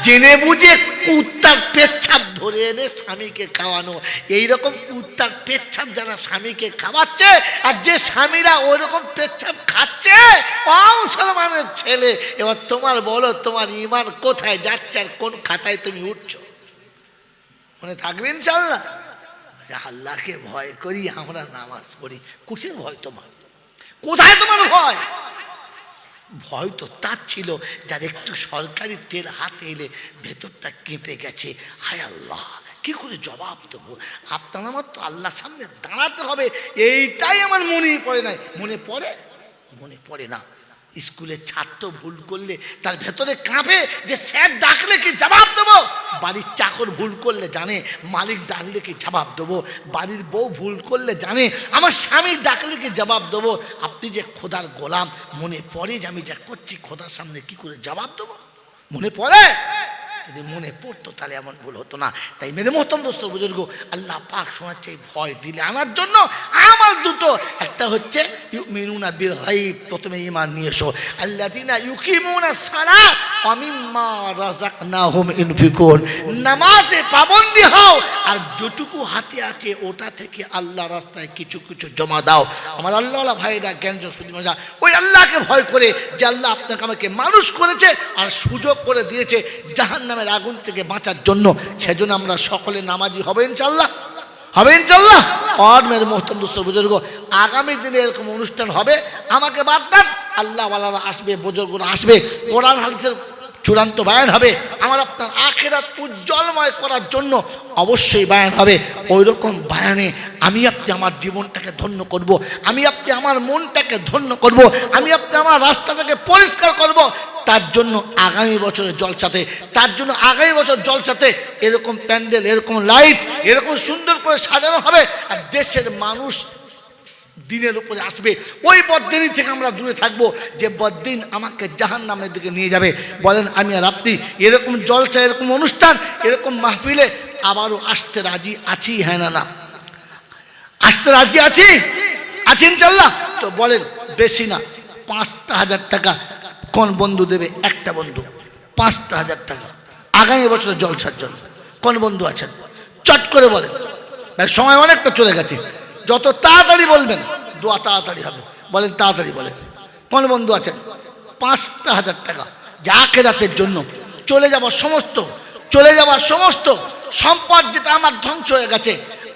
[SPEAKER 2] জেনে বুঝে কুত্তার পেচ্ছাপ ধরে এনে স্বামীকে খাওয়ানো। এইরকম কুত্তার পেচ্ছাপ যারা স্বামীকে খাওয়াচ্ছে আর যে স্বামীরা ওই রকম পেচ্ছাপ খাচ্ছে, মুসলমানের ছেলে, এবার তোমার বলো তোমার ঈমান কোথায় যাচ্ছে আর কোন খাতায় তুমি উঠছো? মনে থাকবে ইনশাআল্লাহ। আল্লাহকে ভয় করি আমরা নামাজ পড়ি, কিসের ভয় তোমার? কোথায় তোমার ভয়? ভয় তো তার ছিল যার একটু সরকারি তেল হাতে এলে ভেতরটা কেঁপে গেছে। হায় আল্লাহ, কি করে জবাব দেবো? আপনার আমার তো আল্লাহর সামনে দাঁড়াতে হবে, এইটাই আমার মনেই পড়ে নাই। মনে পড়ে না। স্কুলের ছাত্র ভুল করলে তার ভেতরে কাঁপে যে স্যার ডাকলে কি জবাব দেবো, বাড়ির চাকর ভুল করলে জানে মালিক ডাকলে কি জবাব দেবো, বাড়ির বউ ভুল করলে জানে আমার স্বামী ডাকলে কি জবাব দেবো। আপনি যে খোদার গোলাম, মনে পড়ে যে আমি যা করছি খোদার সামনে কি করে জবাব দেবো? মনে পড়ে? যদি মনে পড়তো তাহলে এমন ভুল হতো না। তাই মেরে মোহতরম দোস্ত বুজুর্গ, আল্লাহ পাক শোনাচ্ছে এই ভয় দিলে আনার জন্য আমার দুটো, একটা হচ্ছে ইউমিনুনা বিল গায়ব, প্রথমে ঈমান নিয়ে এসো, আল্লাযিনা ইউকিমুনাস সালাত ওয়া মিম্মা রাযাকনাহুম ইনফিকুন, নামাজে পাবন্দি হও আর যেটুকু হাতে আছে ওটা থেকে আল্লাহ রাস্তায় কিছু কিছু জমা দাও। আমার আল্লাহওয়ালা ভাইরা জ্ঞানজন শুধু মজা, ওই আল্লাহকে ভয় করে যে আল্লাহ আপনাকে আমাকে মানুষ করেছে আর সুযোগ করে দিয়েছে জাহান্নামের আগুন থেকে বাঁচার জন্য, সেজন্য আমরা সকলে নামাজি হবে ইনশাআল্লাহ, হবে ইনশাআল্লাহ। আর মেরে মোহতরম দোস্ত বুজুর্গ, আগামী দিনে এরকম অনুষ্ঠান হবে, আমাকে বাদ দেন, আল্লাহওয়ালারা আসবে, বুজুর্গরা আসবে, কোরআন হাদিসের চূড়ান্ত বায়ান হবে, আমার আপনার আখিরাত উজ্জ্বলময় করার জন্য অবশ্যই বায়ান হবে। ওই রকম বায়ানে আমি আপনি আমার জীবনটাকে ধন্য করব, আমি আপনি আমার মনটাকে ধন্য করব, আমি আপনি আমার রাস্তাটাকে পরিষ্কার করব। তার জন্য আগামী বছরের জলসাতে, তার জন্য আগামী বছর জলসাতে এরকম প্যান্ডেল, এরকম লাইট, এরকম সুন্দর করে সাজানো হবে। আর দেশের মানুষ দিনের উপরে আসবে, ওই বদ্দিনী থেকে আমরা দূরে থাকবো যে বদ্দিন আমাকে জাহান্নামের দিকে নিয়ে যাবে। বলেন আমি আর আপনি এরকম জলসা, এরকম অনুষ্ঠান, এরকম মাহফিলে আবারও আসতে রাজি আছি? হ্যাঁ না না? আসতে রাজি আছি? আছি ইনশাআল্লাহ? তো বলেন বেশি না 5,000 টাকা কোন বন্ধু দেবে? একটা বন্ধু 5,000 টাকা আগামী বছরের জলসার জন্য। কোন বন্ধু আছেন? চট করে বলেন, সময় অনেকটা চলে গেছে। যত তাড়াতাড়ি বলবেন দোয়া তাড়াতাড়ি হবে। বলেন তাড়াতাড়ি বলেন, কোন বন্ধু আছেন? 5,000 টাকা যা আখিরাতের জন্য চলে যাওয়ার সমস্ত সম্পদ যেটা আমার ধ্বংস হয়ে গেছে,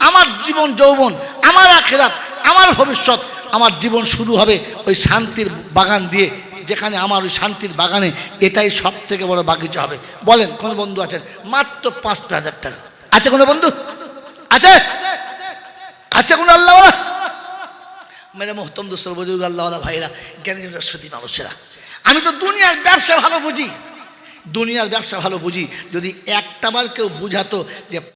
[SPEAKER 2] আমার জীবন যৌবন, আমার আখিরাত, আমার ভবিষ্যৎ, আমার জীবন শুরু হবে ওই শান্তির বাগান দিয়ে, যেখানে আমার ওই শান্তির বাগানে এটাই সব থেকে বড় বাগিচা হবে। বলেন কোন বন্ধু আছেন? মাত্র 5,000 টাকা আছে কোনো বন্ধু? আছে? আছে কোনো আল্লাহওয়ালা? মেরে মোহতরম দোস্ত বুজুর্গ, আল্লাহওয়ালা ভাইরা, জ্ঞানী সতী মানুষেরা, আমি তো দুনিয়ার ব্যবসা ভালো বুঝি, দুনিয়ার ব্যবসা ভালো বুঝি। যদি একটাবার কেউ বুঝাতো যে